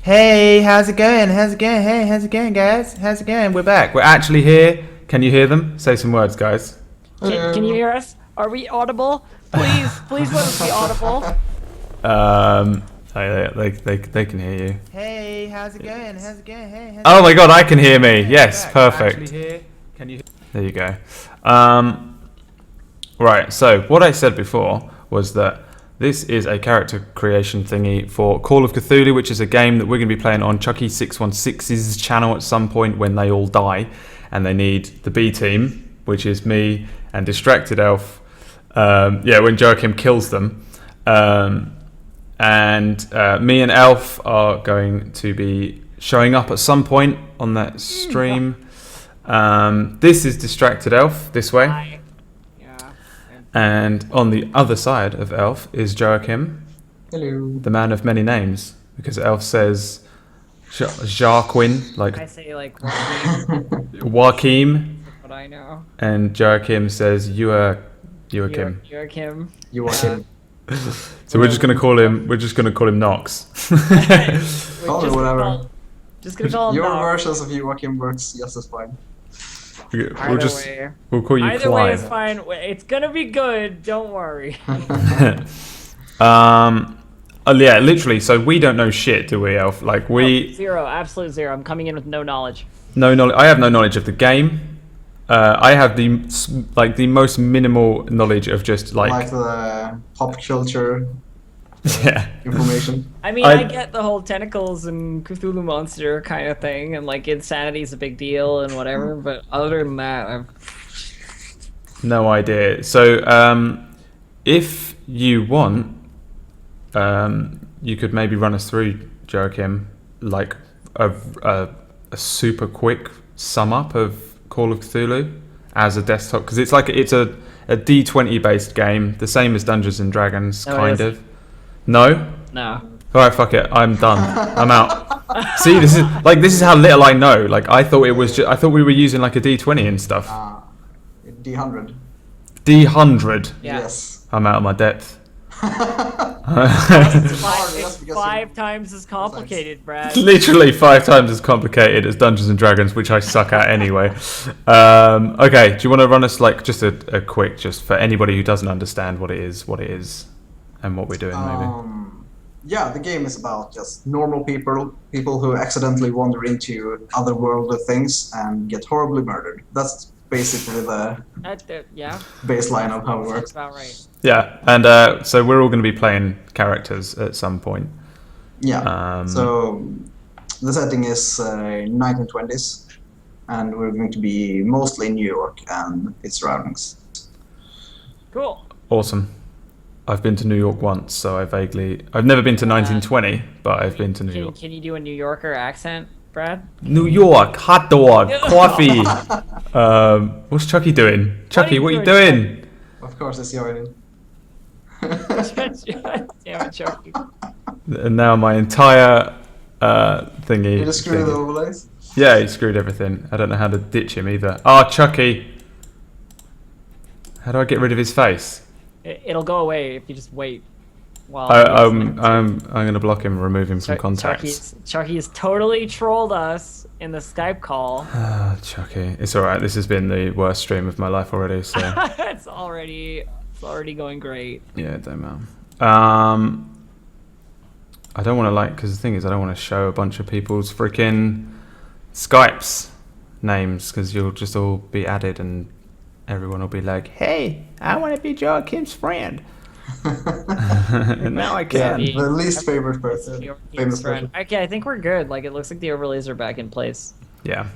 Hey, how's it going? How's it going? Hey, how's it going, guys? How's it going? We're back. We're actually here. Can you hear them? Say some words, guys. Can you hear us? Are we audible? Please let us be audible. They can hear you. Hey, how's it going? How's it going? Hey, Oh my God, I can hear me. Yes, perfect. Can you? There you go. Right. So what I said before was that this is a character creation thingy for Call of Cthulhu, which is a game that we're going to be playing on Chucky616's channel at some point when they all die, and they need the B team, which is me and DistractedElf. When Joakim kills them. And me and Elf are going to be showing up at some point on that stream. This is DistractedElf, this way. Hi. Yeah. And on the other side of Elf is Joakim. Hello. The man of many names. Because Elf says Joaquin, like I say like Joakim. Joakim. What I know. And Joakim says Joakim. Joakim. Joakim. So we're just gonna call him Knox. Call me whatever. Just gonna call him Your Knox. versions of Joakim works just as fine. We'll call you Either way Clyde. is fine. It's gonna be good. Don't worry. Yeah, literally. So we don't know shit, do we, Elf? Like Zero, absolute zero. I'm coming in with no knowledge. no knowledge. I have no knowledge of the game. I have the most minimal knowledge of just Like the pop culture yeah. information. I mean, I get the whole tentacles and Cthulhu monster kind of thing, and like insanity is a big deal and whatever. But other than that, No idea. So if you want, you could maybe run us through, Joakim, like a super quick sum up of Call of Cthulhu as a desktop, because it's a D20 based game, the same as Dungeons and Dragons, kind of. No. no. All right, fuck it. I'm done. I'm out. See, this is how little I know. Like I thought I thought we were using like a D20 and stuff. D100. D100. Yeah. Yes. I'm out of my depth. It's five times as complicated, Brad. Literally 5 times as complicated as Dungeons and Dragons, which I suck at anyway. Okay, do you want to run us like just a quick, just for anybody who doesn't understand what it is, and what we're doing, maybe? Yeah, the game is about just normal people who accidentally wander into otherworldly things and get horribly murdered. That's basically the Yeah. baseline of how it That's works. about right. Yeah, and so we're all going to be playing characters at some point. Yeah. So the setting is 1920s, and we're going to be mostly in New York and its surroundings. Cool. Awesome. I've been to New York once, so I've never been to 1920, but I've been to New York. Can you do a New Yorker accent, Brad? New York, hot dog, coffee. What's Chucky doing? Chucky, what are you doing? Of course, it's joining. Damn it, Chucky. And now my entire thingy. You just screw the overlays. Yeah, he screwed everything. I don't know how to ditch him either. Oh, Chucky. How do I get rid of his face? It'll go away if you just wait. While I'm gonna block him and remove him from contacts. Chucky has totally trolled us in the Skype call. Ah, Chucky. It's alright, this has been the worst stream of my life already, so It's already going great. yeah, don't matter. I don't wanna because the thing is I don't wanna show a bunch of people's freaking Skypes names, because you'll just all be added and everyone will be like, hey, I wanna be Joakim's friend. And now I can. Yeah, the least favorite person. Famous person. Okay, I think we're good. Like, it looks like the overlays are back in place. Yeah.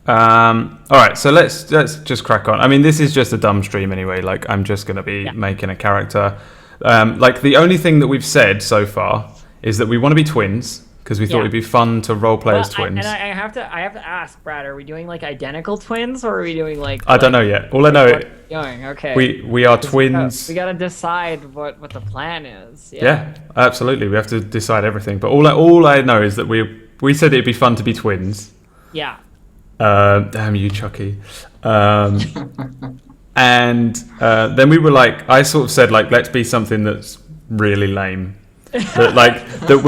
All right, so let's just crack on. I mean, this is just a dumb stream anyway. Like, I'm just gonna be making a character. Like, the only thing that we've said so far is that we want to be twins, because we thought it'd be fun to roleplay as twins. I have to ask, Brad, are we doing like identical twins, or are we doing like? I don't know yet. All I know, okay. we are twins. We gotta decide what the plan is. Yeah, absolutely. We have to decide everything. But all I know is that we said it'd be fun to be twins. Yeah. Damn you, Chucky. And then we were like, I sort of said like, let's be something that's really lame. that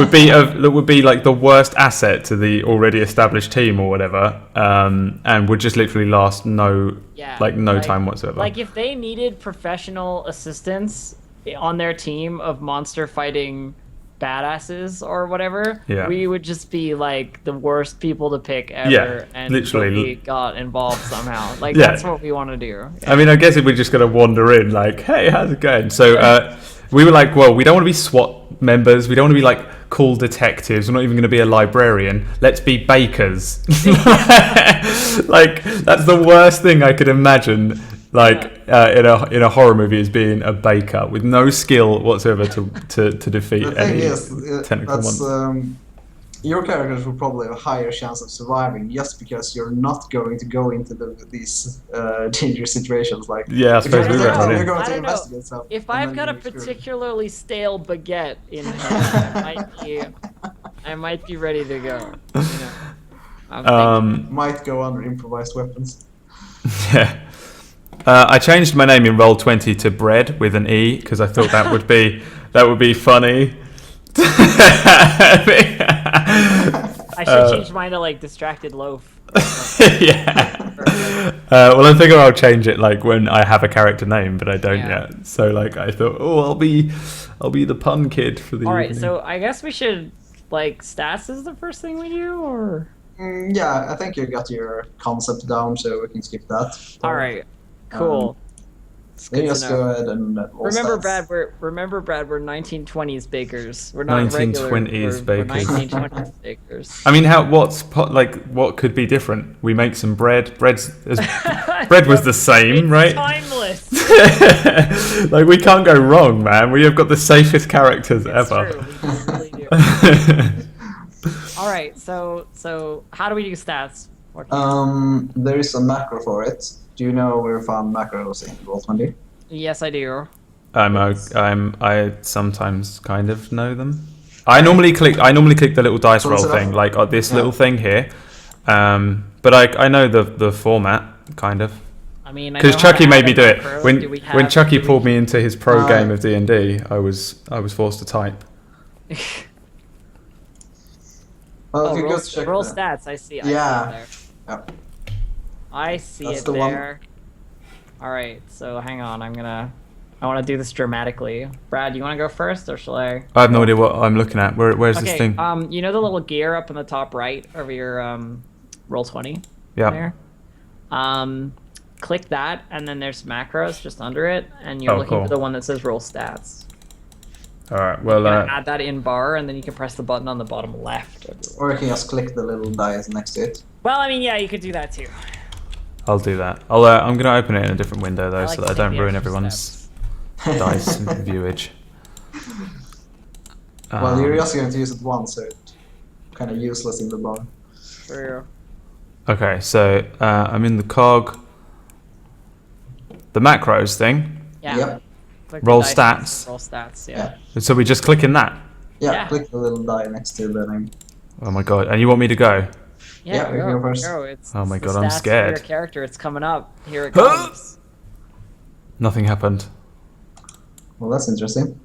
would be like the worst asset to the already established team or whatever, and would just literally last no time whatsoever. Like if they needed professional assistance on their team of monster fighting badasses or whatever, we would just be like the worst people to pick ever, and literally got involved somehow. Like that's what we want to do. I mean, I guess if we're just gonna wander in, like, hey, how's it going? So we were like, well, we don't want to be SWAT members. We don't want to be like cool detectives. We're not even going to be a librarian. Let's be bakers. Like that's the worst thing I could imagine. Like in a horror movie, is being a baker with no skill whatsoever to defeat any technical monster. Your characters will probably have a higher chance of surviving just because you're not going to go into these dangerous situations. Like I suppose you're we're going to investigate stuff. If I've got a particularly stale baguette in hand, I might be ready to go. You know, might go under improvised weapons. Yeah. I changed my name in Roll20 to Bread with an E because I thought that would be funny. I should change mine to like DistractedElf. Yeah. Well, I figure I'll change it like when I have a character name, but I don't yet. So like I thought, I'll be the pun kid for the. All right, so I guess we should like stats is the first thing we do, or. Yeah, I think you got your concept down, so we can skip that. So, all right. Cool. Then just go ahead and remember, Brad. We're 1920s bakers. We're not 1920s bakers. We're 1920s bakers. I mean, what could be different? We make some bread. Bread was the same, right? Timeless. Like we can't go wrong, man. We have got the safest characters ever. True. We really do. All right. So how do we do stats? There is a macro for it. Do you know where we found macros in Roll20? Yes, I do. I sometimes kind of know them. I normally click the little dice roll thing, like this little thing here. But I know the format kind of. I mean, because Chucky made me do it when Chucky pulled me into his pro game of D&D. I was forced to type. Well, roll stats. I see. Yeah. I see it there. All right, so hang on. I want to do this dramatically. Brad, you want to go first, or shall I? I have no idea what I'm looking at. Where's this thing? You know the little gear up in the top right over your Roll20? Yeah. There? Click that, and then there's macros just under it, and you're looking for the one that says roll stats. All right. Well, add that in bar, and then you can press the button on the bottom left. Or you can just click the little dice next to it. Well, I mean, yeah, you could do that too. I'll do that. I'm gonna open it in a different window though, so that I don't ruin everyone's dice viewage. Well, you're just going to use it once, so it's kind of useless in the bar. True. Okay, so I'm in the cog. The macros thing. Yeah. Yep. Roll stats. Roll stats. Yeah. So we just click in that. Yeah. Click the little die next to the name. Oh my god! And you want me to go? Yeah, go first. Oh my god, I'm scared. Your character, it's coming up. Here it comes. Nothing happened. Well, that's interesting.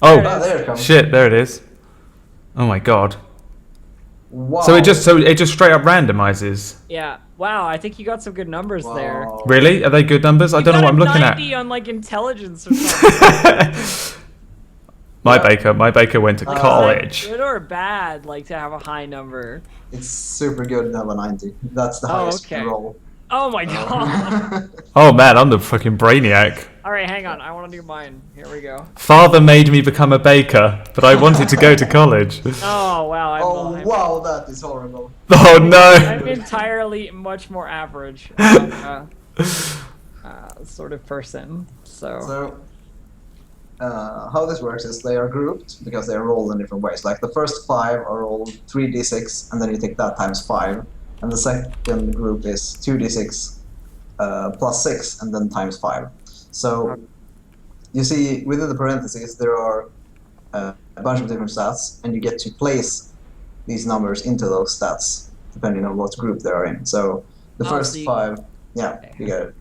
Oh, there it comes. Shit! There it is. Oh my god. Wow. So it just straight up randomizes. Yeah. Wow. I think you got some good numbers there. Really? Are they good numbers? I don't know what I'm looking at. 90 on like intelligence or something. My baker went to college. Good or bad? Like to have a high number. It's super good to have a 90. That's the highest roll. Oh my god. Oh man, I'm the fucking brainiac. Alright, hang on. I want to do mine. Here we go. Father made me become a baker, but I wanted to go to college. Oh wow. Wow, that is horrible. Oh no. I'm entirely much more average. Sort of person. So how this works is they are grouped because they are rolled in different ways. Like the first 5 are rolled 3d6, and then you take that times 5. And the second group is 2d6 plus 6, and then times 5. So you see within the parentheses there are a bunch of different stats, and you get to place these numbers into those stats depending on what group they are in. So the first 5, you get it.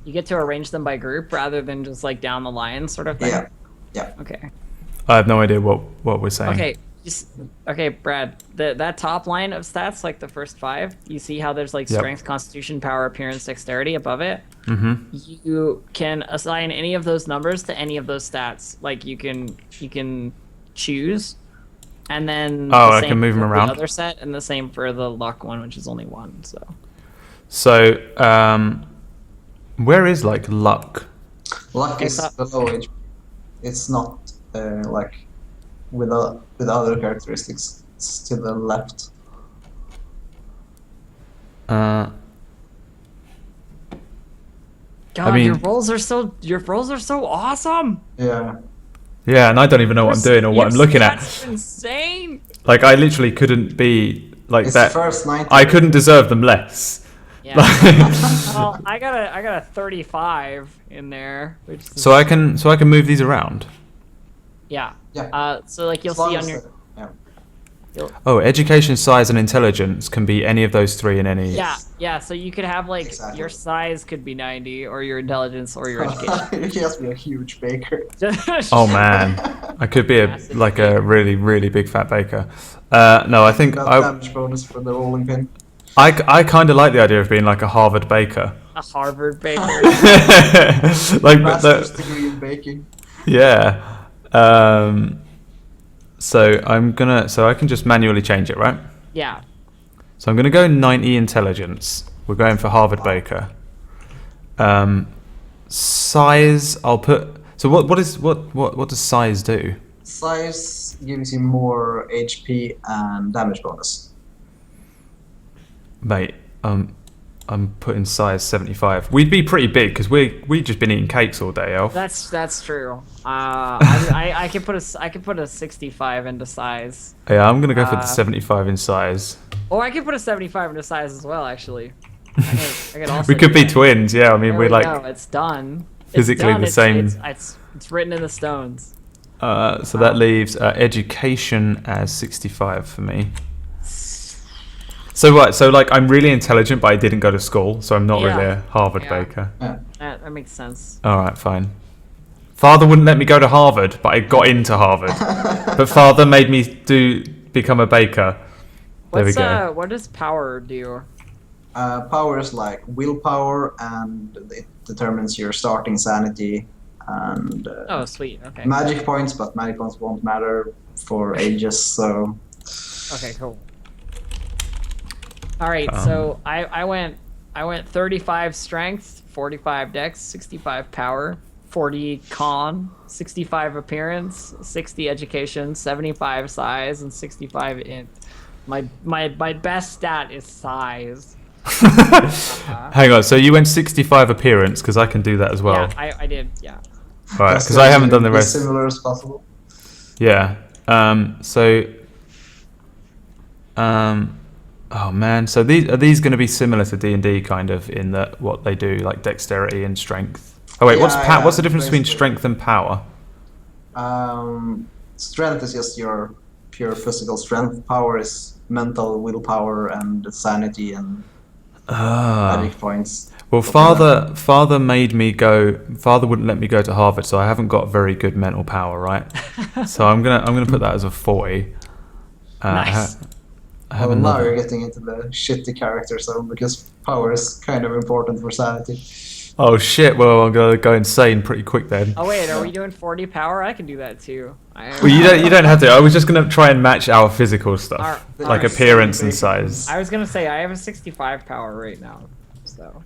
You get to arrange them by group rather than just like down the line sort of thing? Yeah. Okay. I have no idea what we're saying. Okay, Brad. That top line of stats, like the first 5, you see how there's like strength, constitution, power, appearance, dexterity above it. Mm-hmm. You can assign any of those numbers to any of those stats. Like you can choose, and then I can move them around. The other set, and the same for the luck one, which is only 1. So, where is like luck? Luck is below HP. It's not like with other characteristics. It's to the left. God, I mean, your rolls are so awesome. Yeah. Yeah, and I don't even know what I'm doing or what I'm looking at. That's insane. Like I literally couldn't be like It's that. the first 90. I couldn't deserve them less. Yeah. Well, I got a 35 in there, which is, So I can move these around. yeah. Yeah. So like you'll As long see as on your the- yeah. Oh, education, size, and intelligence can be any of those 3 in any. yeah. So you could have like Exactly. your size could be 90, or your intelligence, or your education. You just be a huge baker. Oh man, I could be a really really big fat baker. No, I think Got damage bonus for the rolling pin. I kind of like the idea of being like a Harvard baker. A Harvard baker. Like Master's degree in baking. Yeah. So I can just manually change it, right? Yeah. So I'm gonna go 90 intelligence. We're going for Harvard baker. Size, I'll put. So what does size do? Size gives you more HP and damage bonus. Mate, I'm putting size 75. We'd be pretty big because we've just been eating cakes all day, Elf. That's true. I could put a 65 into size. Yeah, I'm gonna go for the 75 in size. Or I could put a 75 into size as well, actually. I could also We could do be that. twins, yeah. I mean, There we're we like go. It's done. physically the same. It's written in the stones. So that leaves education as 65 for me. So what? So like I'm really intelligent, but I didn't go to school, so I'm not really a Harvard baker. Yeah. That makes sense. All right, fine. Father wouldn't let me go to Harvard, but I got into Harvard. But father made me become a baker. There we go. What does power do? Power is like willpower, and it determines your starting sanity and Oh, sweet. Okay. magic points, but magic points won't matter for ages, so... Okay, cool. All right, so I went 35 strength, 45 dex, 65 power, 40 con, 65 appearance, 60 education, 75 size, and 65 int. My best stat is size. Hang on, so you went 65 appearance, because I can do that as well. Yeah, I did, yeah. Right, because I haven't done the rest. As similar as possible. Yeah. Oh man, so are these going to be similar to D&D kind of in that what they do, like dexterity and strength? Oh wait, Yeah, what's the difference between basically. strength and power? Strength is just your pure physical strength. Power is mental willpower and sanity and magic points. Well, father made me go. Father wouldn't let me go to Harvard, so I haven't got very good mental power, right? So I'm gonna put that as a 40. Nice. Well, now you're getting into the shitty character zone because power is kind of important for sanity. Oh shit! Well, I'm gonna go insane pretty quick then. Oh wait, are we doing 40 power? I can do that too. Well, you don't have to. I was just gonna try and match our physical stuff, like Alright. appearance and size. I was gonna say I have a 65 power right now, so.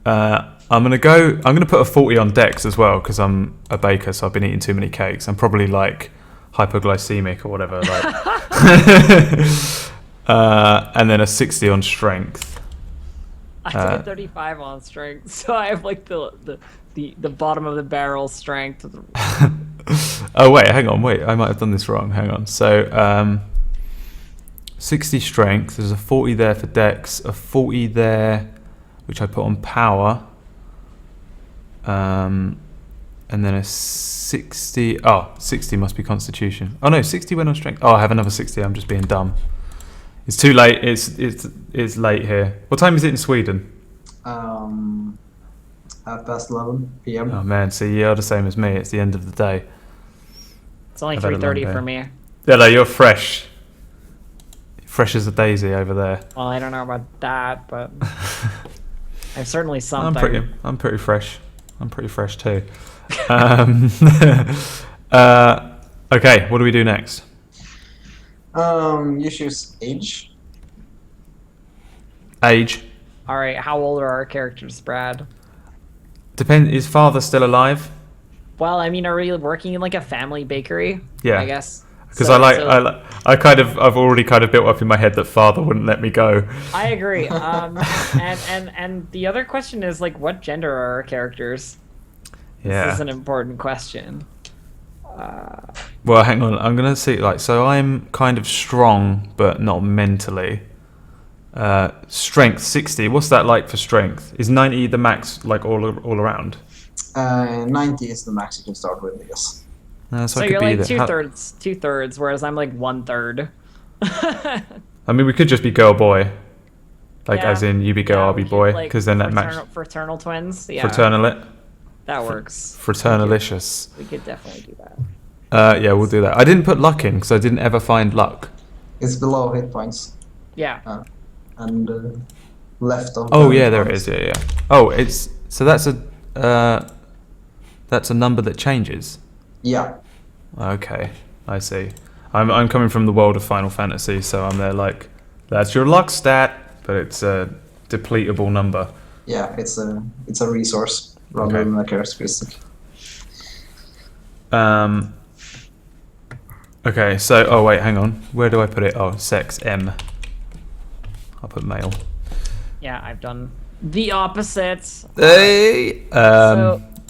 I'm gonna put a 40 on dex as well because I'm a baker, so I've been eating too many cakes. I'm probably like hypoglycemic or whatever. Like. And then a 60 on strength. I have a 35 on strength, so I have like the bottom of the barrel strength. Oh wait, hang on, I might have done this wrong. Hang on. So 60 strength. There's a 40 there for dex, a 40 there, which I put on power, and then a 60. Oh, 60 must be constitution. Oh no, 60 went on strength. Oh, I have another 60. I'm just being dumb. It's too late. It's late here. What time is it in Sweden? 11 p.m. Oh man, so you're the same as me. It's the end of the day. It's only 3:30 for me. Yeah, no, you're fresh. Fresh as a daisy over there. Well, I don't know about that, but I'm certainly something. I'm pretty fresh. I'm pretty fresh too. Okay, what do we do next? You choose age. Age. All right, how old are our characters, Brad? Is father still alive? Well, I mean, are we working in like a family bakery? Yeah. I guess. Because I've already kind of built up in my head that father wouldn't let me go. I agree. And the other question is like, what gender are our characters? Yeah. This is an important question. Well, hang on. I'm gonna see. So I'm kind of strong, but not mentally. Strength 60. What's that like for strength? Is 90 the max, like all around? 90 is the max you can start with, I guess. So you're like two thirds, whereas I'm like 1/3. I mean, we could just be girl boy, as in you be girl, I'll be boy, because then that matches. Fraternal twins. Yeah. Fraternalit. That works. Fraternalicious. We could definitely do that. Yeah, we'll do that. I didn't put luck in because I didn't ever find luck. It's below hit points. Yeah. And left of. Oh yeah, there it is. Yeah. Oh, that's a number that changes. Yeah. Okay, I see. I'm coming from the world of Final Fantasy, so I'm there like, that's your luck stat, but it's a depletable number. Yeah, it's a resource rather than a characteristic. Okay, so oh wait, hang on. Where do I put it? Oh, sex M. I'll put male. Yeah, I've done the opposite. Hey.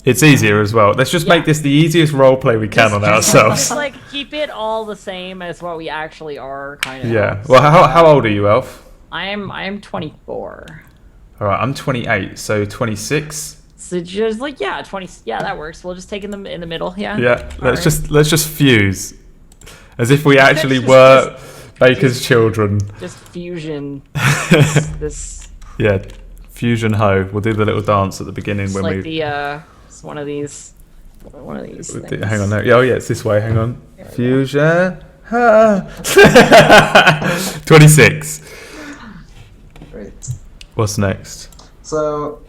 It's easier as well. Let's just make this the easiest roleplay we can on ourselves. Just like keep it all the same as what we actually are, kind of. Yeah. Well, how old are you, Elf? I am 24. All right, I'm 28, so 26. So just like 20. Yeah, that works. We'll just take in the middle. Yeah. Yeah. Let's just fuse, as if we actually were Baker's children. Just fusion. this. Yeah, fusion ho. We'll do the little dance at the beginning when like it's one of these things. Hang on, no. Oh yeah, it's this way. Hang on. Fusion. 26. Great. What's next? So,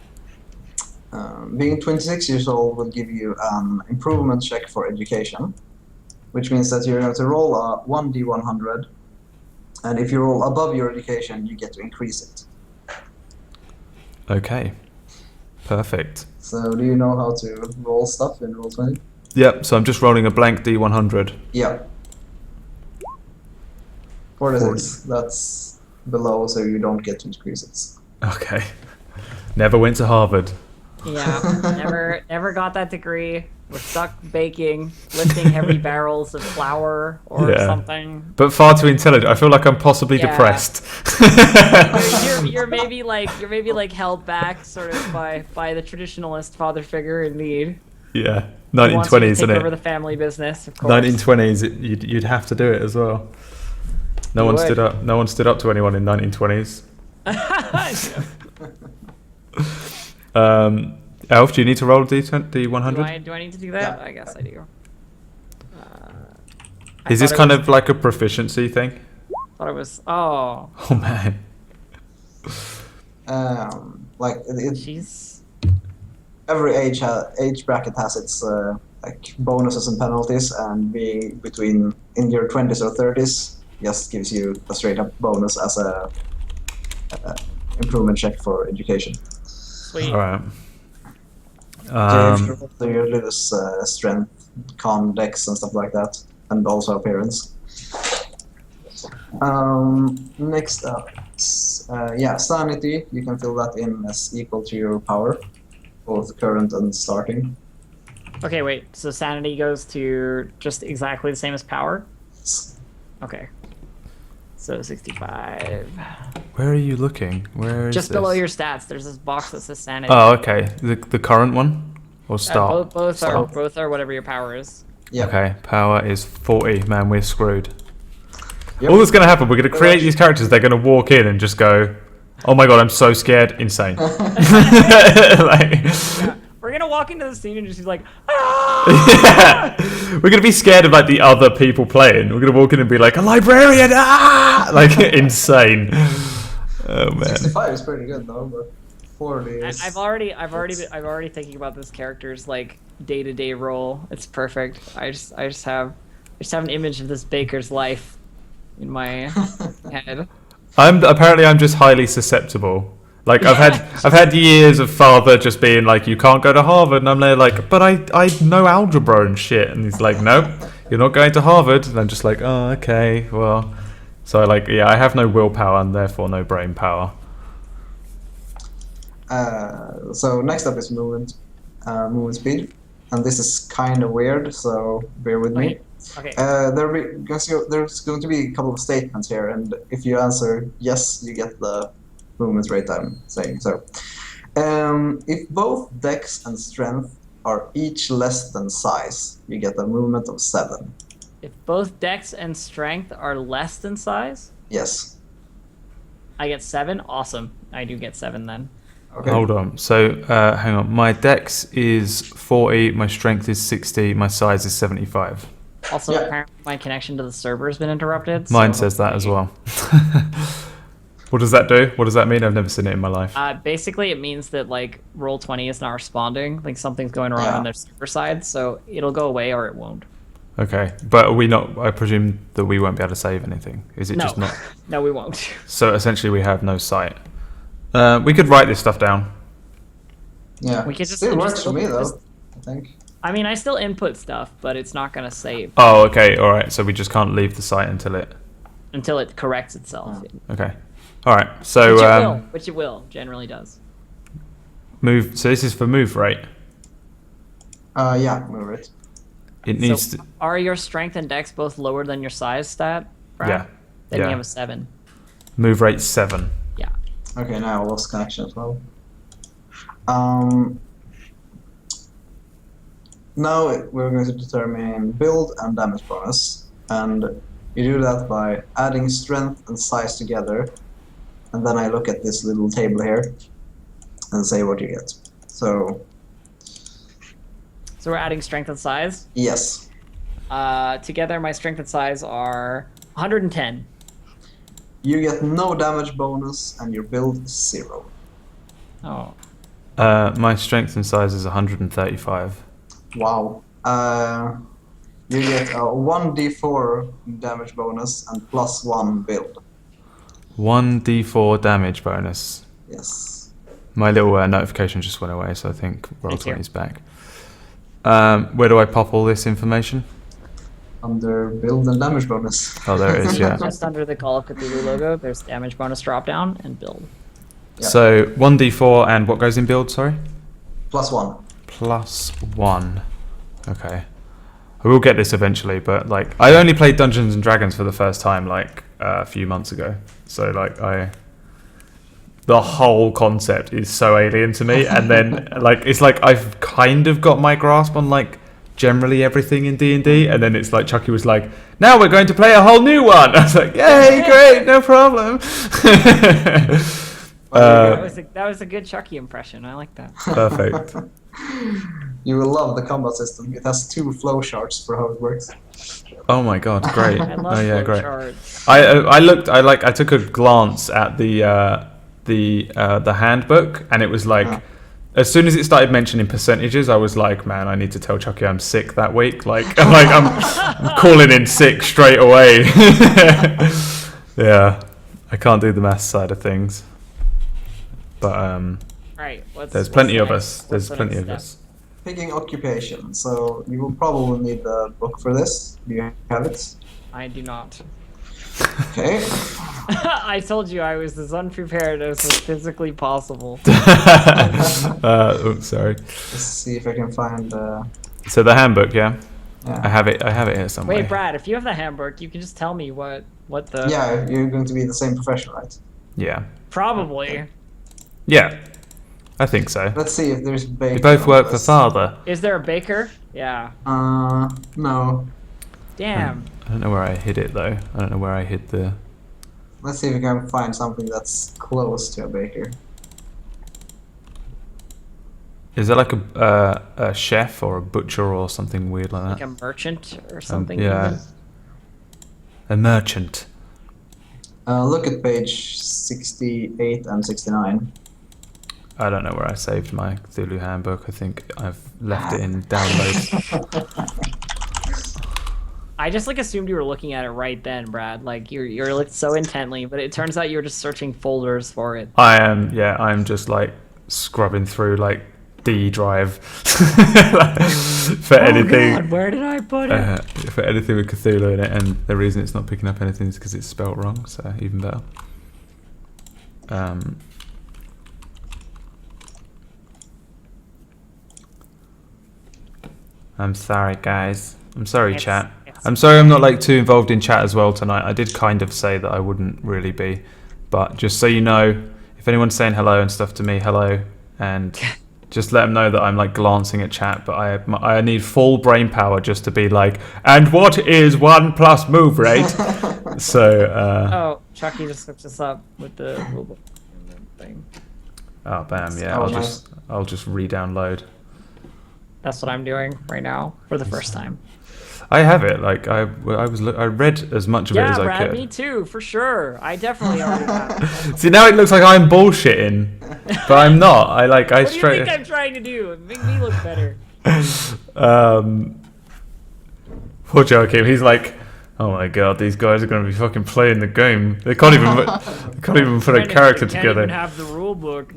being 26 years old will give you an improvement check for education, which means that you're going to roll a 1d100, and if you roll above your education, you get to increase it. Okay. Perfect. So, do you know how to roll stuff in Roll20? Yep, so I'm just rolling a blank D100. Yeah. 46. That's below, so you don't get to increase it. Okay. Never went to Harvard. Yeah, never got that degree. We're stuck baking, lifting heavy barrels of flour or something. But far too intelligent. I feel like I'm possibly depressed. you're maybe like held back sort of by the traditionalist father figure, indeed. Yeah, 1920s, isn't it? Take over the family business, of course. 1920s, you'd have to do it as well. No one stood up. No one stood up to anyone in 1920s. Elf, do you need to roll D100? Do I need to do that? Yeah. I guess I do. Is this kind of like a proficiency thing? Thought it was. Oh. Oh man. Jeez. Every age bracket has its like bonuses and penalties, and being in your 20s or 30s just gives you a straight up bonus as a improvement check for education. Sweet. All right. So you lose strength, con, dex, and stuff like that, and also appearance. Next up, sanity. You can fill that in as equal to your power, both current and starting. Okay, wait. So sanity goes to just exactly the same as power? Okay. So 65. Where are you looking? Where is just this? below your stats? There's this box that says sanity. Oh, okay. The current one or start? Both are whatever your power is. Yep. Okay, power is 40. Man, we're screwed. Yep. All that's going to happen, we're going to create these characters. They're going to walk in and just go, "Oh my god, I'm so scared!" Insane. We're gonna walk into the scene and just be like, ah! Yeah. We're gonna be scared of like the other people playing. We're gonna walk in and be like, a librarian, ah! Like insane. Oh man. 65 is pretty good though, but 40 is. I've already thinking about this character's like day-to-day role. It's perfect. I just have an image of this baker's life in my head. I'm just highly susceptible. Like I've had years of father just being like, you can't go to Harvard, and I'm there like, but I know algebra and shit, and he's like, nope, you're not going to Harvard, and I'm just like, oh okay, well, so like yeah, I have no willpower and therefore no brain power. So next up is movement speed, and this is kind of weird, so bear with me. Okay. There's going to be a couple of statements here, and if you answer yes, you get the movement rate I'm saying. So, if both dex and strength are each less than size, you get a movement of 7. If both dex and strength are less than size? Yes. I get 7? Awesome. I do get 7 then. Okay. Hold on. So, hang on. My dex is 40, my strength is 60, my size is 75. Also, apparently my connection to the server has been interrupted. Mine says that as well. What does that do? What does that mean? I've never seen it in my life. Basically, it means that like Roll20 is not responding. Like something's going wrong on their server side, so it'll go away or it won't. Okay, but are we not? I presume that we won't be able to save anything. Is it just not? No, we won't. So essentially, we have no sight. We could write this stuff down. Yeah. We could just still works for me though. I think. I mean, I still input stuff, but it's not gonna save. Oh, okay, all right. So we just can't leave the site until it corrects itself. Okay. All right. So which it will generally does. Move. So this is for move rate. Yeah, move it. It needs to. Are your strength and dex both lower than your size stat, Brad? Yeah. Then you have a 7. Move rate 7. Yeah. Okay, now I lost connection as well. Now we're going to determine build and damage bonus, and you do that by adding strength and size together, and then I look at this little table here and say what you get. So we're adding strength and size? Yes. Together my strength and size are 110. You get no damage bonus and your build is 0. Oh. My strength and size is 135. Wow. You get a 1d4 damage bonus and +1 build. 1d4 damage bonus. Yes. My little notification just went away, so I think Roll20 is back. Where do I pop all this information? Under build and damage bonus. Oh, there it is, yeah. Just under the Call of Cthulhu logo, there's damage bonus drop down and build. Yeah. So 1d4 and what goes in build, sorry? +1. +1. Okay. I will get this eventually, but like I only played Dungeons and Dragons for the first time like a few months ago. So like the whole concept is so alien to me, and then like it's like I've kind of got my grasp on like generally everything in D&D, and then it's like Chucky was like, now we're going to play a whole new one. I was like, yay, great, no problem. That was a good Chucky impression. I like that. Perfect. You will love the combat system. It has 2 flow charts for how it works. Oh my god, great. I love great. charts. I took a glance at the handbook, and it was like as soon as it started mentioning percentages, I was like, man, I need to tell Chucky I'm sick that week. I'm calling in sick straight away. Yeah, I can't do the math side of things, but Right. there's plenty of us. There's plenty of us. Picking occupation. So you will probably need the book for this. Do you have it? I do not. Okay. I told you I was as unprepared as was physically possible. Oops, sorry. Let's see if I can find. So the handbook, yeah. Yeah. I have it here somewhere. Wait, Brad, if you have the handbook, you can just tell me what the. Yeah, you're going to be the same profession, right? Yeah. Probably. Yeah. I think so. Let's see if there's baker. We both work for this. father. Is there a baker? Yeah. No. Damn. I don't know where I hid it though. I don't know where I hid the. Let's see if we can find something that's close to a baker. Is there like a chef or a butcher or something weird like that? Like a merchant or something. Yeah. Even? A merchant. Look at page 68 and 69. I don't know where I saved my Cthulhu handbook. I think I've left it in downloads. I just like assumed you were looking at it right then, Brad. Like you're looked so intently, but it turns out you were just searching folders for it. I am. Yeah, I'm just like scrubbing through like D drive for anything. God, where did I put it? For anything with Cthulhu in it, and the reason it's not picking up anything is because it's spelt wrong. So even better. I'm sorry, guys. I'm sorry, chat. I'm sorry I'm not like too involved in chat as well tonight. I did kind of say that I wouldn't really be, but just so you know, if anyone's saying hello and stuff to me, hello, and just let them know that I'm like glancing at chat. But I need full brain power just to be like, and what is 1+ move rate? So. Oh, Chucky just hooked us up with the rulebook thing. Oh, bam! Yeah, I'll just re-download. That's what I'm doing right now for the first time. I have it. Like I read as much of it as I Brad, could. me too, for sure. I definitely already have. See, now it looks like I'm bullshitting, but I'm not. What do you think I'm trying to do? Make me look better. Poor Joakim. He's like, oh my god, these guys are going to be fucking playing the game. They can't even put a character together. They can't even have the rule book.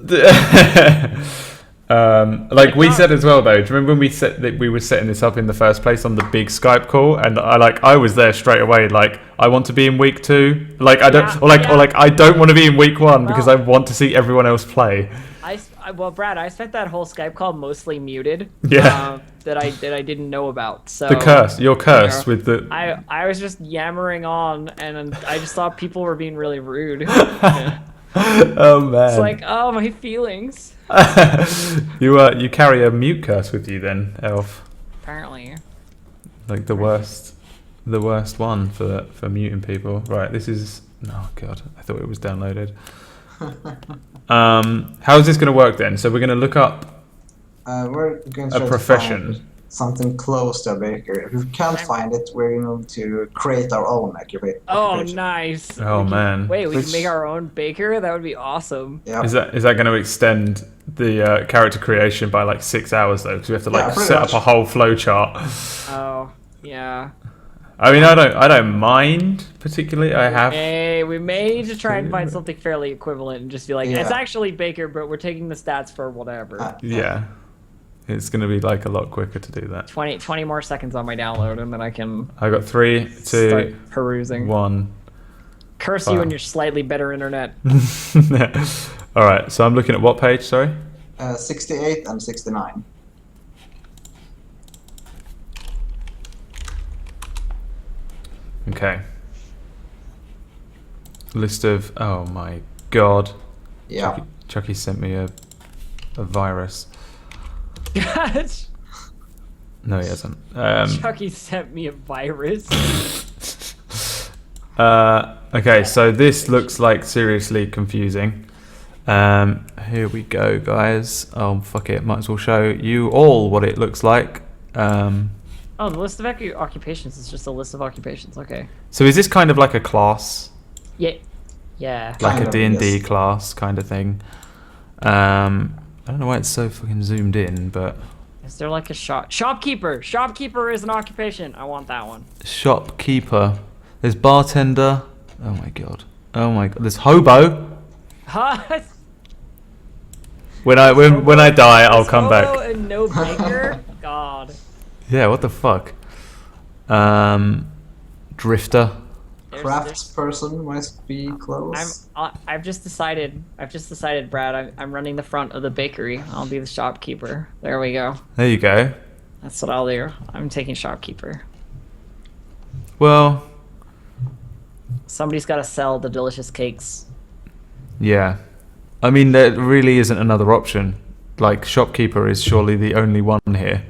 Like we said as well though, do you remember when we were setting this up in the first place on the big Skype call, and I was there straight away, like I want to be in week 2, like I don't, or I don't want to be in week 1 because I want to see everyone else play. Well, Brad, I spent that whole Skype call mostly muted. Yeah. That I didn't know about. So your curse with the. I was just yammering on, and I just thought people were being really rude. Oh man. It's like, oh, my feelings. You carry a mute curse with you then, Elf. Apparently. Like the worst one for muting people. Right, this is. Oh god, I thought it was downloaded. How's this going to work then? So we're going to look up we're going to a profession. Something close to a baker. If we can't find it, we're going to create our own occupation. Oh, nice. Oh man. Wait, we can make our own baker? That would be awesome. Yep. Is that going to extend the character creation by like 6 hours though? Because we have to set up a whole flow chart. Oh, yeah. I mean, I don't mind particularly. We may need to try and find something fairly equivalent and just be like, it's actually baker, but we're taking the stats for whatever. Yeah. It's going to be like a lot quicker to do that. 20 more seconds on my download, and then I can. I got 3, 2, start perusing. 1. Curse 5. you and your slightly better internet. All right, so I'm looking at what page? Sorry. 68 and 69. Okay. List of. Oh my god. Yeah. Chucky sent me a virus. Gosh. No, he hasn't. Chucky sent me a virus. Okay, so this looks like seriously confusing. Here we go, guys. Oh, fuck it. Might as well show you all what it looks like. Oh, the list of occupations is just a list of occupations. Okay. So is this kind of like a class? Yeah. Like a D&D class kind of thing. I don't know why it's so fucking zoomed in, but... Is there like a shopkeeper? Shopkeeper is an occupation. I want that one. Shopkeeper. There's bartender. Oh my god. Oh my god. There's hobo. Huh? When I die, I'll come back. Hobo and no baker? God. Yeah, what the fuck? Drifter. Craftsperson might be close. I've just decided, Brad. I'm running the front of the bakery. I'll be the shopkeeper. There we go. There you go. That's what I'll do. I'm taking shopkeeper. Well, somebody's got to sell the delicious cakes. Yeah, I mean there really isn't another option. Like shopkeeper is surely the only one here.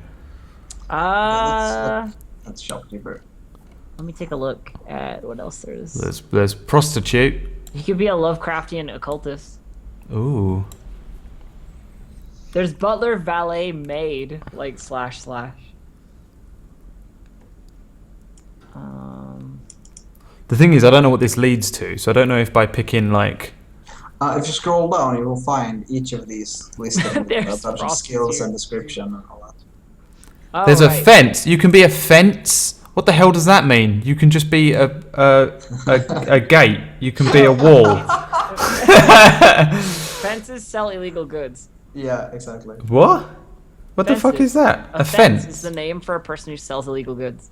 That's shopkeeper. Let me take a look at what else there is. There's prostitute. You could be a Lovecraftian occultist. Ooh. There's butler, valet, maid, like //. The thing is, I don't know what this leads to, so I don't know if by picking like. If you scroll down, you will find each of these listed There's bunch of skills here. and description and all that. Oh, There's a right. fence. You can be a fence. What the hell does that mean? You can just be a gate. You can be a wall. Fences sell illegal goods. Yeah, exactly. What? What the fuck Fences. is that? A fence is the name for a person who sells illegal goods.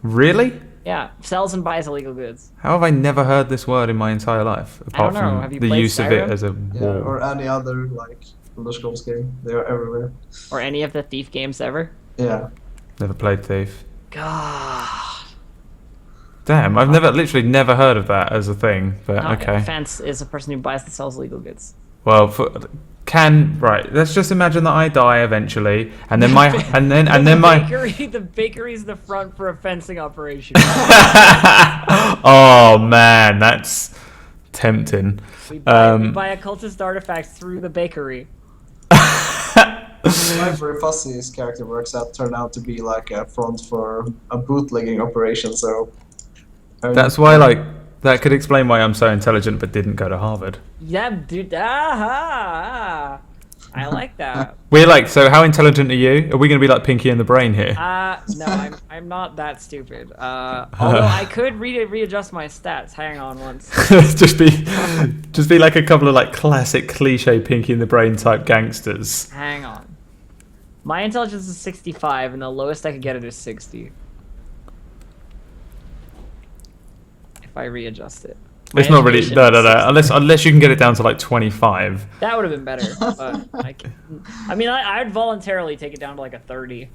Really? Yeah, sells and buys illegal goods. How have I never heard this word in my entire life, apart I don't know. from Have you the played use of it Skyrim? as a Yeah, wall? or any other like Elder Scrolls game. They are everywhere. Or any of the Thief games ever. Yeah. Never played Thief. God. Damn, I've literally never heard of that as a thing. But okay. A fence is a person who buys and sells illegal goods. Well, right. Let's just imagine that I die eventually, and then my and then my. The bakery's the front for a fencing operation. Oh man, that's tempting. We buy occultist artifacts through the bakery. My very Fuzzy's character works out turned out to be like a front for a bootlegging operation. So. That's why, like, that could explain why I'm so intelligent but didn't go to Harvard. Yeah, dude. I like that. We're like, so how intelligent are you? Are we going to be like Pinky and the Brain here? No, I'm not that stupid. Although I could readjust my stats. Hang on once. just be like a couple of like classic cliche Pinky and the Brain type gangsters. Hang on. My intelligence is 65, and the lowest I could get it is 60. If I readjust it. It's not really no. Unless you can get it down to like 25. That would have been better. But I'd voluntarily take it down to like a 30.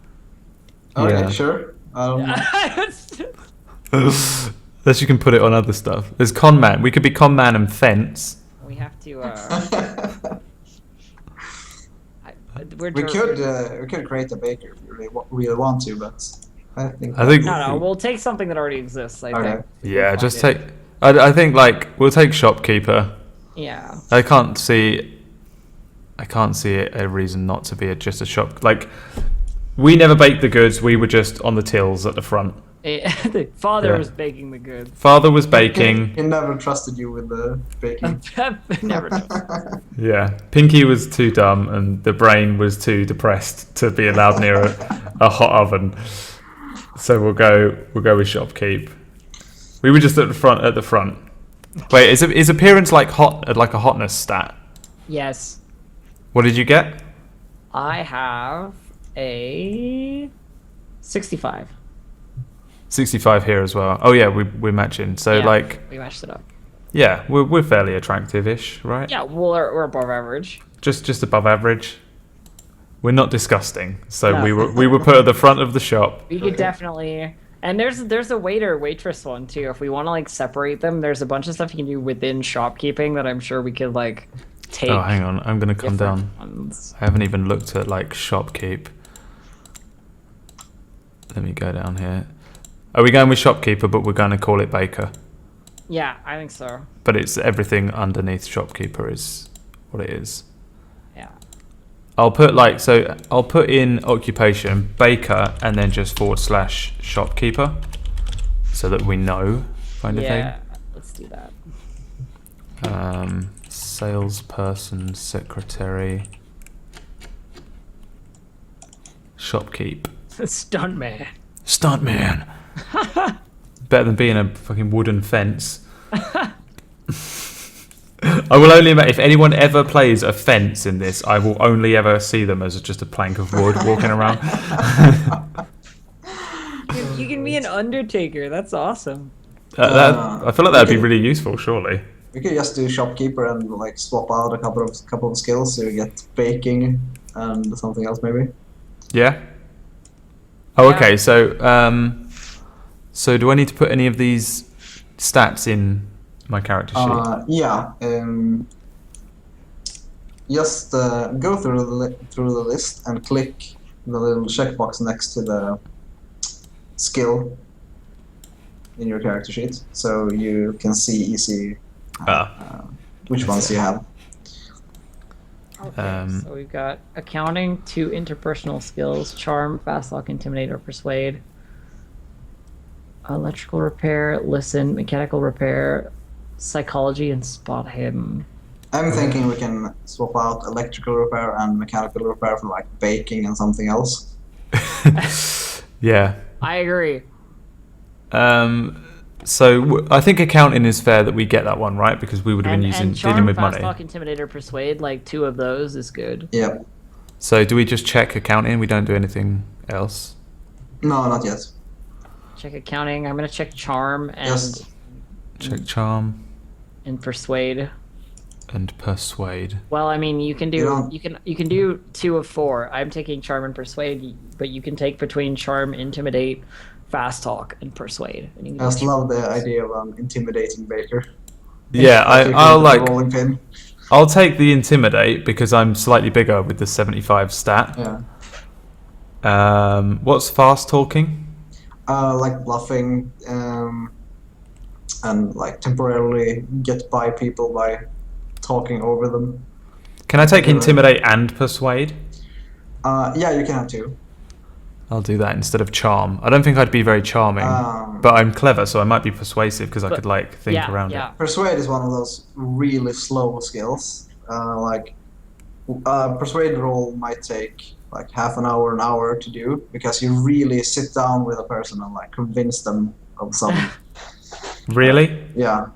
Okay, Yeah. sure. Unless you can put it on other stuff. There's con man. We could be con man and fence. We have to. we could create a baker if you really want to, but I think No, we'll take something that already exists. I think. Yeah, just take. I think like we'll take shopkeeper. Yeah. I can't see a reason not to be just a shop. Like we never baked the goods. We were just on the tills at the front. Father was baking the goods. Father was baking. He never trusted you with the baking. Never trusted. Yeah, Pinky was too dumb, and the Brain was too depressed to be allowed near a hot oven. So we'll go with shopkeep. We were just at the front. Wait, is appearance like a hotness stat? Yes. What did you get? I have a 65. 65 here as well. Oh yeah, we're matching. So Yeah, like we matched it up. yeah, we're fairly attractive-ish, right? Yeah, we're above average. Just above average. We're not disgusting. So No. we were put at the front of the shop. We could definitely. And there's a waitress one too. If we want to like separate them, there's a bunch of stuff you can do within shopkeeping that I'm sure we could like take. Oh, hang on. I'm going to come down. Ones. I haven't even looked at like shopkeep. Let me go down here. Are we going with shopkeeper, but we're going to call it baker? Yeah, I think so. But it's everything underneath shopkeeper is what it is. Yeah. I'll put in occupation, baker, and then just / shopkeeper, so that we know kind of Yeah, let's do that. thing. Salesperson, secretary, shopkeep. Stuntman. Stuntman. Better than being a fucking wooden fence. I will only if anyone ever plays a fence in this, I will only ever see them as just a plank of wood walking around. You can be an undertaker. That's awesome. I feel like that'd be really useful, surely. We could just do shopkeeper and like swap out a couple of skills so you get baking and something else maybe. Yeah. Oh, Yeah. okay. So do I need to put any of these stats in my character sheet? Yeah. Just go through the list and click the little checkbox next to the skill in your character sheet, so you can see easy which ones you have. Okay, so we've got accounting, 2 interpersonal skills, charm, fast talk, intimidate, or persuade. Electrical repair, listen, mechanical repair, psychology, and spot hidden. I'm thinking we can swap out electrical repair and mechanical repair for like baking and something else. Yeah. I agree. So I think accounting is fair that we get that one, right? Because we would have been dealing with money. Fast talk, intimidate, or persuade, like 2 of those is good. Yeah. So do we just check accounting? We don't do anything else? No, not yet. Check accounting. I'm gonna check charm and check charm and persuade. And persuade. Well, I mean, you can do 2 of 4. I'm taking charm and persuade, but you can take between charm, intimidate, fast talk, and persuade. And I just love the idea of an intimidating baker. Yeah, I'll take the intimidate because I'm slightly bigger with the 75 stat. Yeah. What's fast talking? Like bluffing, and like temporarily get by people by talking over them. Can I take intimidate and persuade? Yeah, you can have 2. I'll do that instead of charm. I don't think I'd be very charming, but I'm clever, so I might be persuasive because I could like think around it. Persuade is one of those really slow skills. Persuade roll might take like half an hour to do because you really sit down with a person and like convince them of something. Really? Yeah.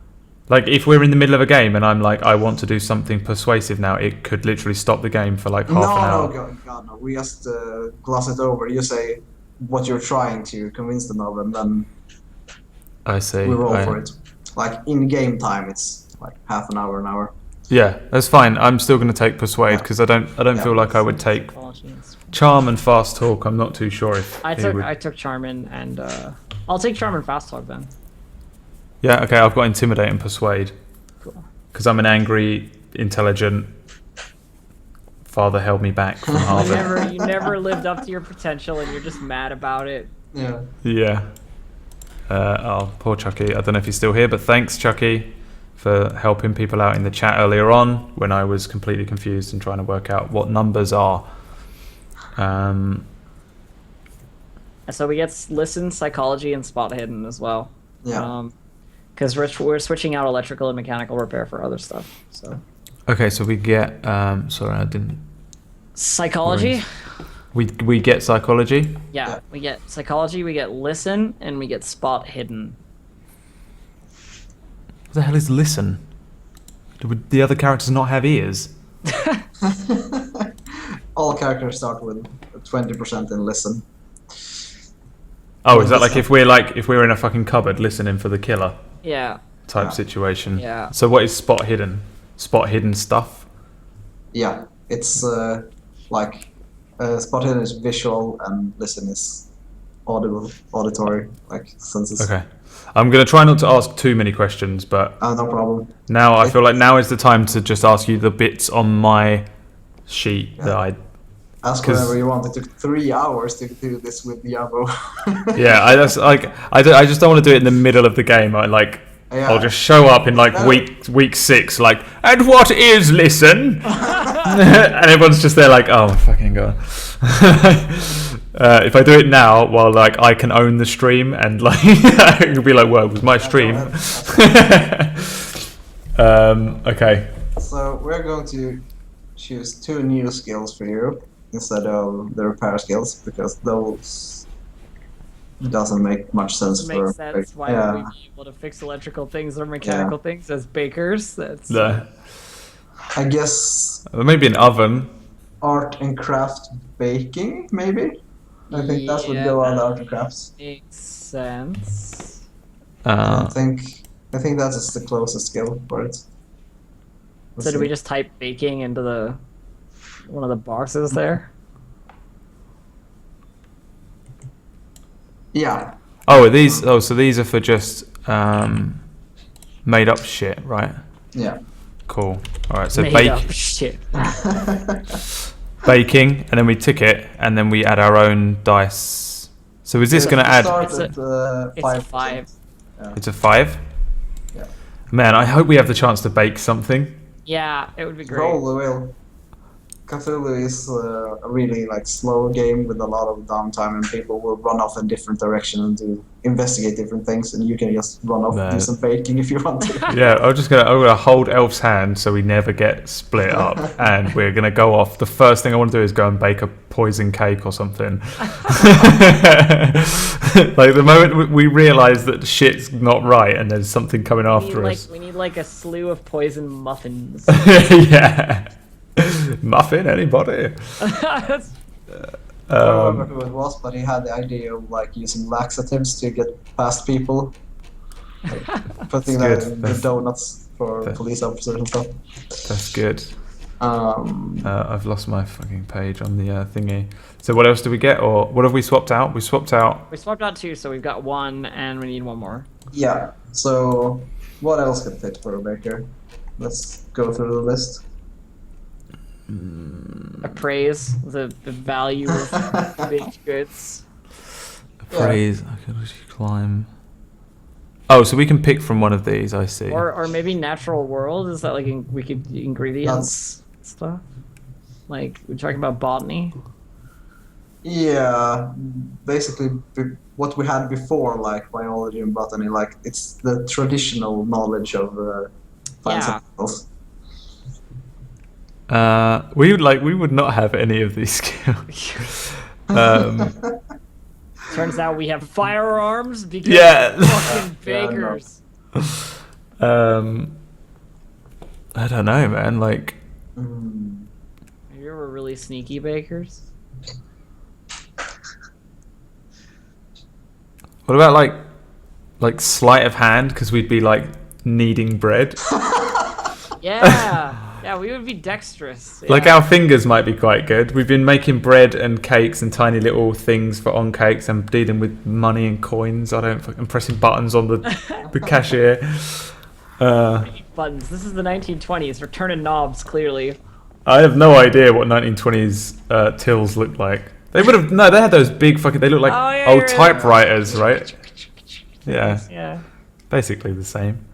Like if we're in the middle of a game and I'm like, I want to do something persuasive now, it could literally stop the game for like half an hour. No, God, no. We just gloss it over. You say what you're trying to convince them of, and then I see. We roll for it. Like in game time, it's like half an hour. Yeah, that's fine. I'm still going to take persuade because I don't feel like I would take charm and fast talk. I'm not too sure if I took charm and I'll take charm and fast talk then. Yeah, okay, I've got intimidate and persuade. Cool. Because I'm an angry, intelligent father held me back from Harvard. You never lived up to your potential and you're just mad about it. Yeah. Yeah. Poor Chucky. I don't know if he's still here, but thanks, Chucky, for helping people out in the chat earlier on when I was completely confused and trying to work out what numbers are. So we get listen, psychology, and spot hidden as well. Yeah. Because we're switching out electrical and mechanical repair for other stuff. So. Okay, so we get. Sorry, I didn't. Psychology. We get psychology. Yeah, we get psychology. We get listen, and we get spot hidden. What the hell is listen? Do the other characters not have ears? All characters start with 20% in listen. Oh, is that like if we're in a fucking cupboard listening for the killer? Yeah. Type situation. Yeah. So what is spot hidden? Spot hidden stuff? Yeah, it's like spot hidden is visual and listen is auditory, like senses. Okay. I'm going to try not to ask too many questions, but no problem. Now I feel like now is the time to just ask you the bits on my sheet that I... Ask whatever you want. It took 3 hours to do this with Diablo. Yeah, I just don't want to do it in the middle of the game. I'll just show up in week 6, like, and what is listen? And everyone's just there like, oh my fucking god. If I do it now, while like I can own the stream and like it'll be like, well, it was my stream. Okay. So we're going to choose 2 new skills for you instead of the repair skills because those doesn't make much sense. Makes sense. Why would we be able to fix electrical things or mechanical things as bakers? That's I guess maybe an oven. Art and craft baking, maybe. I think that would go on art and crafts. Makes sense. I think that is the closest skill for it. So do we just type baking into one of the boxes there? Yeah. Oh, so these are for just made up shit, right? Yeah. Cool. All right. So made up shit. Baking, and then we tick it, and then we add our own dice. So is this going to add? It's a 5. Yeah. It's a 5. Yeah. Man, I hope we have the chance to bake something. Yeah, it would be great. Roll the wheel. Cthulhu is a really like slow game with a lot of downtime, and people will run off in different directions and investigate different things, and you can just run off and do some baking if you want to. Yeah, I'm gonna hold Elf's hand so we never get split up, and we're gonna go off. The first thing I want to do is go and bake a poison cake or something. Like the moment we realise that shit's not right and there's something coming after us. We need like a slew of poison muffins. Yeah. Muffin, anybody? I don't remember who it was, but he had the idea of like using laxatives to get past people, like, putting that in the donuts for police officers and stuff. That's good. I've lost my fucking page on the thingy. So what else do we get, or what have we swapped out? We swapped out 2, so we've got 1, and we need 1 more. Yeah. So what else could fit for a baker? Let's go through the list. Appraise the value of baked goods. Appraise. I could climb. Oh, so we can pick from one of these. I see. Or maybe natural world. Is that like we could ingredients stuff? Like we're talking about botany. Yeah, basically what we had before, like biology and botany, like it's the traditional knowledge of plants and animals. We would not have any of these skills. Turns out we have firearms because we're fucking bakers. I don't know, man. Like, maybe we're really sneaky bakers. What about like sleight of hand? Because we'd be like kneading bread. Yeah. Yeah, we would be dexterous. Yeah. Like our fingers might be quite good. We've been making bread and cakes and tiny little things for on cakes and dealing with money and coins. I'm pressing buttons on the cashier. Buttons. This is the 1920s. We're turning knobs, clearly. I have no idea what 1920s tills looked like. They would have they had those big fucking. They look like old typewriters, right? Yeah. Yeah. Basically the same.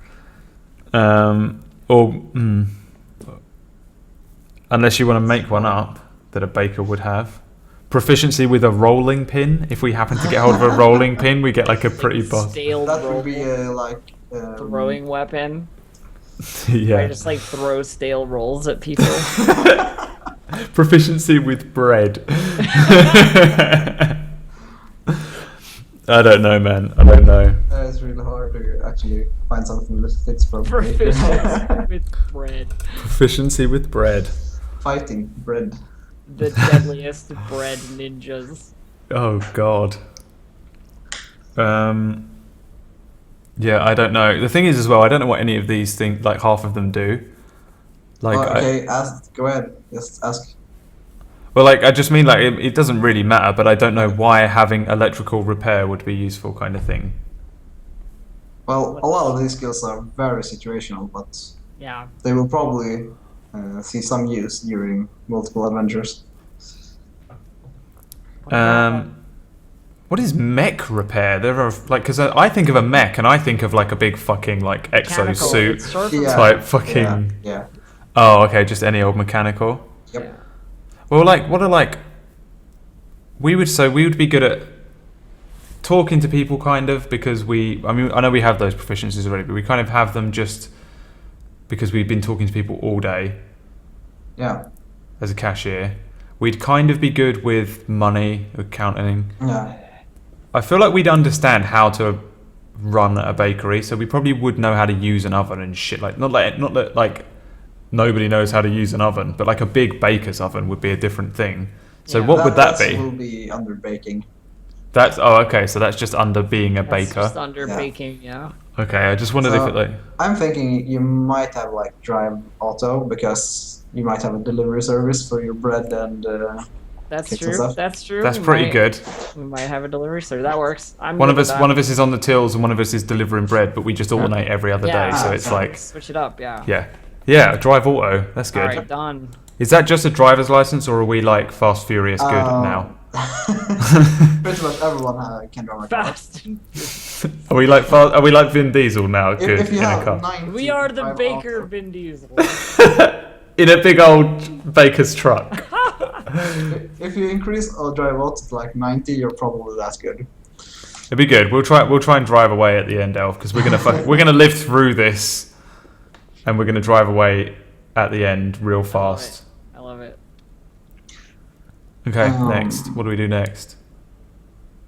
Unless you want to make one up that a baker would have. Proficiency with a rolling pin. If we happen to get hold of a rolling pin, we get like a pretty boss. That would be like throwing weapon. Yeah. Where I just like throw stale rolls at people. Proficiency with bread. I don't know, man. I don't know. It's really hard to actually find something that fits for Proficiency with bread. Proficiency with bread. Fighting bread. The deadliest bread ninjas. Oh god. Yeah, I don't know. The thing is as well, I don't know what any of these things, like half of them do. Like, go ahead. Just ask. Well, like, I just mean, like, it doesn't really matter, but I don't know why having electrical repair would be useful, kind of thing. Well, a lot of these skills are very situational, but yeah, they will probably see some use during multiple adventures. What is mech repair? There are like, because I think of a mech and I think of like a big fucking like exosuit type fucking. Yeah. Oh, okay, just any old mechanical. Yep. Yeah. Well, like, what are like? We would be good at talking to people, kind of, because I know we have those proficiencies already, but we kind of have them just because we've been talking to people all day. Yeah. As a cashier, we'd kind of be good with money, accounting. Yeah. I feel like we'd understand how to run a bakery, so we probably would know how to use an oven and shit. Like not that like nobody knows how to use an oven, but like a big baker's oven would be a different thing. So what would that be? Will be under baking. Okay. So that's just under being a baker. Just under baking, yeah. Okay, I just wondered if it like. I'm thinking you might have like drive auto because you might have a delivery service for your bread and. That's true. That's true. That's pretty good. We might have a delivery service. That works. One of us is on the tills and one of us is delivering bread, but we just alternate every other day. So it's like switch it up. Yeah. Yeah. Drive auto. That's good. All right, done. Is that just a driver's license, or are we like Fast Furious good now? Pretty much everyone can drive a car. Fast. Are we like Vin Diesel now? Good If you in have a car. 90 We are the drive Baker auto. Vin Diesel. in a big old baker's truck. If you increase our drive out to like 90, you're probably that good. It'd be good. We'll try and drive away at the end, Elf, because we're gonna live through this, and we're gonna drive away at the end real fast. I love it. Okay, next. What do we do next?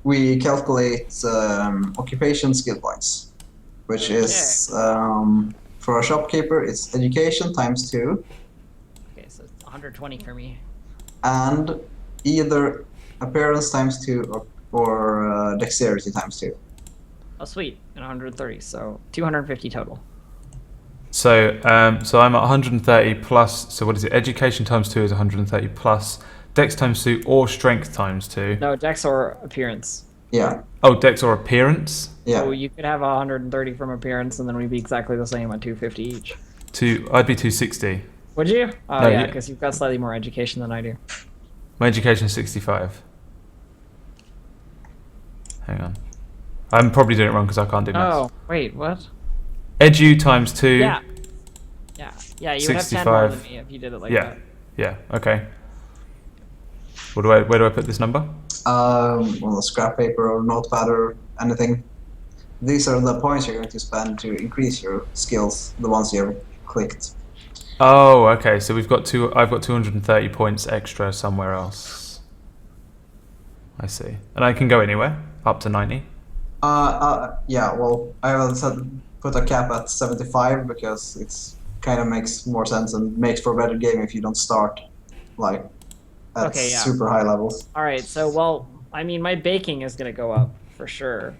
We calculate occupation skill points, which is for a shopkeeper, it's education times 2. Okay, so it's 120 for me. And either appearance times 2 or dexterity times 2. Oh, sweet. And 130, so 250 total. So I'm at 130 plus. So what is it? Education times 2 is 130 plus Dex times 2 or Strength times 2. No, Dex or appearance. Yeah. Oh, Dex or appearance. Yeah. So you could have 130 from appearance, and then we'd be exactly the same at 250 each. I'd be 260. Would you? Oh No, yeah, because you've got slightly more education than I do. My education is 65. Hang on. I'm probably doing it wrong because I can't do maths. Oh, wait, what? Edu times 2. Yeah. Yeah, you would have 10 more 65. than me if you did it like that. Yeah, okay. Where do I put this number? Well, scrap paper or notepad or anything. These are the points you're going to spend to increase your skills, the ones you have clicked. Oh, okay. So I've got 230 points extra somewhere else. I see. And I can go anywhere up to 90. Yeah. Well, I will put a cap at 75 because it's kind of makes more sense and makes for a better game if you don't start like at super high levels. All right. So, well, I mean, my baking is gonna go up for sure.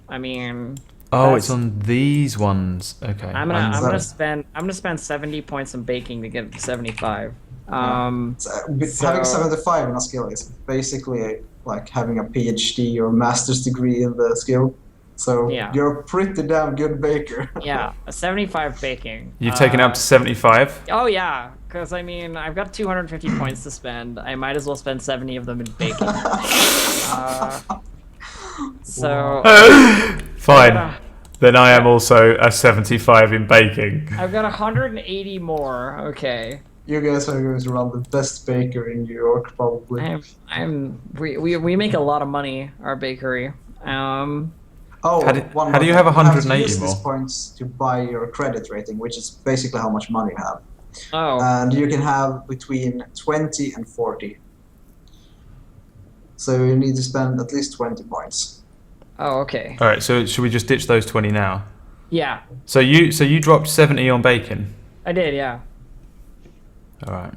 I mean. Oh, it's on these ones. Okay. I'm gonna spend 70 points in baking to get 75. Having 75 in a skill is basically like having a PhD or master's degree in the skill. So you're a pretty damn good baker. Yeah, a 75 baking. You've taken up to 75? Oh yeah, because I mean, I've got 250 points to spend. I might as well spend 70 of them in baking. Fine. Then I am also a 75 in baking. I've got 180 more. Okay. You guys are going to run the best baker in New York, probably. We make a lot of money, our bakery. How do you have 180 more? Use these points to buy your credit rating, which is basically how much money you have. Oh. And you can have between 20 and 40. So you need to spend at least 20 points. Oh, okay. All right. So should we just ditch those 20 now? Yeah. So you dropped 70 on bacon. I did, yeah. All right.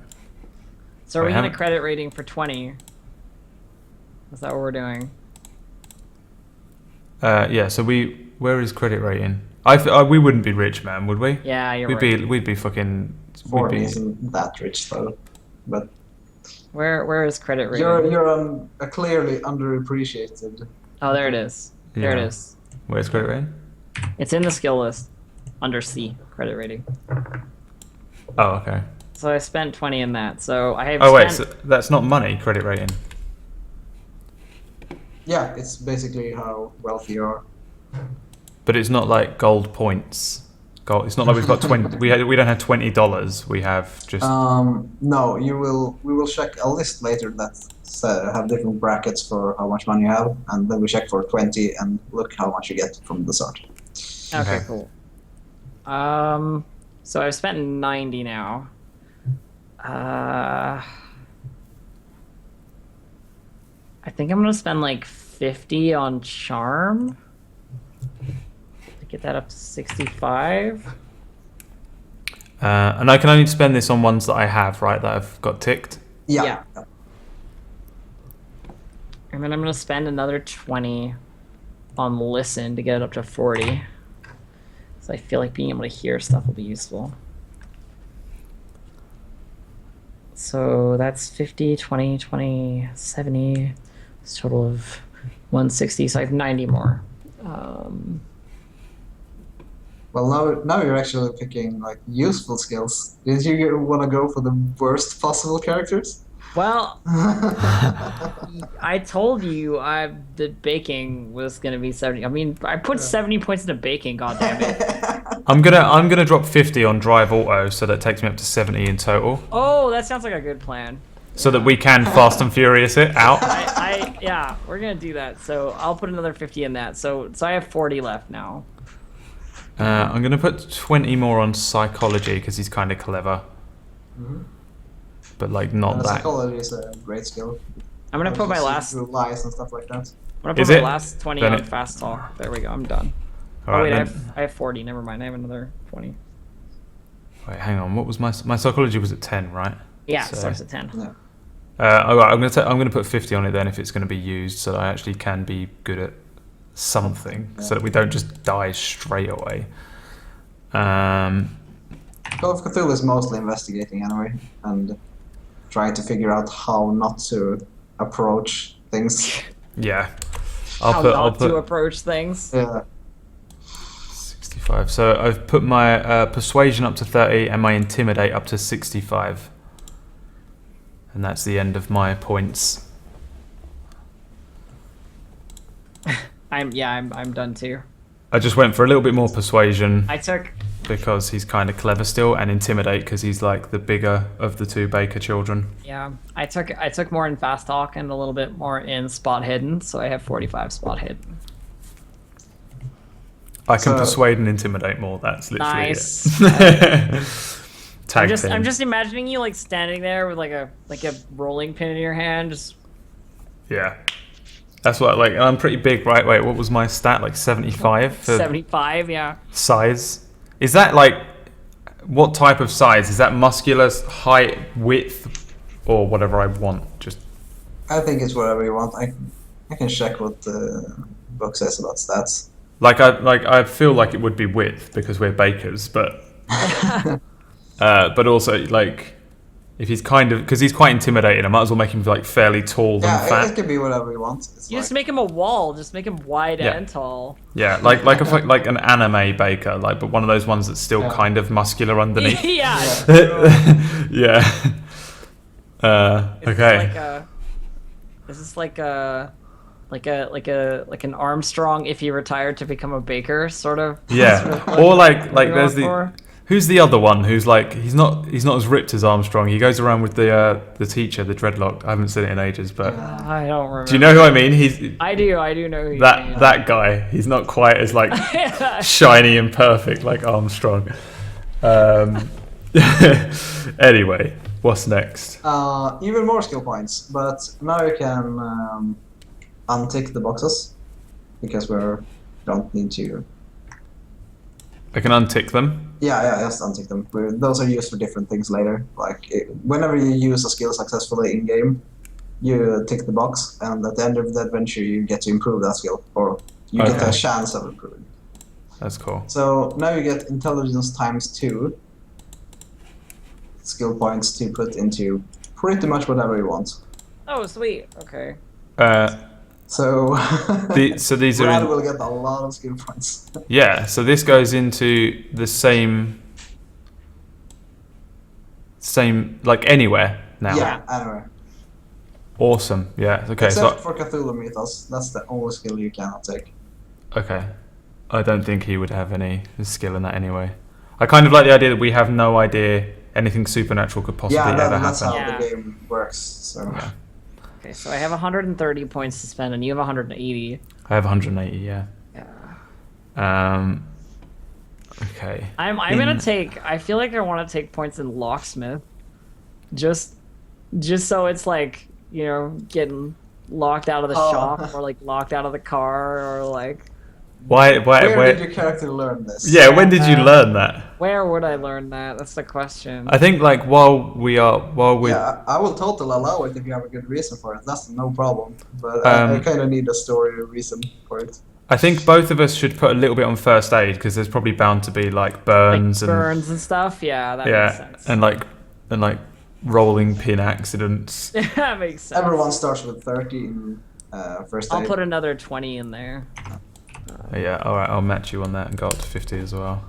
So are we gonna credit rating for 20? Is that what we're doing? Yeah. So where is credit rating? We wouldn't be rich, man, would we? Yeah, you're right. We'd be fucking. 40 isn't that rich though, but. Where is credit rating? You're clearly underappreciated. Oh, there it is. There it is. Where's credit rating? It's in the skill list, under C, credit rating. Oh, okay. So I spent 20 in that. So I have. Oh wait, so that's not money. Credit rating. Yeah, it's basically how wealthy you are. But it's not like gold points. It's not like we've got 20. We don't have $20. We have just. No, we will check a list later that have different brackets for how much money you have, and then we check for 20 and look how much you get from the start. Okay, cool. So I've spent 90 now. I think I'm gonna spend like 50 on charm to get that up to 65. And I can only spend this on ones that I have, right? That I've got ticked. Yeah. And then I'm gonna spend another 20 on listen to get it up to 40. So I feel like being able to hear stuff will be useful. So that's 50, 20, 20, 70. It's a total of 160. So I have 90 more. Well, now you're actually picking like useful skills. Did you want to go for the worst possible characters? Well, I told you the baking was gonna be 70. I mean, I put 70 points into baking. God damn it! I'm gonna drop 50 on drive auto, so that takes me up to 70 in total. Oh, that sounds like a good plan. So that we can Fast and Furious it out. Yeah, we're gonna do that. So I'll put another 50 in that. So I have 40 left now. I'm gonna put 20 more on psychology because he's kind of clever. But like not that. Psychology is a great skill. I'm gonna put my last lies and stuff like that. I'm gonna put my last 20 on fast talk. There we go. I'm done. All right, wait, I have 40. Never mind. I have another 20. Wait, hang on. What was my psychology was at 10, right? Yeah, it starts at 10. Yeah. All right, I'm gonna put 50 on it then if it's gonna be used, so that I actually can be good at something, so that we don't just die straight away. Call of Cthulhu is mostly investigating anyway, and trying to figure out how not to approach things. Yeah. I'll put to approach things. Yeah. 65. So I've put my persuasion up to 30 and my intimidate up to 65. And that's the end of my points. I'm done too. I just went for a little bit more persuasion. I took because he's kind of clever still, and intimidate because he's like the bigger of the two Baker children. Yeah, I took more in fast talk and a little bit more in spot hidden, so I have 45 spot hidden. I can persuade and intimidate more. That's literally nice. Tag team. I'm just imagining you like standing there with like a rolling pin in your hand, just. Yeah. That's what, like, I'm pretty big, right? Wait, what was my stat? Like 75? 75, yeah. Size? Is that, like, what type of size? Is that muscular, height, width, or whatever I want? Just. I think it's whatever you want. I can check what the book says about stats. I feel like it would be width because we're bakers, but but also like if he's kind of because he's quite intimidating, I might as well make him like fairly tall and fat. Yeah, it can be whatever you want. You just make him a wall. Just make him wide and tall. Yeah, like an anime baker, like but one of those ones that's still kind of muscular underneath. Yeah. Okay. This is like an Armstrong if he retired to become a baker, sort of. Yeah, sort of or like there's who's the other one who's like he's not as ripped as Armstrong. He goes around with the teacher, the dreadlocked. I haven't seen it in ages, but I don't remember. Do you know who I mean? I do know who you mean. That guy. He's not quite as like shiny and perfect like Armstrong. Anyway, what's next? Even more skill points, but now you can untick the boxes because we don't need to. I can untick them. Yeah, just untick them. Those are used for different things later. Like whenever you use a skill successfully in game, you tick the box, and at the end of the adventure, you get to improve that skill, or you get a chance of improving. That's cool. So now you get intelligence ×2 skill points to put into pretty much whatever you want. Oh, sweet. Okay. So these Brad are will get a lot of skill points. Yeah, so this goes into the same like anywhere now. Yeah, anywhere. Awesome. Yeah. Okay. Except for Cthulhu Mythos, that's the only skill you cannot take. Okay. I don't think he would have any skill in that anyway. I kind of like the idea that we have no idea anything supernatural could possibly ever happen. That's how the game works. So. Yeah. Okay, so I have 130 points to spend, and you have 180. I have 180. Yeah. Yeah. Okay. I'm gonna take. I feel like I want to take points in locksmith, just so it's like getting locked out of the shop or like locked out of the car or like. Where did your character learn this? Yeah, when did you learn that? Where would I learn that? That's the question. I think like while we. Yeah, I will totally allow it if you have a good reason for it. That's no problem. But I kind of need a story reason for it. I think both of us should put a little bit on first aid because there's probably bound to be like burns and stuff. Yeah, that makes sense. and like rolling pin accidents. That makes sense. Everyone starts with 30 in first aid. I'll put another 20 in there. Yeah, all right. I'll match you on that and go up to 50 as well.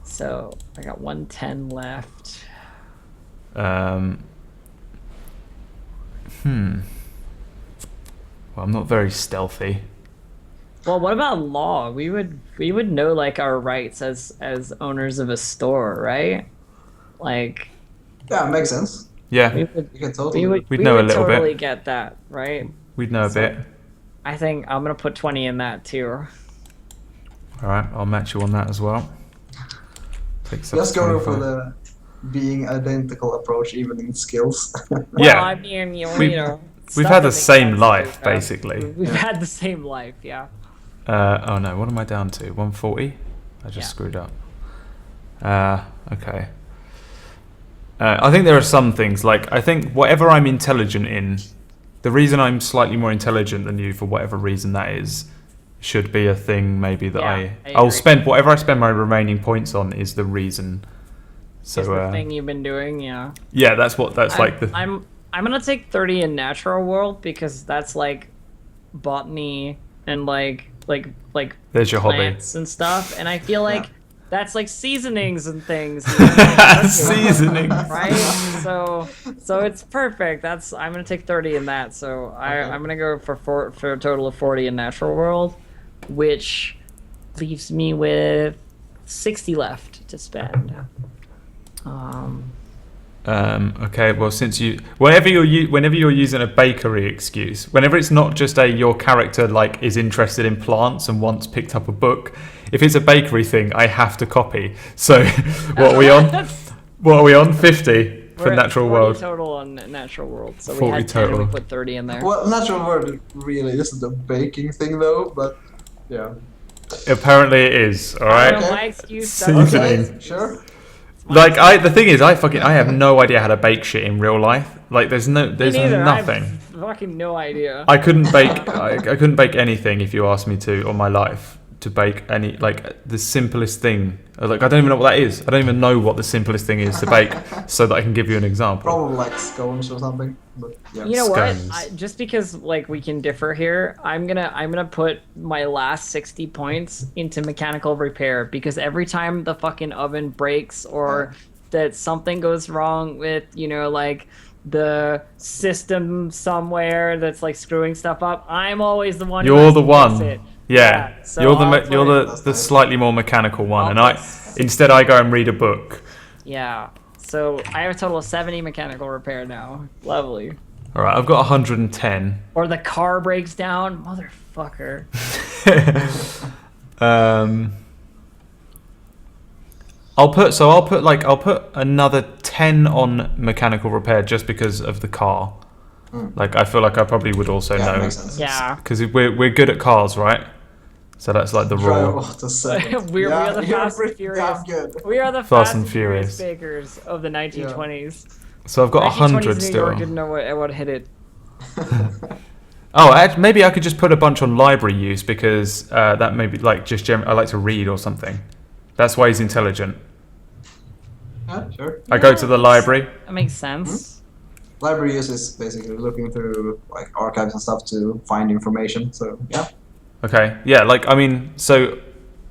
So I got 110 left. Well, I'm not very stealthy. Well, what about law? We would know like our rights as owners of a store, right? Like. Yeah, it makes sense. Yeah. You can totally. We'd know a little totally bit. Get that, right? We'd know a bit. I think I'm gonna put 20 in that too. All right, I'll match you on that as well. Just go for the being identical approach, even in skills. Yeah. I mean, you know. We've had the same life, basically. We've had the same life, yeah. Oh no, what am I down to? 140? I just screwed up. Okay. I think there are some things, like, I think whatever I'm intelligent in, the reason I'm slightly more intelligent than you, for whatever reason that is, should be a thing maybe that I'll spend, whatever I spend my remaining points on is the reason. So, is the thing you've been doing, yeah. Yeah, that's like the... I'm gonna take 30 in natural world, because that's like botany and like there's your plants and stuff, and I feel like that's like seasonings and things. Seasoning, right? So it's perfect. I'm gonna take 30 in that. So I'm gonna go for a total of 40 in natural world, which leaves me with 60 left to spend. Okay, well, whenever you're using a bakery excuse, whenever it's not just your character like is interested in plants and once picked up a book, if it's a bakery thing, I have to copy. So, what are we on? What are we on? 50 for natural world. Total on natural world. So 40 we had 10 total. and we put 30 in there. Well, natural world really isn't a baking thing though, but yeah. Apparently it is. All right. My excuse. Seasoning. Sure. Like the thing is, I have no idea how to bake shit in real life. Like there's nothing. I have fucking no idea. I couldn't bake. I couldn't bake anything if you asked me to on my life to bake any, like the simplest thing. Like I don't even know what that is. I don't even know what the simplest thing is to bake, so that I can give you an example. Probably like scones or something. But yeah. You know what? Just because like we can differ here, I'm gonna put my last 60 points into mechanical repair, because every time the fucking oven breaks or that something goes wrong with, you know, like the system somewhere that's like screwing stuff up, I'm always the one. You're the one. It. Yeah, so you're the slightly more mechanical one, and instead I go and read a book. Yeah. So I have a total of 70 mechanical repair now. Lovely. All right, I've got 110. Or the car breaks down, motherfucker. I'll put another 10 on mechanical repair just because of the car. Like I feel like I probably would also know. Makes sense. Yeah. Because we're good at cars, right? So that's like the rule. We are the Fast and Furious. We are the Fast and Furious bakers of the 1920s. So I've got 100 New still. York didn't know what hit it. Maybe I could just put a bunch on library use, because that maybe like just I like to read or something. That's why he's intelligent. Sure. I go to the library. That makes sense. Library use is basically looking through like archives and stuff to find information. So yeah. Okay. Yeah. Like I mean, so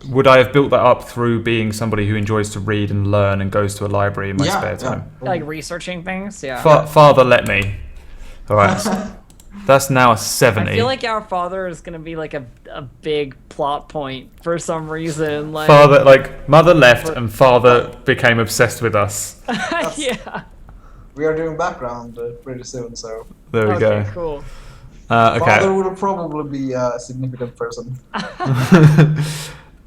would I have built that up through being somebody who enjoys to read and learn and goes to a library in my spare time? Like researching things. Yeah. Father, let me. All right. That's now a 70. I feel like our father is gonna be like a big plot point for some reason. Like father, like mother left and father became obsessed with us. Yeah. We are doing background pretty soon, so. There we go. Okay, cool. Okay. Father would probably be a significant person.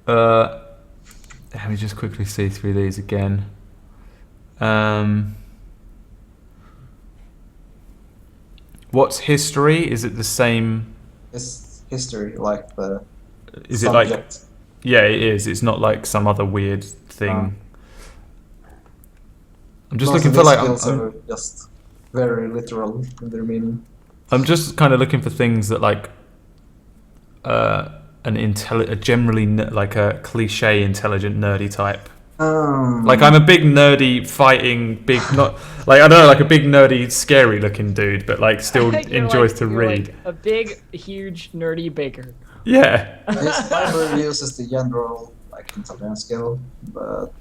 Let me just quickly see through these again. What's history? Is it the same? It's history, like the Is subject. it like? Yeah, it is. It's not like some other weird thing. I'm just looking for like. Skills are just very literal in their meaning. I'm just kind of looking for things that like a generally like a cliche intelligent nerdy type. Like I'm a big nerdy fighting big not like I don't know like a big nerdy scary looking dude, but like still enjoys to read. Like a big huge nerdy baker. Yeah. This library uses the general like intelligence skill, but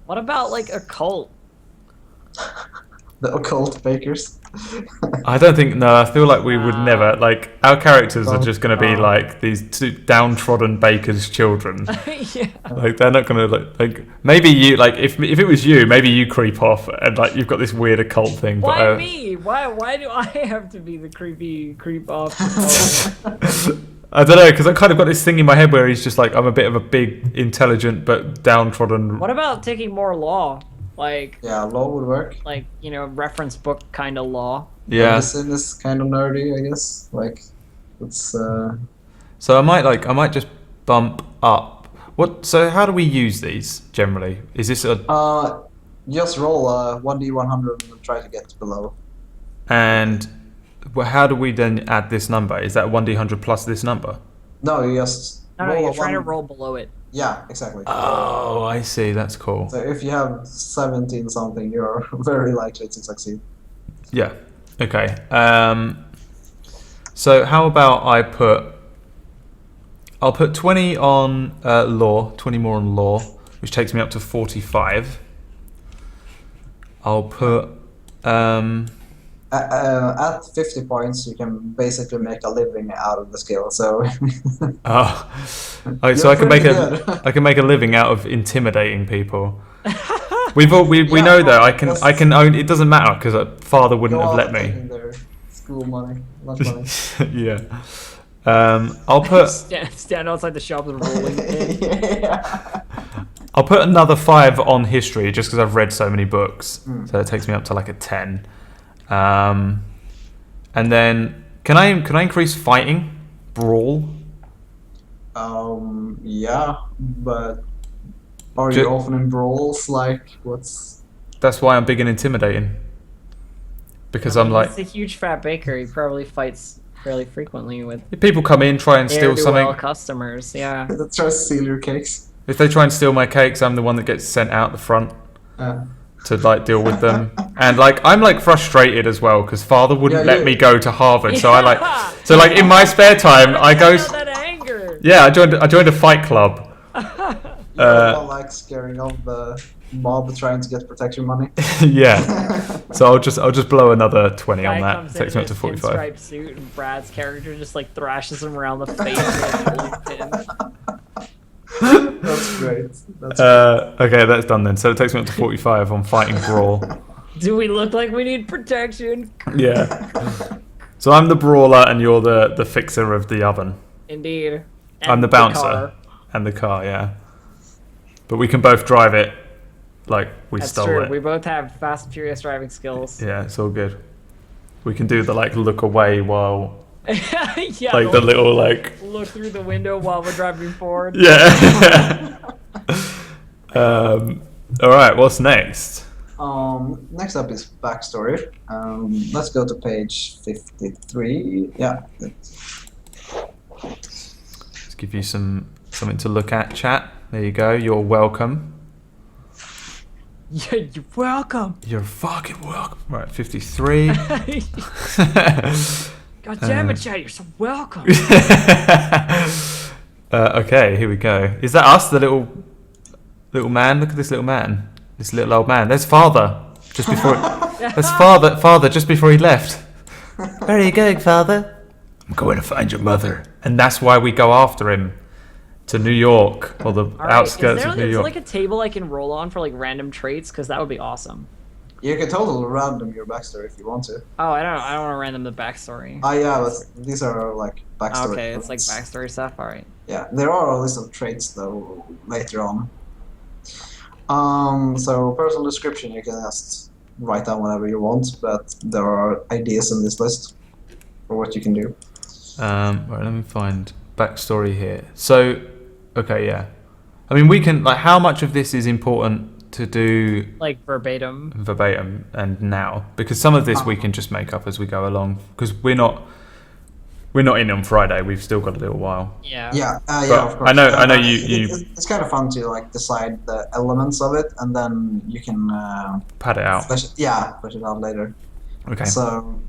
what about like a cult? The occult bakers. I don't think. No, I feel like we would never. Like our characters are just going to be Oh. like these two downtrodden bakers' children. Yeah. Like they're not going to like. Maybe you like if it was you, maybe you creep off and like you've got this weird occult thing. Why But, me? Why do I have to be the creepy creep off? I don't know, because I kind of got this thing in my head where he's just like, I'm a bit of a big, intelligent but downtrodden. What about taking more law? Like, Yeah, law would work. like, you know, reference book kind of law. Yeah. Medicine is kind of nerdy, I guess. Like, it's So I might just bump up. What? So how do we use these generally? Is this a just roll 1d100 and try to get below. and how do we then add this number? Is that 1d100 plus this number? No, you just No, roll you're a trying to one- roll below it. Yeah, exactly. Oh, I see. That's cool. So if you have 17 something, you're very likely to succeed. Yeah. Okay. So how about I'll put 20 on law, 20 more on law, which takes me up to 45. I'll put At 50 points, you can basically make a living out of the skill. So so You're I can make pretty a good. I can make a living out of intimidating people. We Yeah, know that I that's- can own. It doesn't matter because father wouldn't go have on let me. taking their school money, lunch money. Yeah. I'll put Stand outside the shop with a rolling pin. Yeah. I'll put another 5 on history just because I've read so many books. Mm. So it takes me up to like a 10. And then can I increase fighting, brawl? Yeah, but are Ju- you often in brawls? Like, what's? That's why I'm big and intimidating. Because I'm like, He's a huge fat baker. He probably fights fairly frequently with if people come in try and steal something. customers. Yeah. Let's try to steal your cakes. If they try and steal my cakes, I'm the one that gets sent out the front to like deal with them. And like I'm like frustrated as well because father wouldn't Yeah, let you- me go to Harvard. So I like Yeah. so like in my spare time I go. Feel that anger. Yeah, I joined a fight club. You're the one, like scaring off the mob trying to get protection money. Yeah. So I'll just blow another 20 Guy on that. comes in Takes me in up to his 45. pinstripe suit, and Brad's character just like thrashes him around the face with a rolling pin. That's great. That's Okay, that's done then. So it takes me up to 45 on fighting brawl. Do we look like we need protection? Yeah. So I'm the brawler and you're the fixer of the oven. Indeed. I'm And the bouncer car. and the car, yeah. But we can both drive it like we That's stole true. it. We both have fast and furious driving skills. Yeah, it's all good. We can do the like look away while Yeah. like the little like look through the window while we're driving forward. yeah. All right, what's next? Next up is backstory. Let's go to page 53. Yeah. Let's give you something to look at, chat. There you go. You're welcome. Yeah, you're welcome. You're fucking welcome. Right, 53. God damn it, Chad, you're so welcome. Okay, here we go. Is that us, the little man? Look at this little man. This little old man. There's father. Just before. That's father. Just before he left. Where are you going, father? I'm going to find your mother. And that's why we go after him to New York or the All right, outskirts is of there New York. like a table I can roll on for like random traits? Because that would be awesome. You can totally random your backstory if you want to. Oh, I don't want to random the backstory. Yeah, but these are like backstory. Okay, it's like points. backstory stuff. All right. Yeah, there are a list of traits though later on. So personal description, you can just write down whatever you want, but there are ideas in this list for what you can do. Right, let me find backstory here. So, okay, yeah. I mean, we can like how much of this is important to do Like verbatim. verbatim and now because some of this we can just make up as we go along because we're not in on Friday. We've still got a little while. Yeah. Yeah, But of course. I know you It's kind of fun to like decide the elements of it, and then you can pad it out. flesh it out later. Okay. So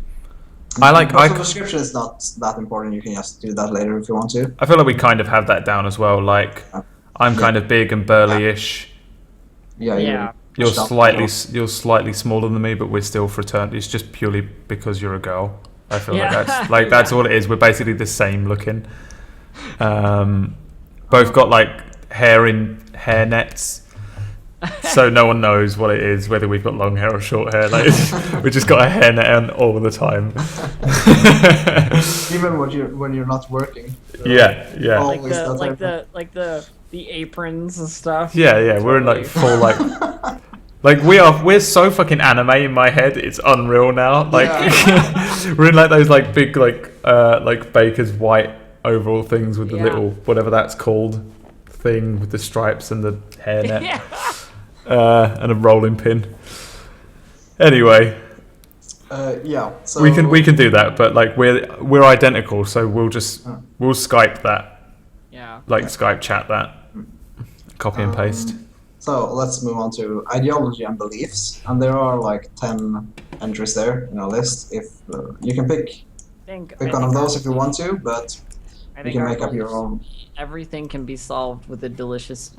I description is not that important. You can just do that later if you want to. feel like we kind of have that down as well. Like I'm kind of big and burly-ish. Yeah. Yeah. You're slightly smaller than me, but we're still fraternity. It's just purely because you're a girl. I feel like that's all it is. We're basically the same looking. Both got like hair nets, so no one knows what it is, whether we've got long hair or short hair. Like we just got a hairnet on all the time. Even when you're not working. Yeah. Like the aprons and stuff. Yeah. We're in like full like we're so fucking anime in my head. It's unreal now. Like we're in like those like big like Baker's white overall things with the little whatever that's called thing with the stripes and the hairnet and a rolling pin. Anyway, so we can do that, but like we're identical, so we'll Skype that. Yeah. Like Skype chat that. Copy and paste. So let's move on to ideology and beliefs, and there are like 10 entries there in our list. If you can pick one of those if you want to, but you can make up your own. Everything can be solved with a delicious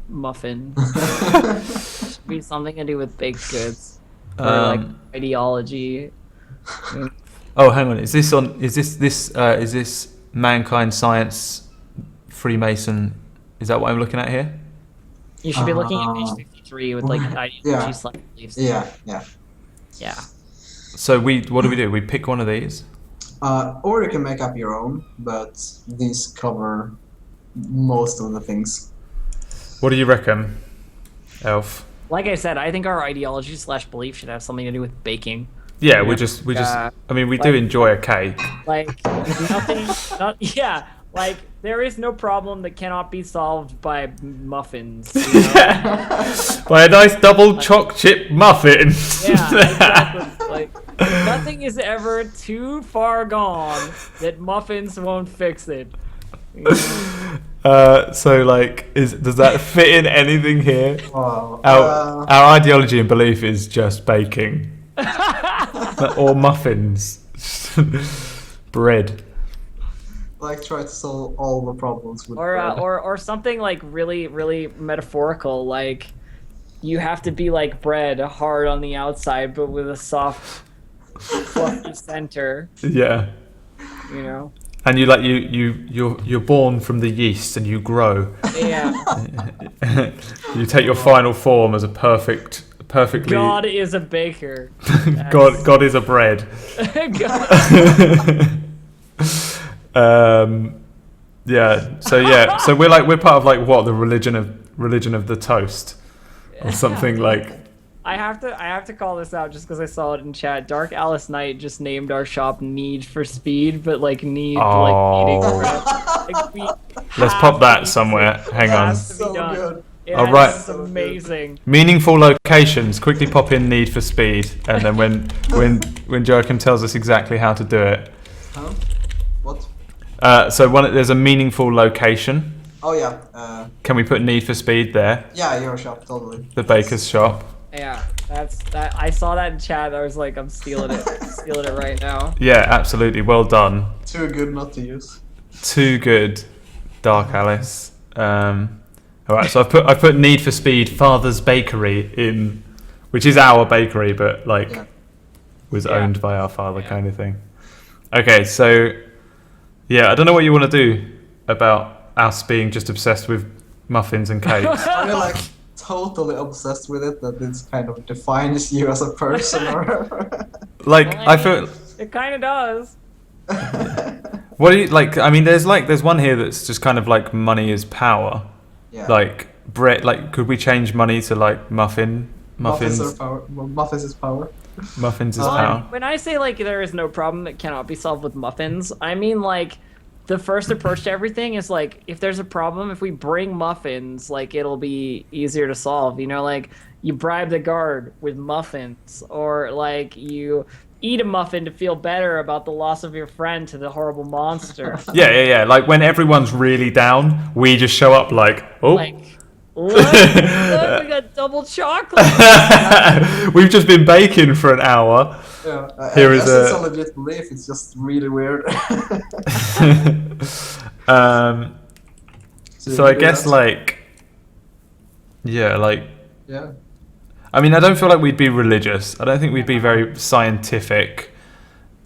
muffin. Should be something to do with baked goods or like ideology. Oh, hang on. Is this mankind, science, Freemason? Is that what I'm looking at here? You should be looking at page 53 with like ideology / beliefs. Yeah. So what do? We pick one of these. Or you can make up your own, but these cover most of the things. What do you reckon, Elf? Like I said, I think our ideology / belief should have something to do with baking. Yeah, we just. I mean, we do enjoy a cake. Like nothing. Like there is no problem that cannot be solved by muffins. You know? By a nice double choc chip muffin. Yeah, exactly. Like nothing is ever too far gone that muffins won't fix it. You know? So like, does that fit in anything here? Wow. Our ideology and belief is just baking, or muffins, bread. Like try to solve all the problems with bread. Or something like really, really metaphorical, like you have to be like bread, hard on the outside but with a soft, fluffy center. Yeah. You know. And you're born from the yeast and you grow. Yeah. You take your final form as a perfectly. God is a baker. God is a bread. So we're part of like what, the religion of the toast or something. Like I have to call this out just because I saw it in chat. Dark Alice Knight just named our shop Need for Speed, but like need like needing let's pop that somewhere. Hang on. So good. All right. It's amazing. Meaningful locations. Quickly pop in Need for Speed, and then when Joakim tells us exactly how to do it. Huh? What? There's a meaningful location. Oh yeah. Can we put Need for Speed there? Yeah, your shop, totally. The baker's shop. Yeah, that's that. I saw that in chat. I was like, I'm stealing it. Stealing it right now. Yeah, absolutely. Well done. Too good not to use. Too good, Dark Alice. All right, so I put Need for Speed Father's Bakery in, which is our bakery, but like was owned by our father, kind of thing. Okay, so I don't know what you want to do about us being just obsessed with muffins and cakes. Are you like totally obsessed with it that it kind of defines you as a person, or? Like I feel it kind of does. What do you like? I mean, there's one here that's just kind of like money is power. Yeah. Like bread. Like, could we change money to like muffins? Muffins are power. Muffins is power. Muffins is power. When I say like there is no problem that cannot be solved with muffins, I mean like the first approach to everything is like if there's a problem, if we bring muffins, like it'll be easier to solve. You know, like you bribe the guard with muffins, or like you eat a muffin to feel better about the loss of your friend to the horrible monster. Yeah. Like when everyone's really down, we just show up like, oh. Like, look, we got double chocolate. We've just been baking for an hour. Yeah, Here is it's a legit belief. It's just really weird. So I guess like, yeah. I mean, I don't feel like we'd be religious. I don't think we'd be very scientific.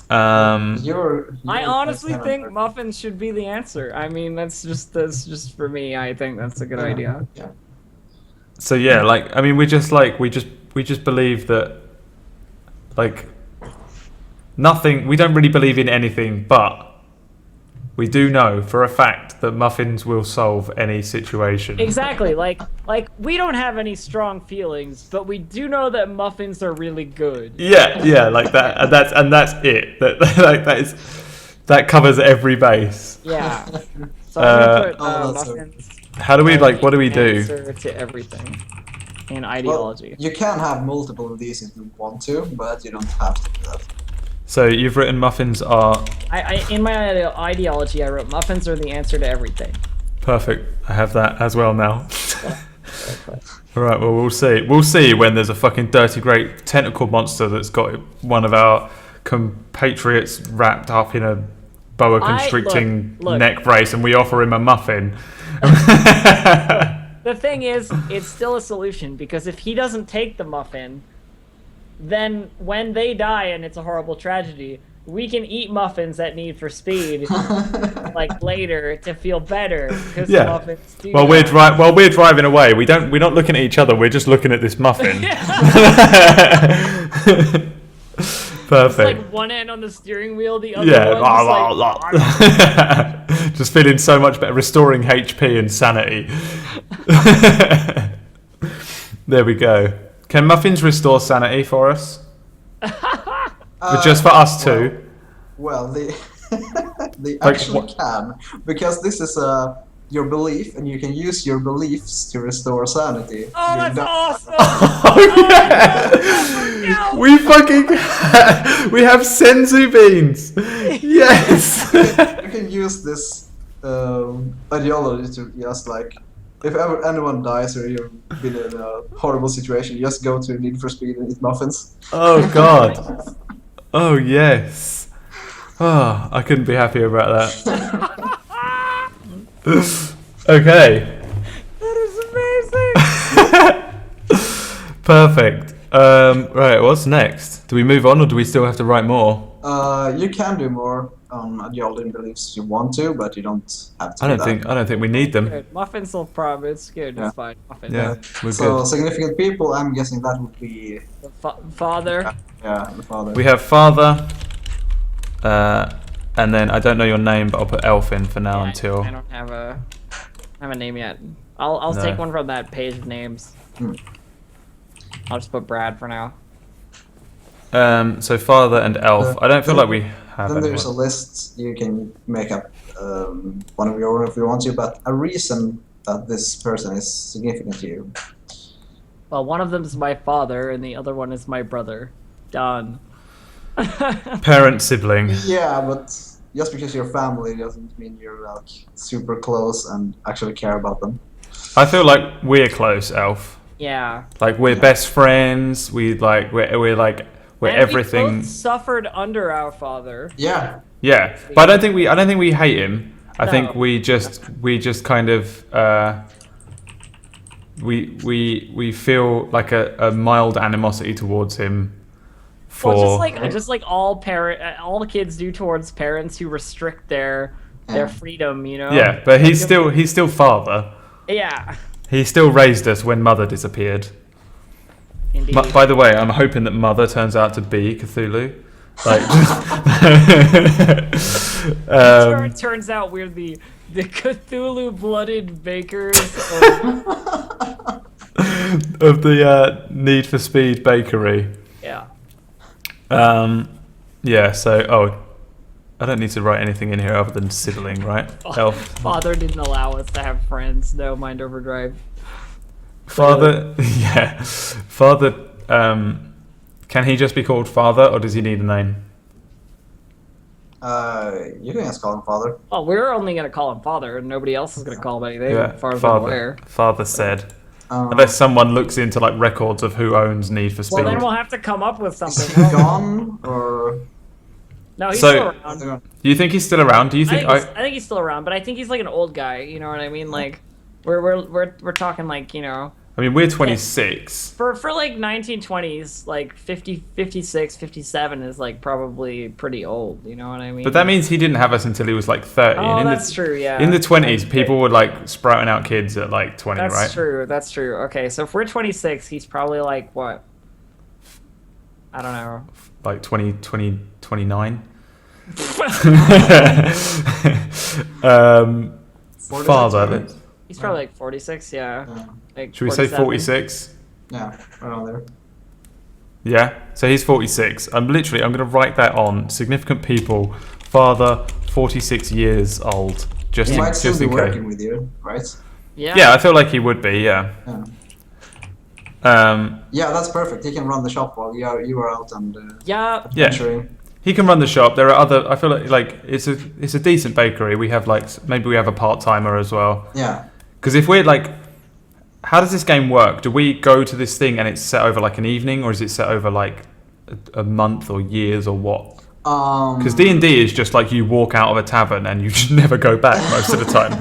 I honestly think muffins should be the answer. I mean, that's just for me. I think that's a good idea. Yeah. So yeah, like I mean, we just believe that like nothing. We don't really believe in anything, but we do know for a fact that muffins will solve any situation. Exactly. Like we don't have any strong feelings, but we do know that muffins are really good. Yeah, like that, and that's it. That covers every base. Yeah. So I'm gonna put muffins. How do we what do we do? Answer to everything in ideology. Well, you can have multiple of these if you want to, but you don't have to do that. So you've written muffins are... in my ideology, I wrote muffins are the answer to everything. Perfect. I have that as well now. All right, well, we'll see. We'll see when there's a fucking dirty, great tentacle monster that's got one of our compatriots wrapped up in a boa constricting neck brace and we offer him a muffin. The thing is, it's still a solution because if he doesn't take the muffin... then when they die and it's a horrible tragedy, we can eat muffins at Need for Speed, like later to feel better. Because muffins do we're driving away. We're not looking at each other. We're just looking at this muffin. Perfect. It's like one hand on the steering wheel, the other one just feeling so much better, restoring HP and sanity. There we go. Can muffins restore sanity for us? But just for us two? Well, they actually can, because this is your belief, and you can use your beliefs to restore sanity. Oh, that's awesome! Oh, yeah! We fucking... we have senzu beans! Yes! You can use this ideology to just like... If ever anyone dies or you've been in a horrible situation, you just go to Need for Speed and eat muffins. Oh god. Oh yes. Oh, I couldn't be happier about that. Okay. That is amazing. Perfect. Right, what's next? Do we move on or do we still have to write more? You can do more on ideology beliefs if you want to, but you don't have to. I don't think we need them. Good. Muffins will probably it's good. It's fine. Muffins. Yeah, we're so good. Significant people, I'm guessing that would be The father. Yeah, the father. We have father, and then I don't know your name, but I'll put elf in for now until. I don't have a name yet. I'll take one from that page of names. I'll just put Brad for now. So father and elf. I don't feel like we have. Then there's a list. You can make up one of your own if you want to, but a reason that this person is significant to you. Well, one of them is my father, and the other one is my brother. Done. Parent, sibling. Yeah, but just because you're family doesn't mean you're like super close and actually care about them. I feel like we're close, elf. Yeah. Like we're best friends. We're everything. We both suffered under our father. Yeah. Yeah, but I don't think we hate him. I think we just kind of we feel like a mild animosity towards him. Just like all kids do towards parents who restrict their freedom, you know. Yeah, but he's still father. Yeah. He still raised us when mother disappeared. Indeed. By the way, I'm hoping that mother turns out to be Cthulhu. Like, it turns out we're the Cthulhu-blooded bakers of the Need for Speed bakery. Yeah. Yeah. So, I don't need to write anything in here other than sibling, right? Elf. Father didn't allow us to have friends. No, mind overdrive. Father, yeah. Father, can he just be called father, or does he need a name? You can just call him father. Oh, we're only going to call him father, and nobody else is going to call him anything, Yeah, as far as I'm aware. Father said. Unless someone looks into like records of who owns Need for Speed. Well, then we'll have to come up with something. Is he gone, or...? No, he's still around. Do you think he's still around? Do you think? I think he's still around, but I think he's like an old guy. You know what I mean? Like, we're talking like, you know, I mean, we're 26. For like 1920s, like 50, 56, 57 is like probably pretty old. You know what I mean? But that means he didn't have us until he was like 30. Oh, and that's true. Yeah. In the 20s, people were like sprouting out kids at like 20, that's right? That's true. That's true. Okay, so if we're 26, he's probably like what? I don't know. Like 29. Father. He's probably like 46. Yeah. Like should we say 46? Yeah, around there. Yeah, so he's 46. I'm going to write that on. Significant people, father, 46 years old. Just he in, might still just be in case. working with you, right? Yeah, I feel like he would be, yeah. Yeah, that's perfect. He can run the shop while you are out and adventuring. He can run the shop. There are other. I feel like it's a decent bakery. We have maybe we have a part timer as well. Yeah. Because if we're like, how does this game work? Do we go to this thing and it's set over like an evening, or is it set over like a month or years or what? Because D&D is just like you walk out of a tavern and you just never go back most of the time.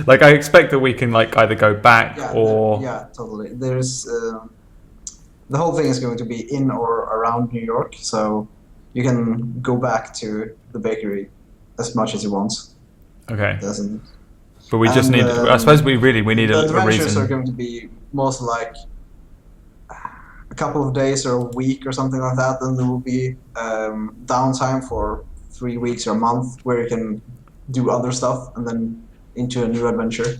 Like I expect that we can like either go back or totally. There's the whole thing is going to be in or around New York, so you can go back to the bakery as much as you want. Okay. Doesn't. But we just need. I suppose we need the a adventures reason. are going to be most like a couple of days or a week or something like that. Then there will be downtime for 3 weeks or a month where you can do other stuff and then into a new adventure.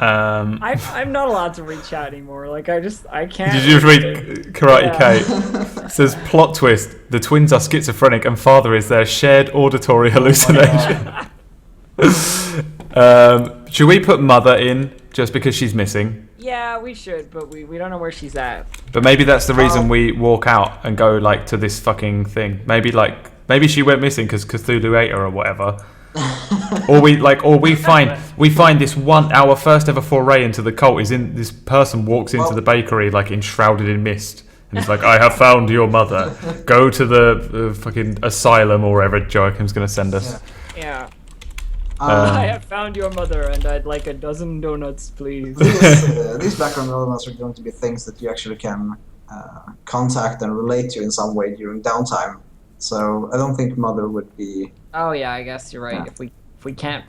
I'm not allowed to reach out anymore. Like I can't. Did you just read Karate Kid? It says plot twist: the twins are schizophrenic and father is their shared auditory hallucination. Should we put mother in just because she's missing? Yeah, we should, but we don't know where she's at. But maybe that's the reason we walk out and go like to this fucking thing. Maybe she went missing because Cthulhu ate her or whatever. or we find this our first ever foray into the cult is in this person walks into the bakery like enshrouded in mist and he's like, I have found your mother. Go to the fucking asylum or wherever Joakim's gonna send us. Yeah. I have found your mother and I'd like a dozen donuts, please. These background elements are going to be things that you actually can contact and relate to in some way during downtime. So I don't think mother would be. Oh yeah, I guess you're right. Yeah. If we can't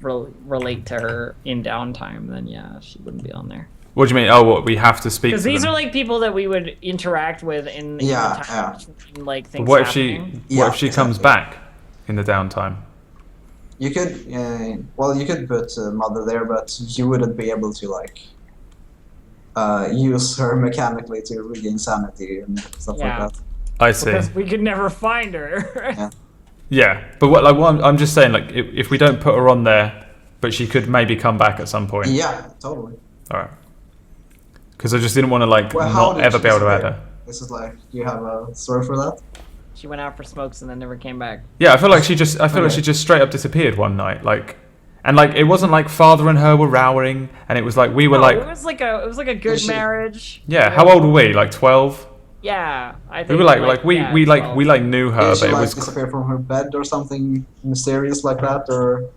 relate to her in downtime, then yeah, she wouldn't be on there. What do you mean? Oh, what we have to speak? Because these are like people that we would interact with in the time between, like things. But what happening. if she comes back in the downtime? You could, you could put mother there, but you wouldn't be able to like use her mechanically to regain sanity and stuff like that. I see. Because we could never find her. Yeah, but I'm just saying, like, if we don't put her on there, but she could maybe come back at some point. Yeah, totally. All right. Because I just didn't want to not ever be able to add her. This is like, do you have a story for that? She went out for smokes and then never came back. Yeah, I feel like she just straight up disappeared one night, it wasn't like father and her were rowing, and it was like we were it was like a good marriage. Yeah, how old were we? Like 12. Yeah, I think we were we knew her, but it was disappear from her bed or something mysterious like that, or.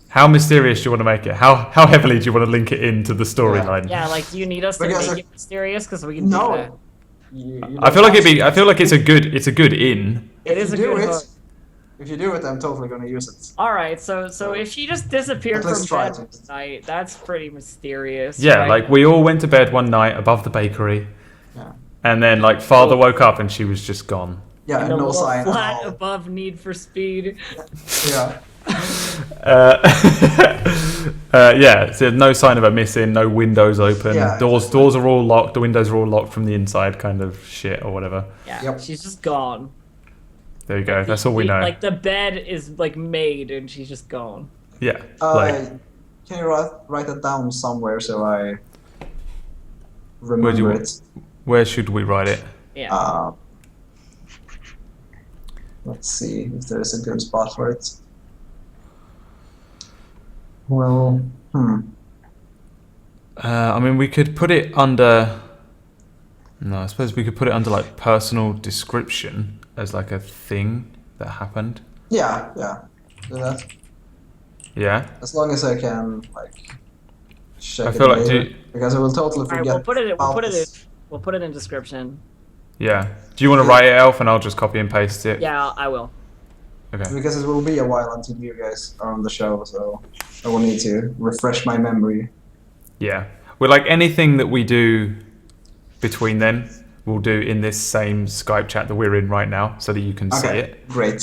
How mysterious do you want to make it? How heavily do you want to link it into the storyline? Yeah, like do you need us to make it mysterious because we can do that? I feel like it's a good in. It is a good hook. If you do it, I'm totally gonna use it. All right, so if she just disappeared from bed one night, that's pretty mysterious. Yeah, right? like we all went to bed one night above the bakery. Yeah. And then like father woke up and she was just gone. Yeah, and no sign. Flat above Need for Speed. Yeah. So no sign of her missing, no windows open, doors are all locked, the windows are all locked from the inside, kind of shit or whatever. Yeah, she's just gone. There you go. That's all we know. Like the bed is like made and she's just gone. Yeah. Can you write that down somewhere so I remember it? Where should we write it? Yeah. Let's see if there is a good spot for it. Well, I mean, we could put it under. No, I suppose we could put it under like personal description as like a thing that happened. Yeah, do that. Yeah. As long as I can like check I it feel like later, because I will totally All right, forget. we'll put it in description. Yeah. Do you want to write it, Elf, and I'll just copy and paste it? Yeah, I will. Okay. Because it will be a while until you guys are on the show, so I will need to refresh my memory. Yeah. Well, like anything that we do between then, we'll do in this same Skype chat that we're in right now, so that you can see it. Great.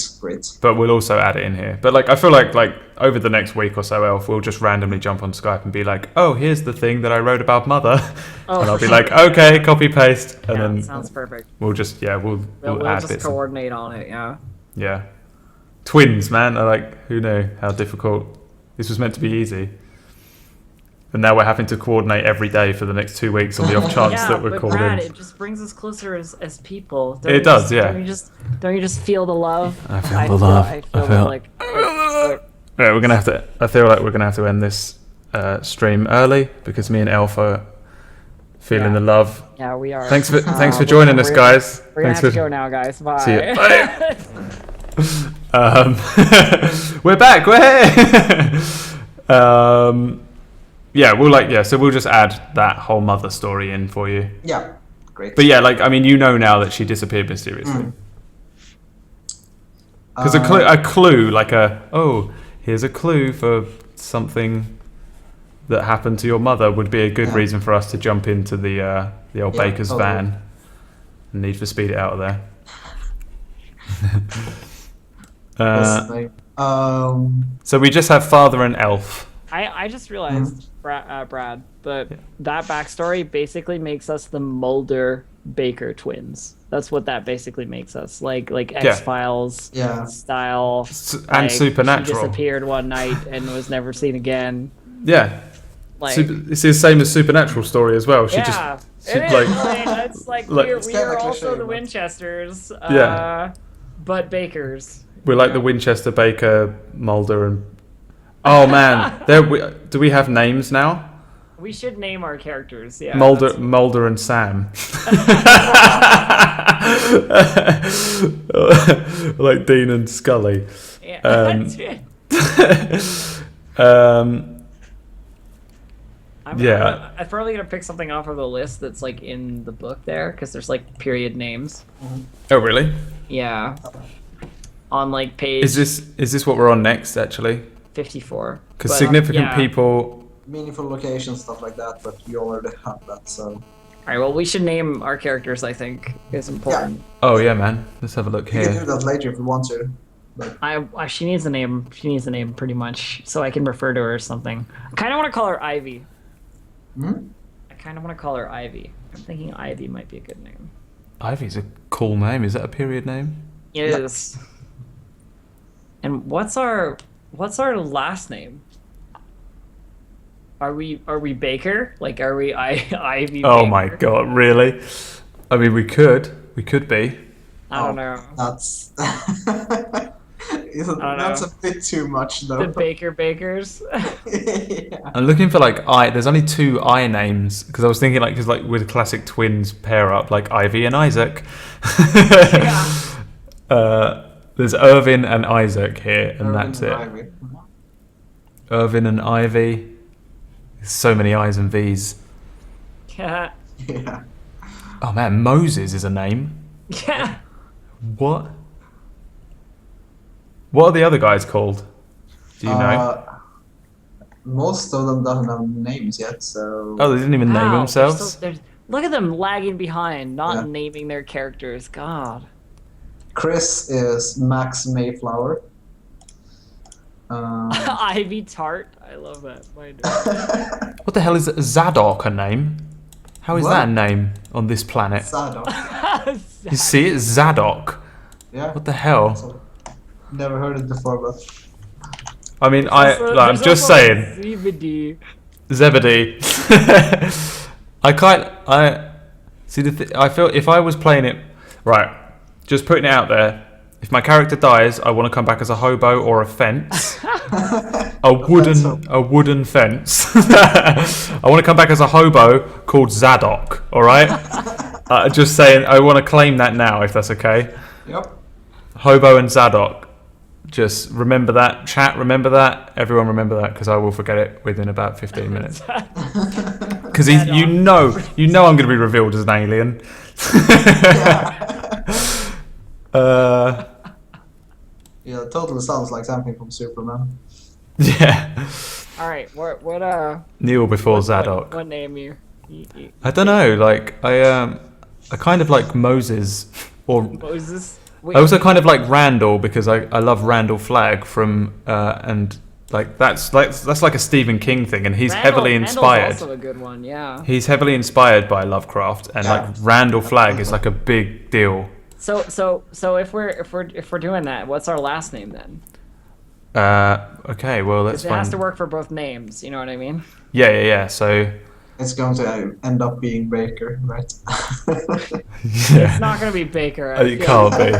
But we'll also add it in here. But like, I feel like over the next week or so, Elf, we'll just randomly jump on Skype and be like, "Oh, here's the thing that I wrote about Mother," and I'll be like, "Okay, copy paste," and then sounds perfect. we'll just we'll add just bits. coordinate on it. Yeah. Yeah. Twins, man. Who knew how difficult this was meant to be easy. And now we're having to coordinate every day for the next 2 weeks on the off chance that we're called Brad, in. it just brings us closer as people. It does, yeah. Don't you just feel the love? I feel the love. I feel Yeah, we're gonna have to. I feel like we're gonna have to end this stream early because me and Elf are feeling the love. Yeah, we are. Thanks for joining us, guys. We're gonna Thanks have to go now, guys. Bye. See you. Bye. We're back. Yeah, so we'll just add that whole Mother story in for you. Yeah, great. But yeah, now that she disappeared mysteriously. Because a clue, here's a clue for something that happened to your mother would be a good reason for us to jump into the old baker's van and Need for Speed it out of there. So we just have Father and Elf. I just realized, Brad, that backstory basically makes us the Mulder Baker twins. That's what that basically makes us. Like X-Files style. And Supernatural. She disappeared one night and was never seen again. Yeah. It's the same as Supernatural story as well. It's like we are also the Winchesters. But Bakers. We're like the Winchester, Baker, Mulder, and... Oh, man. Do we have names now? We should name our characters, yeah. Mulder and Sam. Like Dean and Scully. Yeah, I'm probably going to pick something off of the list that's like in the book there, because there's like period names. Oh, really? Yeah. On like page... Is this what we're on next, actually? 54. Because significant people... Meaningful locations, stuff like that, but we already have that, so... Alright, well, we should name our characters, I think, is important. Yeah. Oh, yeah, man. Let's have a look here. You can do that later if you want to. But... She needs a name. She needs a name, pretty much, so I can refer to her as something. I kind of want to call her Ivy. I kind of want to call her Ivy. I'm thinking Ivy might be a good name. Ivy's a cool name. Is that a period name? It is. And what's our last name? Are we Baker? Like, are we Ivy? Oh Baker? my god, really? I mean, we could be. I don't know. That's that's a bit too much, though. The Bakers. Yeah. I'm looking for there's only 2 I names because I was thinking because with classic twins pair up like Ivy and Isaac. There's Irvin and Isaac here, and that's it. Ivy. Irvin and Ivy. So many I's and V's. Yeah. Yeah. Oh man, Moses is a name. Yeah. What? What are the other guys called? Do you know? Most of them don't have names yet, so... Oh, they didn't even name themselves? Look at them lagging behind, not naming their characters. God. Chris is Max Mayflower. Ivy Tart. I love that. What the hell is Zadok a name? How is that a name on this planet? Zadok. You see it? Zadok. Yeah. What the hell? Never heard it before, but... I mean, I'm just saying. Zebedee. I feel if I was playing it... Right. Just putting it out there. If my character dies, I want to come back as a hobo or a fence. a wooden fence. I want to come back as a hobo called Zadok. All right. Just saying, I want to claim that now, if that's okay. Yep. Hobo and Zadok. Just remember that. Chat, remember that. Everyone remember that, because I will forget it within about 15 minutes. Because you know I'm going to be revealed as an alien. Yeah, it totally sounds like something from Superman. Yeah. All right, what Neil before Zadok. What name you I don't know. Like I kind of like Moses, or Moses. I also kind of like Randall, because I love Randall Flagg from and like that's like a Stephen King thing, and he's heavily inspired. Randall's also a good one, yeah. He's heavily inspired by Lovecraft, and like Randall Flagg is like a big deal. So if we're doing that, what's our last name then? Okay, well that's fine. It has to work for both names. You know what I mean? Yeah. So it's going to end up being Baker, right? It's not going to be Baker. It can't be.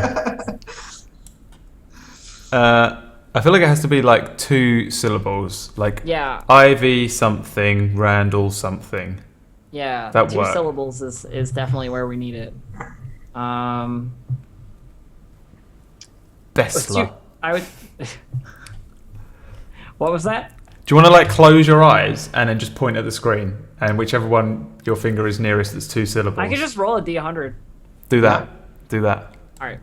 I feel like it has to be like 2 syllables, like Ivy something, Randall something. Yeah, that 2 syllables is definitely where we need it. Bessler. I would. What was that? Do you want to like close your eyes and then just point at the screen, and whichever one your finger is nearest that's 2 syllables? I could just roll a D100. Do that. Do that. All right.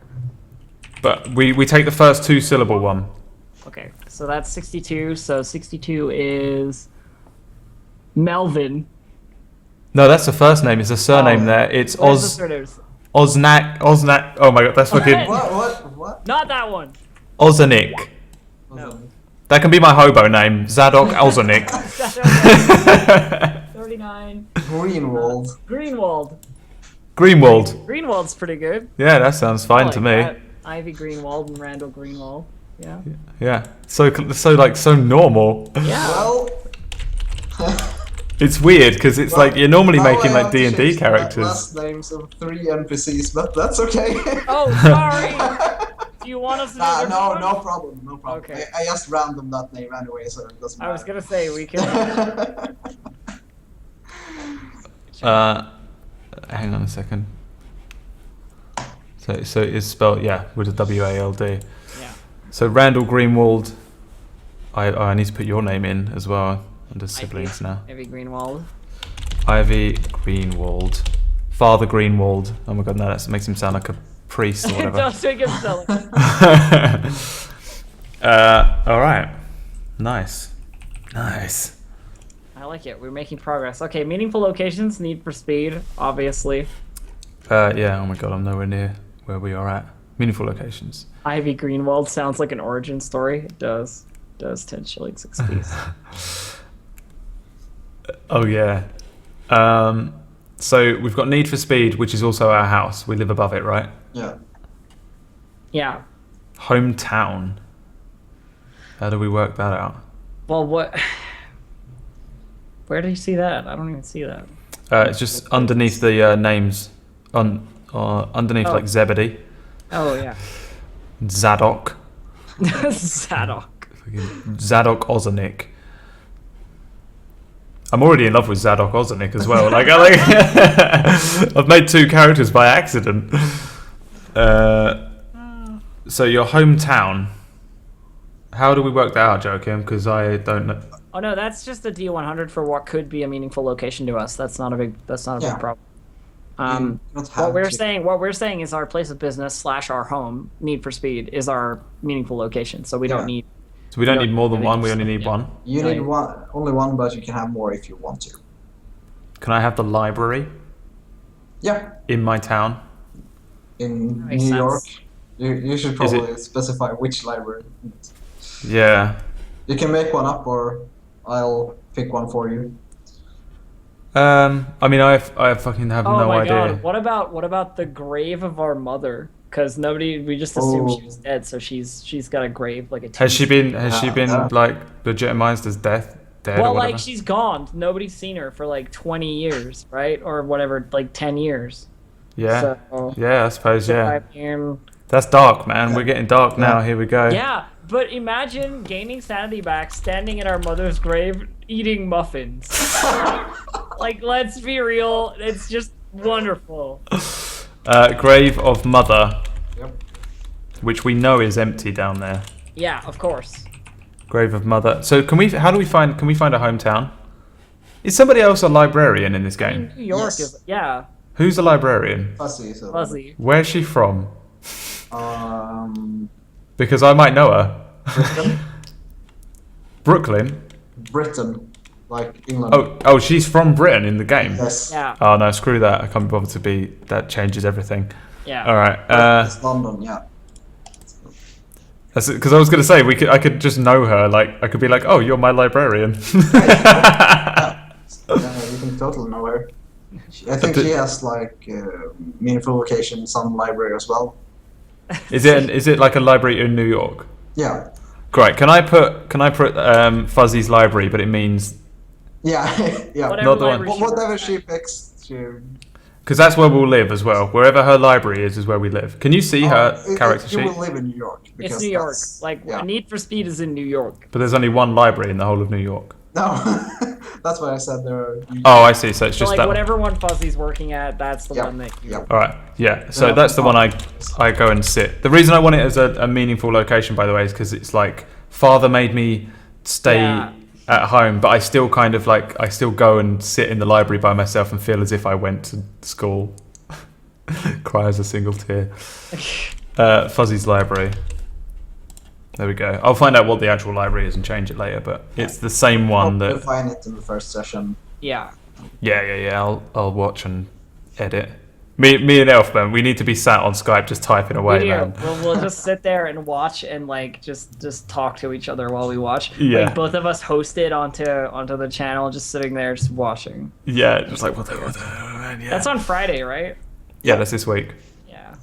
But we take the first 2 syllable one. Okay, so that's 62. So 62 is Melvin. No, that's the first name. It's a surname there. It's Osnak. Oh my god, that's fucking. What? Not that one. Ozanik. No. That can be my hobo name, Zadok Ozanik. 39. Greenwald. Greenwald's pretty good. Yeah, that sounds fine to me. That. Ivy Greenwald and Randall Greenwald. Yeah. Yeah. So normal. Yeah. Well. It's weird because it's like you're normally making like D&D characters. Last names of 3 NPCs, but that's okay. Oh, sorry. Do you want us to do no problem. Okay. I just random that name anyway, so it doesn't matter. I was gonna say we can. Hang on a second. So it's spelled with a WALD. Yeah. So Randall Greenwald. I need to put your name in as well under siblings now. Ivy Greenwald. Ivy Greenwald. Father Greenwald. Oh my god, no, that makes him sound like a priest or whatever. Don't take him silly. All right. Nice. I like it. We're making progress. Okay, meaningful locations, need for speed, obviously. Yeah, oh my god, I'm nowhere near where we are at. Meaningful locations. Ivy Greenwald sounds like an origin story. It does 10 shillings XP. Oh yeah. So we've got Need for Speed, which is also our house. We live above it, right? Yeah. Yeah. Hometown. How do we work that out? Well, what? Where do you see that? I don't even see that. It's just underneath the names, underneath like Zebedee. Oh yeah. Zadok. Zadok Ozanik. I'm already in love with Zadok Ozanik as well. Like, I've made 2 characters by accident. So your hometown. How do we work that out, Joakim? Because I don't know. Oh no, that's just a D100 for what could be a meaningful location to us. That's not a big problem. What we're saying is our place of business / our home, Need for Speed, is our meaningful location. So we don't need. So we don't need more than one. We only need one. You need only one, but you can have more if you want to. Can I have the library? Yeah. In my town. In New York, you should probably specify which library. Yeah. You can make one up, or I'll pick one for you. I mean, I fucking have no idea. Oh my god! What about the grave of our mother? Because we just assumed she was dead, so she's got a grave like a. Has she been like legitimized as dead? Well, like she's gone. Nobody's seen her for like 20 years, right, or whatever, like 10 years. Yeah. So, yeah, I suppose. Yeah. I mean, that's dark, man. We're getting dark now. Here we go. Yeah, but imagine gaining sanity back, standing at our mother's grave, eating muffins. Like, let's be real. It's just wonderful. Grave of Mother. Yep. Which we know is empty down there. Yeah, of course. Grave of Mother. So can we find a hometown? Is somebody else a librarian in this game? New York is, yeah. Who's a librarian? Fuzzy. Where's she from? Um, Because I might know her. Britain. Brooklyn? Britain, like England. Oh, she's from Britain in the game? Yes. Yeah. Oh no, screw that. I can't be bothered to be... That changes everything. Yeah. Alright. It's London, yeah. Because I was going to say, I could just know her. Like, I could be like, oh, you're my librarian. Yeah, you can totally know her. I think she has like meaningful location in some library as well. Is it like a library in New York? Yeah. Great. Can I put Fuzzy's library, but it means Yeah, yeah. Whatever she picks, because that's where we'll live as well. Wherever her library is where we live. Can you see her character sheet? You will live in New York. It's New York. Like Need for Speed is in New York. But there's only one library in the whole of New York. No, that's why I said there are. Oh, I see. So it's just like that whatever one Fuzzy's working at, that's the one that. All right. Yeah. So that's the one I go and sit. The reason I want it as a meaningful location, by the way, is because it's like father made me stay at home, but I still kind of like I still go and sit in the library by myself and feel as if I went to school. Cry as a single tear. Fuzzy's library. There we go. I'll find out what the actual library is and change it later, but it's the same one that... You'll find it in the first session. Yeah. Yeah. I'll watch and edit. Me and Elfman, we need to be sat on Skype just typing away, man. We'll just sit there and watch and like just talk to each other while we watch. Yeah. Like both of us hosted onto the channel, just sitting there just watching. Yeah, just like what the man, yeah. That's on Friday, right? Yeah, that's this week. Yeah.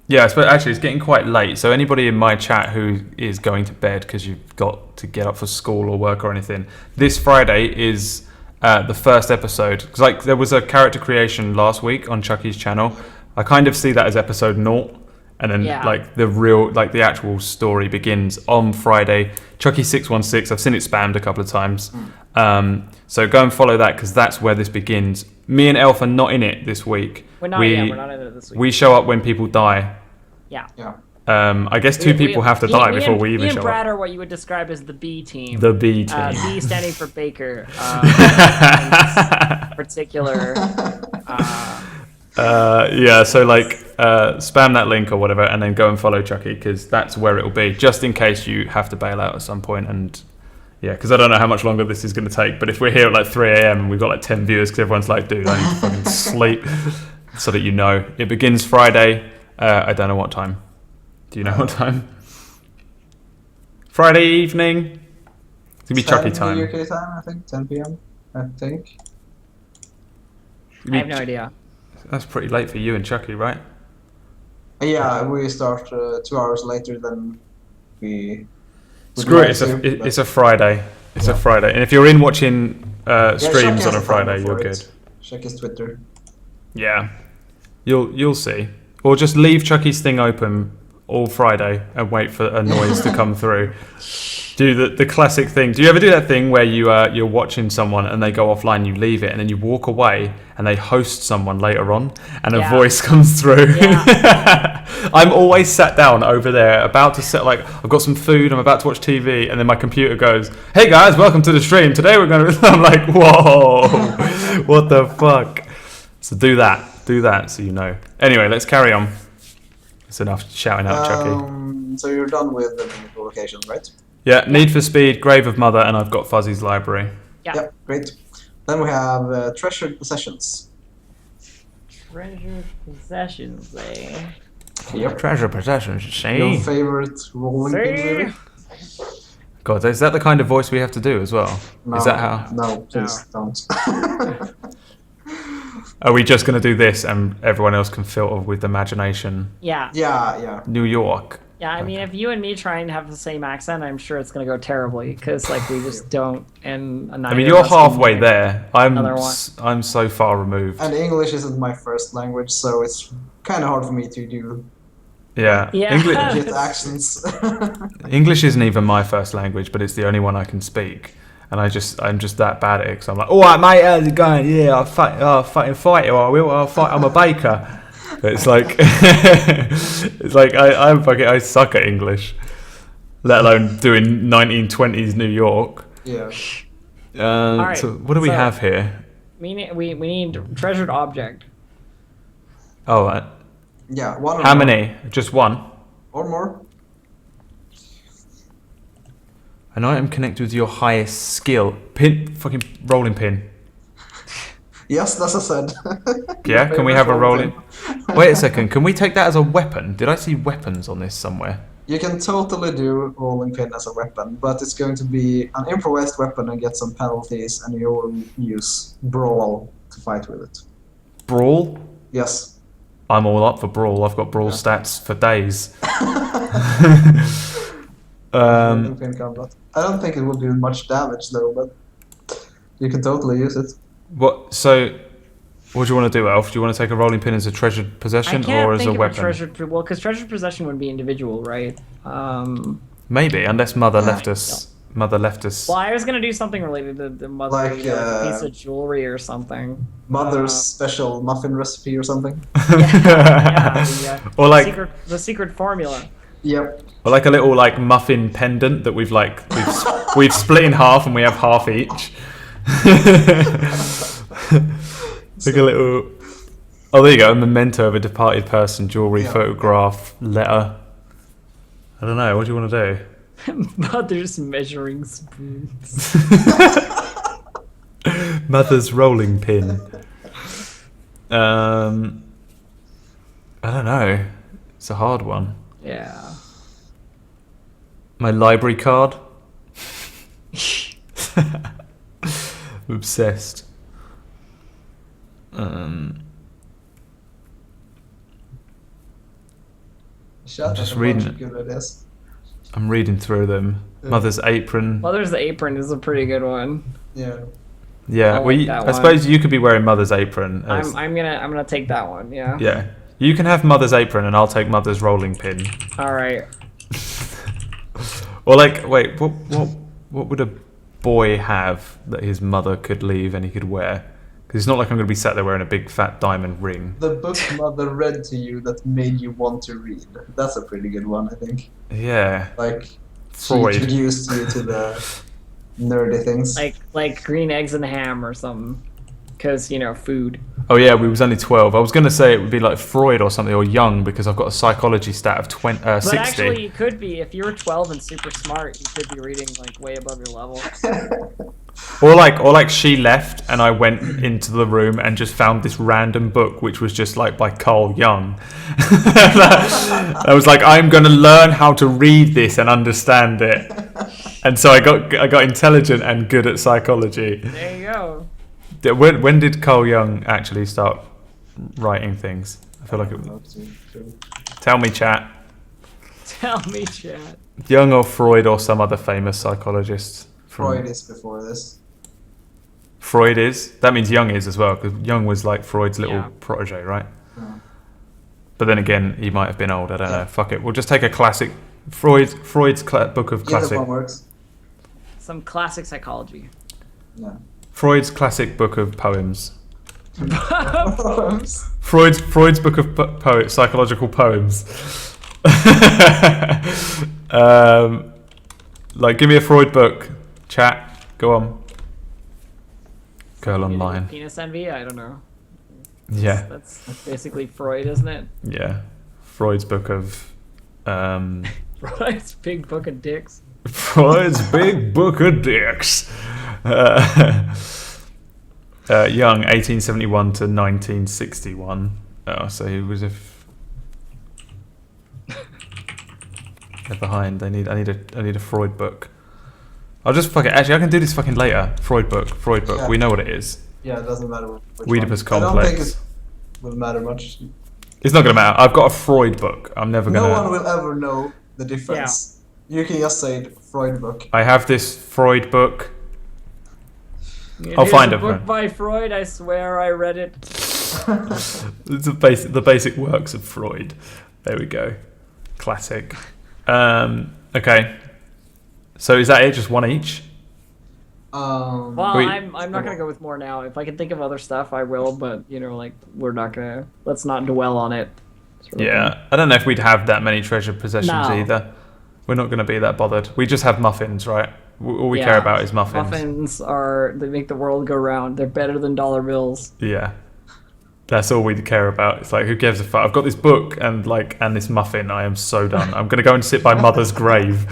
Yeah, but actually it's getting quite late, so anybody in my chat who is going to bed because you've got to get up for school or work or anything, this Friday is the first episode. Because like there was a character creation last week on Chucky's channel. I kind of see that as episode 0, and then like the actual story begins on Friday. Chucky616, I've seen it spammed a couple of times. So go and follow that because that's where this begins. Me and Elf are not in it this week. We're not in it this week. We show up when people die. Yeah. I guess two people have to die before we even show up. Me and Brad are what you would describe as the B team. The B team. B standing for Baker. Particular. So like spam that link or whatever and then go and follow Chucky because that's where it'll be, just in case you have to bail out at some point. And yeah, because I don't know how much longer this is going to take, but if we're here at like 3 a.m. and we've got like 10 viewers because everyone's like, dude, I need to fucking sleep, so that you know. It begins Friday. I don't know what time. Do you know what time? Friday evening. It's going to be Chucky time. UK time, I think. 10 p.m. I think. I have no idea. That's pretty late for you and Chucky, right? Yeah, we start 2 hours later than we... Screw it, it's a Friday. It's a Friday. And if you're in watching streams on a Friday, you're good. Check his Twitter. Yeah. You'll see. Or just leave Chucky's thing open all Friday and wait for a noise to come through. Do the classic thing. Do you ever do that thing where you're watching someone and they go offline, you leave it, and then you walk away and they host someone later on and a voice comes through? Yeah. I'm always sat down over there about to set, like, I've got some food, I'm about to watch TV, and then my computer goes, hey guys, welcome to the stream. Today we're going to... I'm like, whoa, what the fuck? So do that so you know. Anyway, let's carry on. It's enough shouting out Chucky. So you're done with the locations, right? Yeah, Need for Speed, Grave of Mother, and I've got Fuzzy's library. Yep, great. Then we have Treasured Possessions. Treasured Possessions, eh? Yep. Treasure Possessions, see? Your favorite rolling thing, maybe? God, is that the kind of voice we have to do as well? No, is that how? No, please don't. Are we just going to do this and everyone else can filter with imagination? Yeah. Yeah. New York. Yeah, I mean, if you and me try and have the same accent, I'm sure it's going to go terribly because, like, we just don't. And I mean, you're halfway there. I'm so far removed. And English isn't my first language, so it's kind of hard for me to do. Yeah. English accents. English isn't even my first language, but it's the only one I can speak. And I'm just that bad at it. So I'm like, all right, mate, how's it going? Yeah, I'll fucking fight you. I will. I'll fight. I'm a baker. It's like I suck at English, let alone doing 1920s New York. Yeah. Alright, so what do we have here? We need treasured object. Oh, Yeah, one or how more. many? Just one. Or more. An item connected with your highest skill. Pin, fucking rolling pin. Yes, that's a said. Yeah, can we have a rolling? Wait a second, can we take that as a weapon? Did I see weapons on this somewhere? You can totally do rolling pin as a weapon, but it's going to be an improvised weapon and get some penalties, and you will use brawl to fight with it. Brawl? Yes. I'm all up for brawl. I've got brawl stats for days. Rolling pin combat. I don't think it will do much damage though, but you can totally use it. What? So, what do you want to do, Elf? Do you want to take a rolling pin as a treasured possession or as a weapon? Well, because treasured possession would be individual, right? Maybe, unless Mother left us. Mother left us. Well, I was gonna do something related to the mother, Like, a piece of jewelry or something. Mother's special muffin recipe or something. Yeah. Or like the secret formula. Yep. Or like a little like muffin pendant that we've we've split in half and we have half each. Like a little. Oh, there you go. A memento of a departed person, jewelry, photograph, letter. I don't know. What do you want to do? Mother's measuring spoons. Mother's rolling pin. I don't know. It's a hard one. Yeah. My library card. I'm obsessed. Just reading it. Good ideas. I'm reading through them. Mother's apron. Mother's apron is a pretty good one. Yeah. Yeah, like I suppose you could be wearing Mother's apron. I'm gonna take that one. Yeah. Yeah, you can have Mother's apron, and I'll take Mother's rolling pin. All right. Or like, wait, what would a boy have that his mother could leave and he could wear? Because it's not like I'm going to be sat there wearing a big fat diamond ring. The book Mother read to you that made you want to read. That's a pretty good one, I think. Yeah. Like, Freud. she introduced you to the nerdy things. Like green eggs and ham or something. Because, food. Oh yeah, we was only 12. I was going to say it would be like Freud or something, or Jung, because I've got a psychology stat of 60. But actually, you could be, if you were 12 and super smart, you could be reading like way above your level. Or like she left and I went into the room and just found this random book which was just like by Carl Jung. I was like, I'm going to learn how to read this and understand it. And so I got intelligent and good at psychology. There you go. When did Carl Jung actually start writing things? I feel like it was. Tell me, chat. Tell me, chat. Jung or Freud or some other famous psychologist? Freud is before this. Freud is? That means Jung is as well, because Jung was like Freud's little protege, right? Yeah. But then again, he might have been old. I don't know. Fuck it. We'll just take a classic. Freud's book of classic. Either one works. Some classic psychology. Yeah. Freud's classic book of poems. Poems. Freud's book of psychological poems. Like, give me a Freud book. Chat. Go on. Girl online. Penis envy? I don't know. Yeah. That's basically Freud, isn't it? Yeah. Freud's book of. Freud's big book of dicks. Freud's big book of dicks. Young, 1871 to 1961. Oh, so he was they're behind. I need a Freud book. I'll just fuck it. Actually, I can do this fucking later. Freud book. Yeah. We know what it is. Yeah, it doesn't matter which Oedipus one. complex. I don't think it will matter much. It's not gonna matter. I've got a Freud book. I'm never gonna. No one will ever know the difference. Yeah. You can just say Freud book. I have this Freud book. I'll find it. Book by Freud. I swear I read it. It's the basic works of Freud. There we go. Classic. Okay. So is that it? Just one each? Well, I'm not gonna go with more now. If I can think of other stuff, I will. But like we're not gonna. Let's not dwell on it. Yeah, I don't know if we'd have that many treasured possessions either. We're not gonna be that bothered. We just have muffins, right? All we care about is muffins. Muffins they make the world go round. They're better than dollar bills. Yeah. That's all we care about. It's like, who gives a fuck? I've got this book and this muffin. I am so done. I'm gonna go and sit by Mother's grave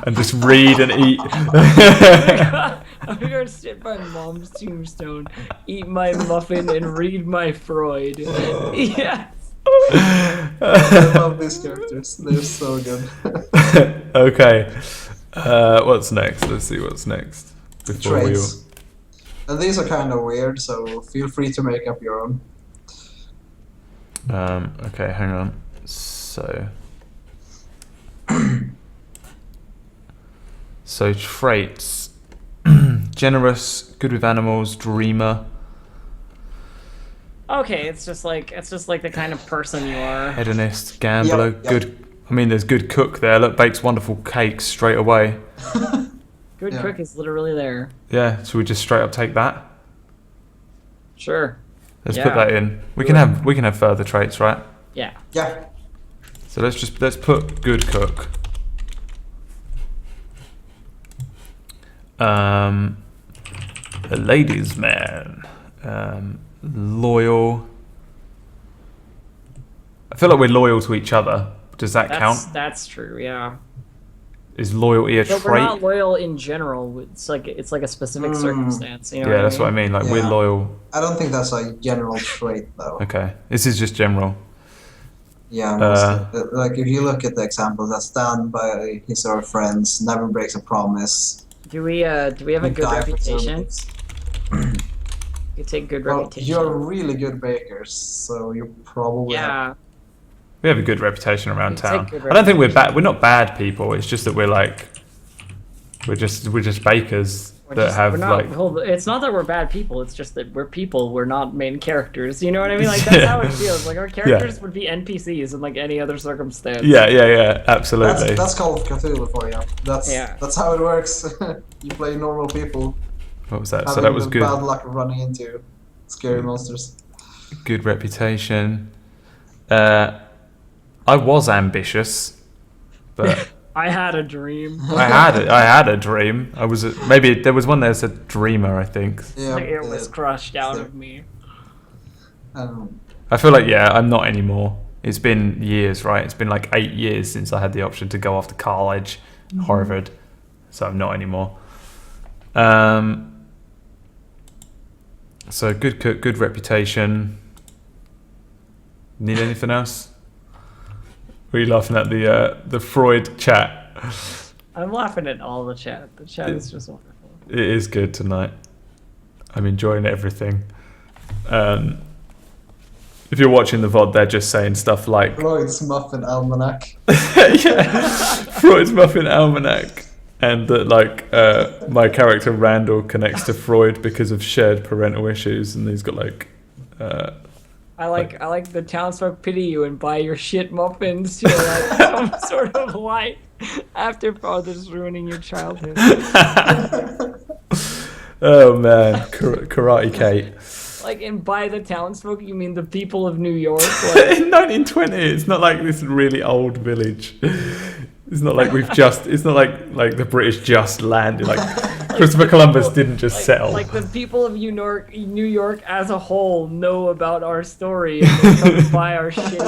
and just read and eat. I'm gonna go sit by Mom's tombstone, eat my muffin, and read my Freud. Yes. I love these characters. They're so good. Okay. What's next? Let's see what's next. Traits. And these are kind of weird, so feel free to make up your own. Okay, hang on. So traits. Generous, good with animals, dreamer. Okay, it's just like the kind of person you are. Hedonist, gambler, Yep. good. I mean, there's good cook there. Look, bakes wonderful cakes straight away. Good cook is literally there. Yeah, should we just straight up take that? Sure. Let's put that in. We can have further traits, right? Yeah. Yeah. So let's put good cook. A ladies' man. Loyal. I feel like we're loyal to each other. Does that count? That's true. Yeah. Is loyalty a trait? We're not loyal in general. It's like a specific circumstance. You know yeah, that's what I mean. Like we're loyal. I don't think that's a general trait, though. Okay, this is just general. Yeah, like if you look at the examples, that stand by his or her friends, never breaks a promise. Do we have a good reputation? You take good reputation. You're really good bakers, so you probably We have a good reputation around town. I don't think we're bad. We're not bad people. It's just that we're just bakers It's not that we're bad people. It's just that we're people. We're not main characters. You know what I mean? Like that's how it feels. Like our characters would be NPCs in like any other circumstance. Yeah. Absolutely. That's Call of Cthulhu for you. That's how it works. You play normal people. What was that? So that was good. Bad luck of running into scary monsters. Good reputation. I was ambitious, but I had a dream. I had a dream. Maybe there was one there that said dreamer, I think. Yeah, it was crushed out of me. I feel like I'm not anymore. It's been years, right? It's been like 8 years since I had the option to go off to college, Harvard. So I'm not anymore. So good cook, good reputation. Need anything else? Were you laughing at the Freud chat? I'm laughing at all the chat. The chat is just wonderful. It is good tonight. I'm enjoying everything. If you're watching the VOD, they're just saying stuff like Freud's Muffin Almanac. Freud's Muffin Almanac. And that my character Randall connects to Freud because of shared parental issues, and he's got I like the townsfolk pity you and buy your shit muffins to some sort of light after father's ruining your childhood. Oh man, Karate Kate. Like, and by the townsfolk, you mean the people of New York? In 1920, it's not like this really old village. It's not like it's not like the British just landed. Like Christopher Columbus didn't just settle. Like the people of New York as a whole know about our story and they come to buy our shit.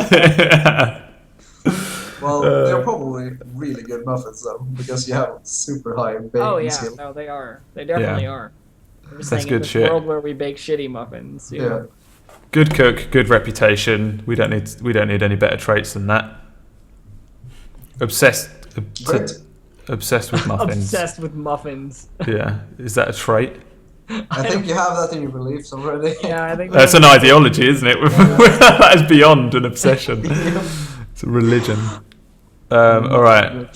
Well, they're probably really good muffins though, because you have super high baking skill. No, they are. They definitely are. I'm just That's saying, good in this shit. world where we bake shitty muffins. You know? Good cook, good reputation. We don't need any better traits than that. Obsessed with muffins. Obsessed with muffins. Yeah, is that a trait? I think you have that in your beliefs already. Yeah, I think that's an ideology, isn't it? That is beyond an obsession. It's a religion. All right.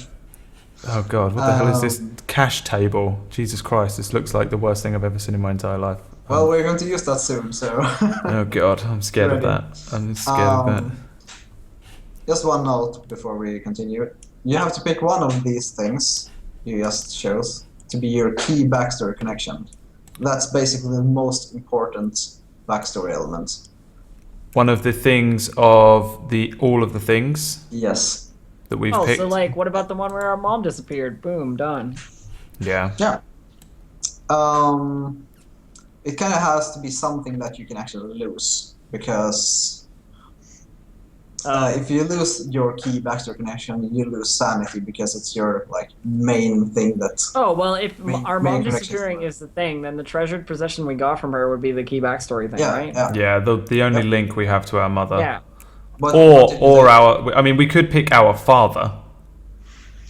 Oh God, what the hell is this cash table? Jesus Christ, this looks like the worst thing I've ever seen in my entire life. Well, we're going to use that soon, so. Oh God, I'm scared of that. I'm scared of that. Just one note before we continue. You have to pick one of these things you just chose. to be your key backstory connection. That's basically the most important backstory element. One of the things of all of the things. Yes. That we've picked. So like, what about the one where our mom disappeared? Boom, done. Yeah. Yeah. It kind of has to be something that you can actually lose, because if you lose your key backstory connection, you lose sanity, because it's your main thing that. Oh well, if our mom disappearing is the thing, then the treasured possession we got from her would be the key backstory thing, right? Yeah. The only link we have to our mother. Yeah. Or our. I mean, we could pick our father.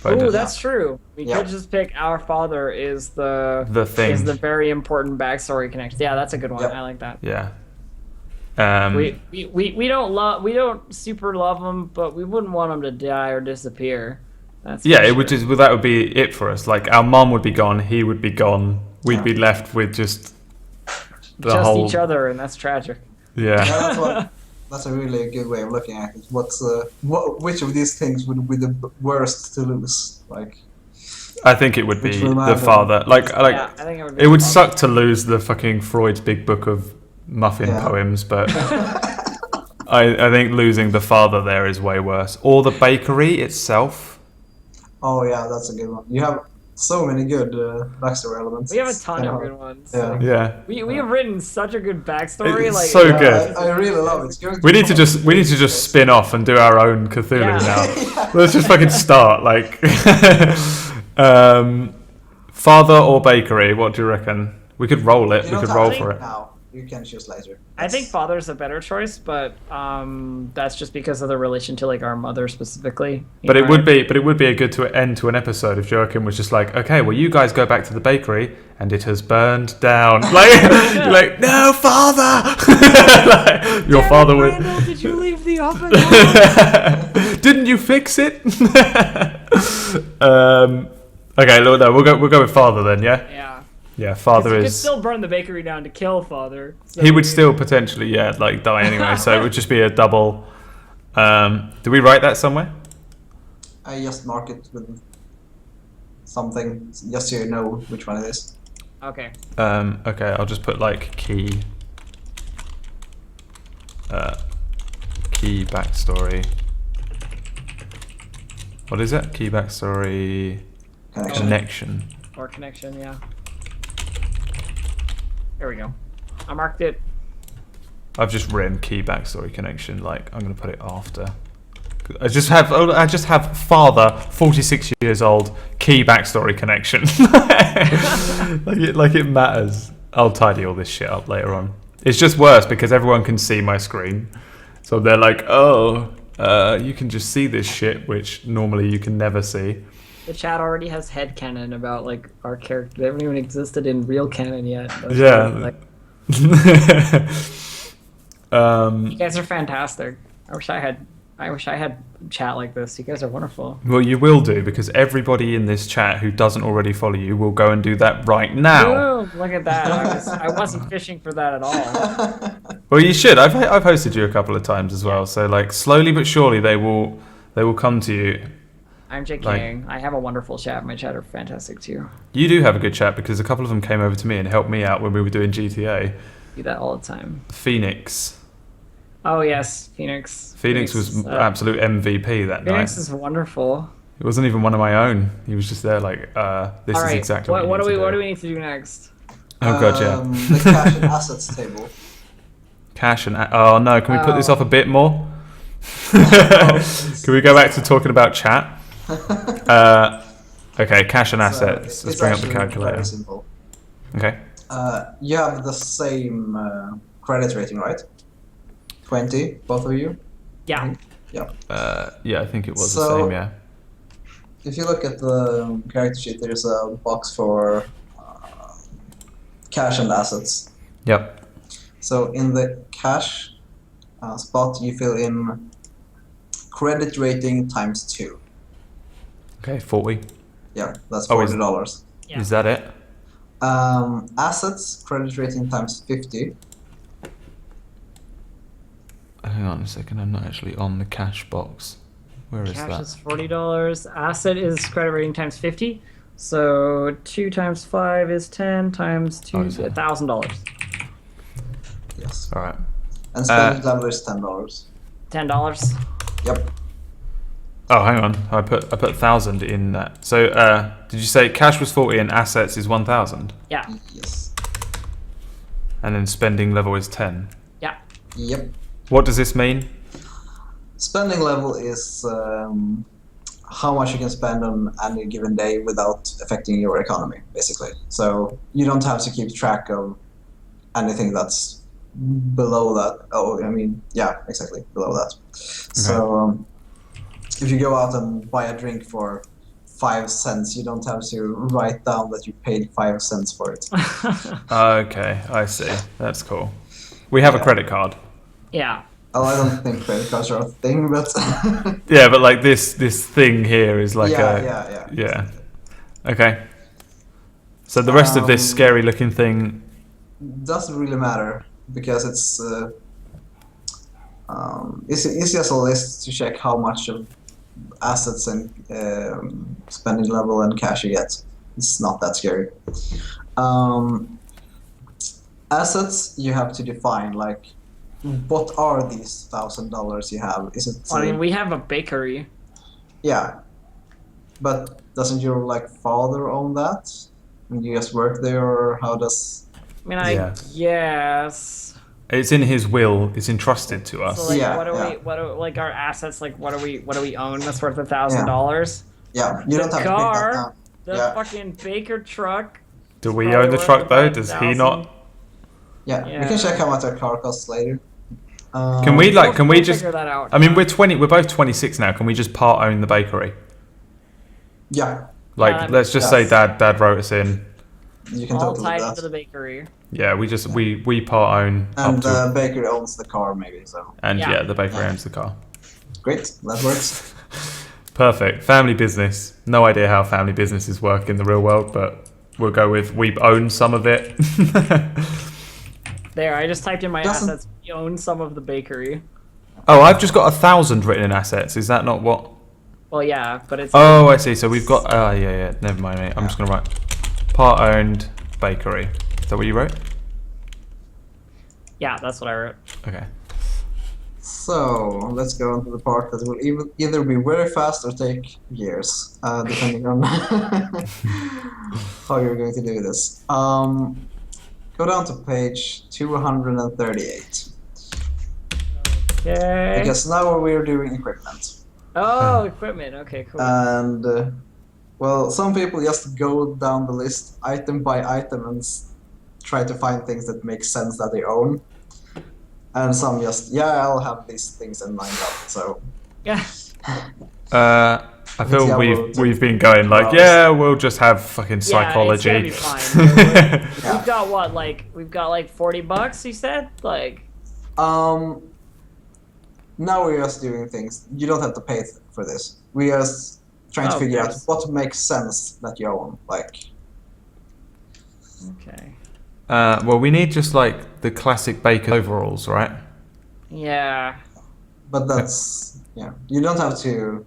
Oh, that's true. We could just pick our father is the thing. Is the very important backstory connection. Yeah, that's a good one. I like that. Yeah. We don't super love him, but we wouldn't want him to die or disappear. That's it would just that would be it for us. Like our mom would be gone, he would be gone, we'd be left with just each other, and that's tragic. Yeah. That's a really good way of looking at it. Which of these things would be the worst to lose? I think it would be the father. I think it would suck to lose the fucking Freud's Big Book of Muffin poems, but I think losing the father there is way worse. Or the bakery itself. Oh yeah, that's a good one. You have so many good backstory elements. We have a ton of good ones. Yeah. We have written such a good backstory. It's so good. I really love it. We need to just spin off and do our own Cthulhu now. Let's just fucking start. Father or bakery? What do you reckon? We could roll it. We could roll for it. Now. You can choose later. I think father's a better choice, but that's just because of the relation to our mother specifically. But it would be a good end to an episode if Joakim was just like, okay, well you guys go back to the bakery and it has burned down. No, father. Your father would. Randall, did you leave the oven on? Didn't you fix it? Okay, no, we'll go with father then. Yeah. Yeah. Yeah, father you is. could still burn the bakery down to kill father. So he would still potentially, die anyway. So it would just be a double. Do we write that somewhere? I just mark it with something, just so you know which one it is. Okay. Okay, I'll just put key. Key backstory. What is it? Key backstory. Connection. Or connection, yeah. There we go. I marked it. I've just written key backstory connection. I'm going to put it after. I just have father, 46 years old, key backstory connection. It matters. I'll tidy all this shit up later on. It's just worse because everyone can see my screen, so they're like, oh, you can just see this shit, which normally you can never see. The chat already has headcanon about our character. They haven't even existed in real canon yet. Yeah. You guys are fantastic. I wish I had chat like this. You guys are wonderful. Well, you will do, because everybody in this chat who doesn't already follow you will go and do that right now. Whoa, look at that. I wasn't fishing for that at all. Well, you should. I've hosted you a couple of times as well. So slowly but surely they will come to you. I'm JKing. I have a wonderful chat. My chat are fantastic too. You do have a good chat, because a couple of them came over to me and helped me out when we were doing GTA. Do that all the time. Phoenix. Oh yes, Phoenix. Phoenix was absolute MVP that night. Phoenix is wonderful. It wasn't even one of my own. He was just there this is exactly what do we need to do next? Oh god, yeah. The cash and assets table. Cash and oh no, can we put this off a bit more? Can we go back to talking about chat? Okay, cash and assets. Let's bring up the calculator. Very simple. Okay. You have the same credit rating, right? 20, both of you? Yeah. Yeah. Yeah, I think it was the same, yeah. If you look at the character sheet, there's a box for cash and assets. Yep. So in the cash spot, you fill in credit rating times 2. Okay, 40. Yeah, that's $40. Is that it? Assets, credit rating times 50. Hang on a second, I'm not actually on the cash box. Where is Cash that? is $40. Asset is credit rating times 50. So 2 times 5 is 10 times 2 $1,000. Yes. All right. And spending level is $10. $10. Yep. Oh, hang on. I put 1,000 in that. So did you say cash was 40 and assets is 1,000? Yeah. Yes. And then spending level is 10. Yeah. Yep. What does this mean? Spending level is how much you can spend on any given day without affecting your economy, basically. So you don't have to keep track of anything that's below that. Oh, I mean, yeah, exactly, below that. Okay. So if you go out and buy a drink for 5 cents, you don't have to write down that you paid 5 cents for it. Okay, I see. That's cool. We have a credit card. Yeah. Oh, I don't think credit cards are a thing, but yeah, but like this thing here is like yeah. Okay. So the rest of this scary looking thing doesn't really matter because it's just a list to check how much of assets and spending level and cash you get. It's not that scary. Assets you have to define, like what are these $1,000 you have? Is it? I mean, we have a bakery. Yeah, but doesn't your father own that? And you just work there, or how does? I mean, I guess it's in his will. It's entrusted to us. So what are like our assets? Like what do we own that's worth $1,000? Yeah, you don't have to pick that down. The fucking baker truck. Do we own the truck though? Does he not? Yeah, we can check how much our car costs later. Can we just figure that out? I mean, we're both 26 now. Can we just part own the bakery? Yeah. Let's just say Dad wrote us in. You can all totally tied do that. into the bakery. Yeah, we part own. And the bakery owns the car, maybe so. And the bakery owns the car. Great, that works. Perfect. Family business. No idea how family businesses work in the real world, but we'll go with we own some of it. There, I just typed in my assets. We own some of the bakery. Oh, I've just got 1,000 written in assets. Is that not what? Well, yeah, but it's. Oh, I see. So we've got. Yeah. Never mind, mate. I'm just gonna write part owned bakery. Is that what you wrote? Yeah, that's what I wrote. Okay. So let's go on to the part that will either be very fast or take years, depending on how you're going to do this. Go down to page 238. Okay. Because now we're doing equipment. Oh, equipment. Okay, cool. And some people just go down the list item by item and try to find things that make sense that they own. And some just, I'll have these things in lined up. So. Yeah. I feel we've been going we'll just have fucking psychology. Yeah, it's gonna be fine. We've got what, we've got $40, you said? Now we're just doing things. You don't have to pay for this. We're just trying to figure out what makes sense that you own. Okay. Well, we need just the classic baker overalls, right? Yeah. But that's you don't have to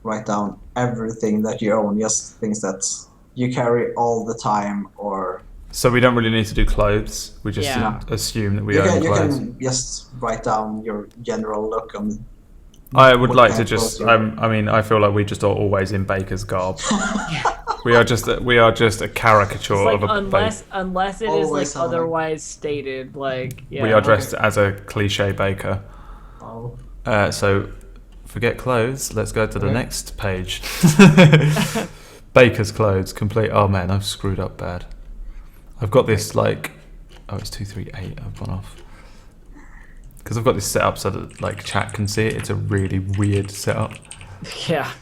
write down everything that you own, just things that you carry all the time, or. So we don't really need to do clothes. We just assume that we own clothes. You can just write down your general look on. I would like to just. I mean, I feel like we just are always in baker's garb. We are just a caricature of a unless it is otherwise stated. We are dressed as a cliche baker. Oh. So forget clothes. Let's go to the next page. Baker's clothes complete. Oh man, I've screwed up bad. I've got this it's 238. I've gone off because I've got this set up so that chat can see it. It's a really weird setup. Yeah.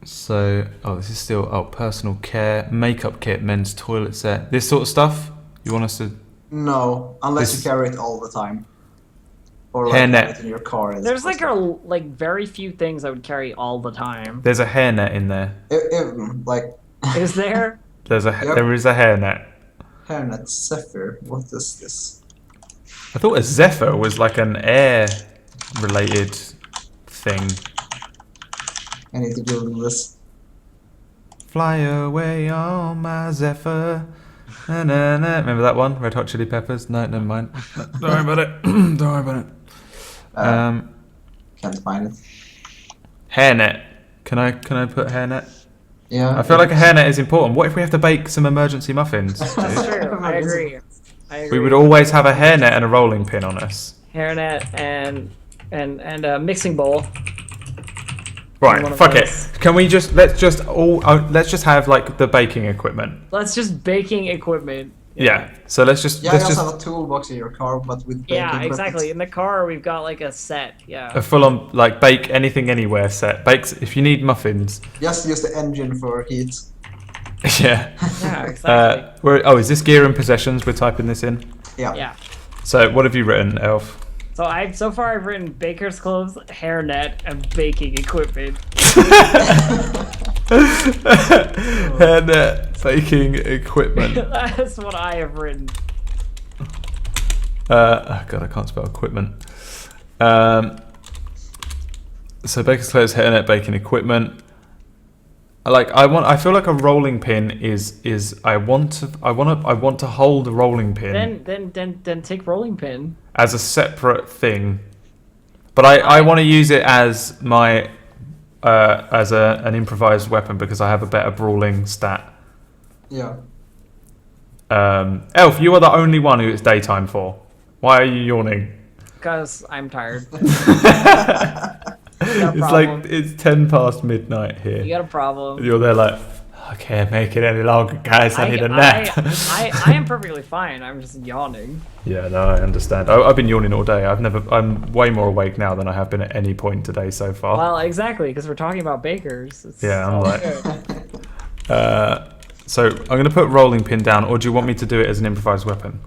So, this is still personal care, makeup kit, men's toilet set, this sort of stuff. You want us to? No, unless you carry it all the time, or hairnet in your car. There's very few things I would carry all the time. There's a hairnet in there. Is there? There is a hairnet. Hairnet Zephyr. What is this? I thought a Zephyr was an air-related thing. I need to Google this. Fly away on my Zephyr. Na, na, na. Remember that one? Red Hot Chili Peppers? No, never mind. Don't worry about it. Don't worry about it. Can't find it. Hairnet. Can I put hairnet? Yeah. I feel like a hairnet is important. What if we have to bake some emergency muffins? That's true. I agree. We would always have a hairnet and a rolling pin on us. Hairnet and a mixing bowl. Right, fuck it. Can we let's just have like the baking equipment. Let's just baking equipment. Yeah. So let's just you also have a toolbox in your car, but with baking equipment. Exactly. In the car we've got like a set. Yeah. A full-on like bake anything anywhere set. Bakes if you need muffins. Just use the engine for heat. Yeah. Yeah, exactly. Is this gear and possessions? We're typing this in. Yeah. Yeah. So what have you written, Elf? So so far I've written baker's clothes, hairnet, and baking equipment. Hairnet, baking equipment. That's what I have written. Oh god, I can't spell equipment. So baker's clothes, hairnet, baking equipment. I feel like a rolling pin is I want to hold a rolling pin. Then take rolling pin As a separate thing. But I want to use it as my as an improvised weapon because I have a better brawling stat. Yeah. Elf, you are the only one who it's daytime for. Why are you yawning? because I'm tired. It's like it's 10 past midnight here. You got a problem. You're there like, I can't make it any longer, guys. I need a nap. I am perfectly fine. I'm just yawning. Yeah, no, I understand. I've been yawning all day. I'm way more awake now than I have been at any point today so far. Well, exactly, because we're talking about bakers. Yeah, I'm like. So I'm going to put rolling pin down, or do you want me to do it as an improvised weapon?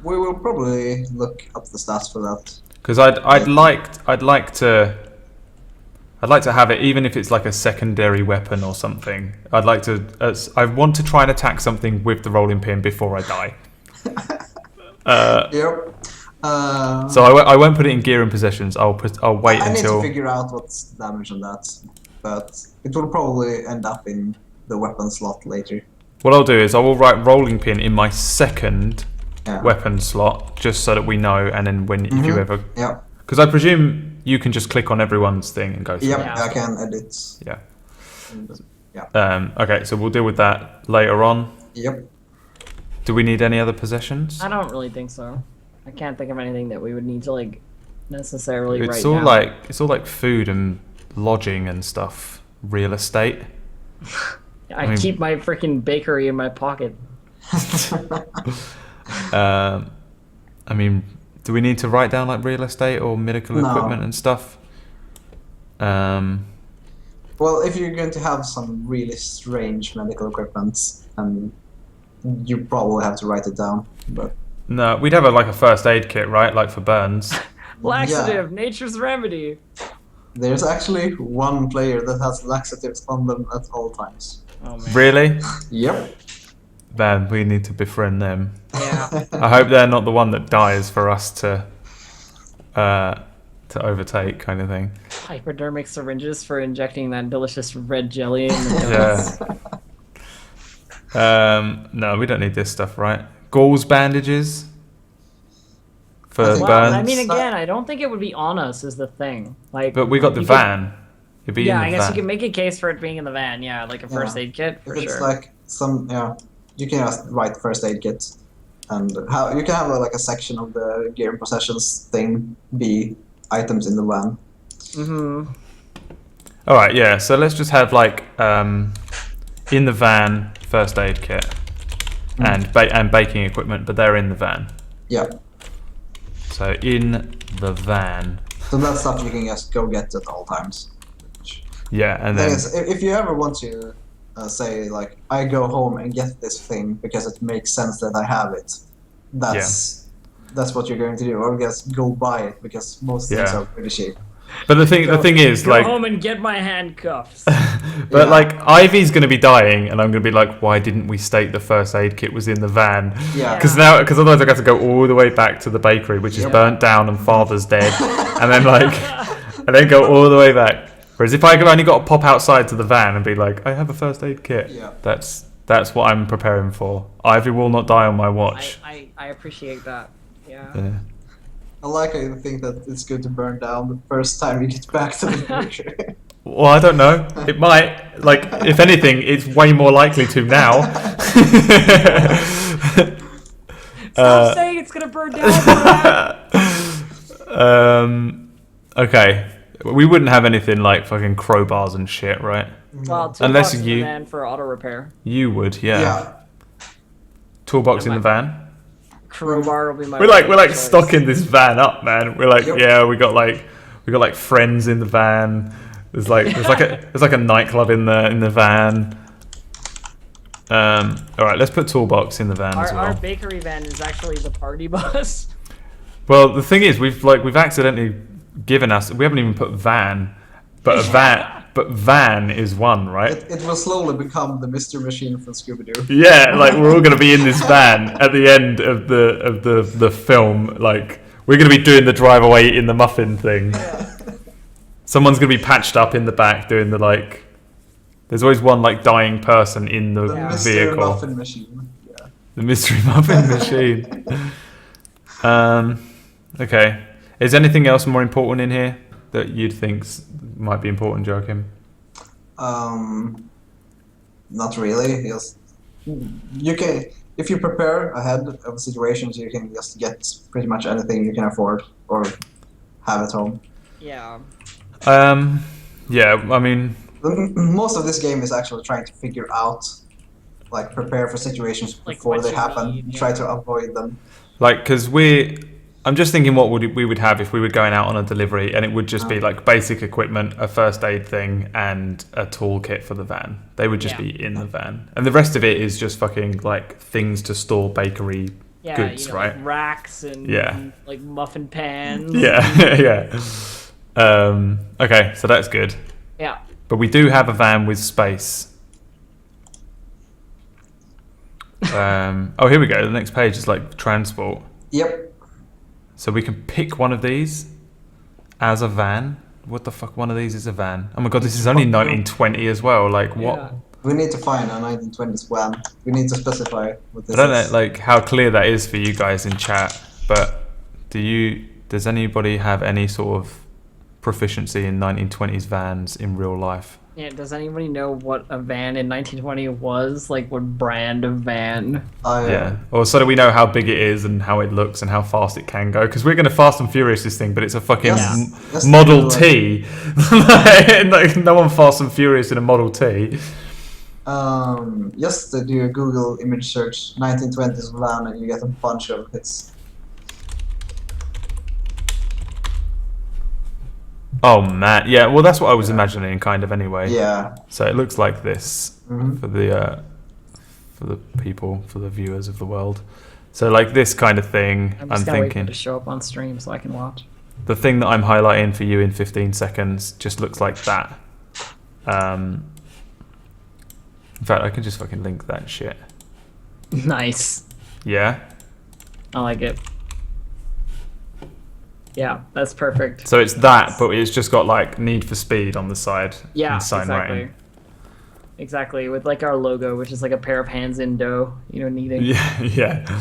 We will probably look up the stats for that. Because I'd like to have it, even if it's like a secondary weapon or something. I want to try and attack something with the rolling pin before I die. Yep. So I won't put it in gear and possessions. I'll wait I until. need to figure out what's damage on that, but it will probably end up in the weapon slot later. What I'll do is I will write rolling pin in my second weapon slot, just so that we know. And then if you ever, because I presume you can just click on everyone's thing and go through. Yep, I can edit. Yeah. Yeah. Okay, so we'll deal with that later on. Yep. Do we need any other possessions? I don't really think so. I can't think of anything that we would need to necessarily It's write all down. it's all like food and lodging and stuff, real estate. I keep my freaking bakery in my pocket. I mean, do we need to write down like real estate or medical equipment and stuff? Well, if you're going to have some really strange medical equipment, you probably have to write it down. But no, we'd have a first aid kit, right? Like for burns. Laxative, nature's remedy. There's actually one player that has laxatives on them at all times. Oh, man. Really? Yep. Man, we need to befriend them. Yeah. I hope they're not the one that dies for us to overtake, kind of thing. Hypodermic syringes for injecting that delicious red jelly in the nose. Yeah. No, we don't need this stuff, right? Gauze bandages for burns. I mean, again, I don't think it would be on us is the thing. But we got the van. It'd be in the I guess van. you can make a case for it being in the van. Yeah, like a first aid kit for if it's sure. like you can just write first aid kit, and you can have a section of the gear and possessions thing be items in the van. Mm-hmm. All right, yeah. So let's just have in the van first aid kit and baking equipment, but they're in the van. Yeah. So in the van. So that's stuff you can just go get at all times. Yeah, and then if you ever want to say I go home and get this thing because it makes sense that I have it, that's what you're going to do, or just go buy it because most things are pretty cheap. But the thing is, go home and get my handcuffs. But Ivy's going to be dying, and I'm going to be like, why didn't we state the first aid kit was in the van? Yeah. Because otherwise I got to go all the way back to the bakery, which is burnt down and father's dead, and then and then go all the way back. Whereas if I only got to pop outside to the van and be like, I have a first aid kit. Yeah. That's what I'm preparing for. Ivy will not die on my watch. I appreciate that. Yeah. I think that it's good to burn down the first time you get back to the picture. Well, I don't know. It might. Like, if anything, it's way more likely to now. Stop saying it's gonna burn down. Okay. We wouldn't have anything like fucking crowbars and shit, right? Well, unless in you the van for auto repair. You would, yeah. Toolbox in the van. Crowbar will be my. We're like stocking this van up, man. We're like, yeah, we got like friends in the van. There's like a nightclub in the van. All right, let's put toolbox in the van as well. Our bakery van is actually the party bus. Well, the thing is, we've accidentally given us. We haven't even put van, but a van. But van is one, right? It will slowly become the Mr. Machine from Scooby-Doo. Yeah, like we're all gonna be in this van at the end of the film. Like we're gonna be doing the drive away in the muffin thing. Yeah. Someone's gonna be patched up in the back doing the like. There's always one like dying person in the vehicle. Mr. Muffin Machine. Yeah. The mystery muffin machine. Okay. Is anything else more important in here that you'd think might be important, Joakim? Not really. Just you can, if you prepare ahead of situations, you can just get pretty much anything you can afford or have at home. Yeah. Yeah. I mean, most of this game is actually trying to figure out, like, prepare for situations before they happen. Try to avoid them. Like, because I'm just thinking what we would have if we were going out on a delivery, and it would just be like basic equipment, a first aid thing, and a toolkit for the van. They would just be in the van, and the rest of it is just fucking like things to store bakery goods, right? Like racks and like muffin pans. Yeah, yeah. Okay, so that's good. Yeah. But we do have a van with space. Oh, here we go. The next page is like transport. Yep. So we can pick one of these as a van. What the fuck? One of these is a van. Oh my god, this is only 1920 as well. Like what? We need to find a 1920s van. We need to specify what this is. I don't know like how clear that is for you guys in chat, but does anybody have any sort of proficiency in 1920s vans in real life? Yeah, does anybody know what a van in 1920 was? Like, what brand of van? Yeah. Or so do we know how big it is and how it looks and how fast it can go? Because we're going to Fast and Furious this thing, but it's a fucking Model T. Like, no one Fast and Furious in a Model T. Just do a Google image search, 1920s van, and you get a bunch of hits. Oh man, yeah. Well, that's what I was imagining, kind of. Anyway. Yeah. So it looks like this for the people, for the viewers of the world. So like this kind of thing. I'm thinking wait for it to show up on stream so I can watch. The thing that I'm highlighting for you in 15 seconds just looks like that. In fact, I can just fucking link that shit. Nice. Yeah. I like it. Yeah, that's perfect. So it's that, but it's just got like Need for Speed on the side. Yeah, and sign exactly. Writing. Exactly, with like our logo, which is like a pair of hands in dough, kneading. Yeah, yeah.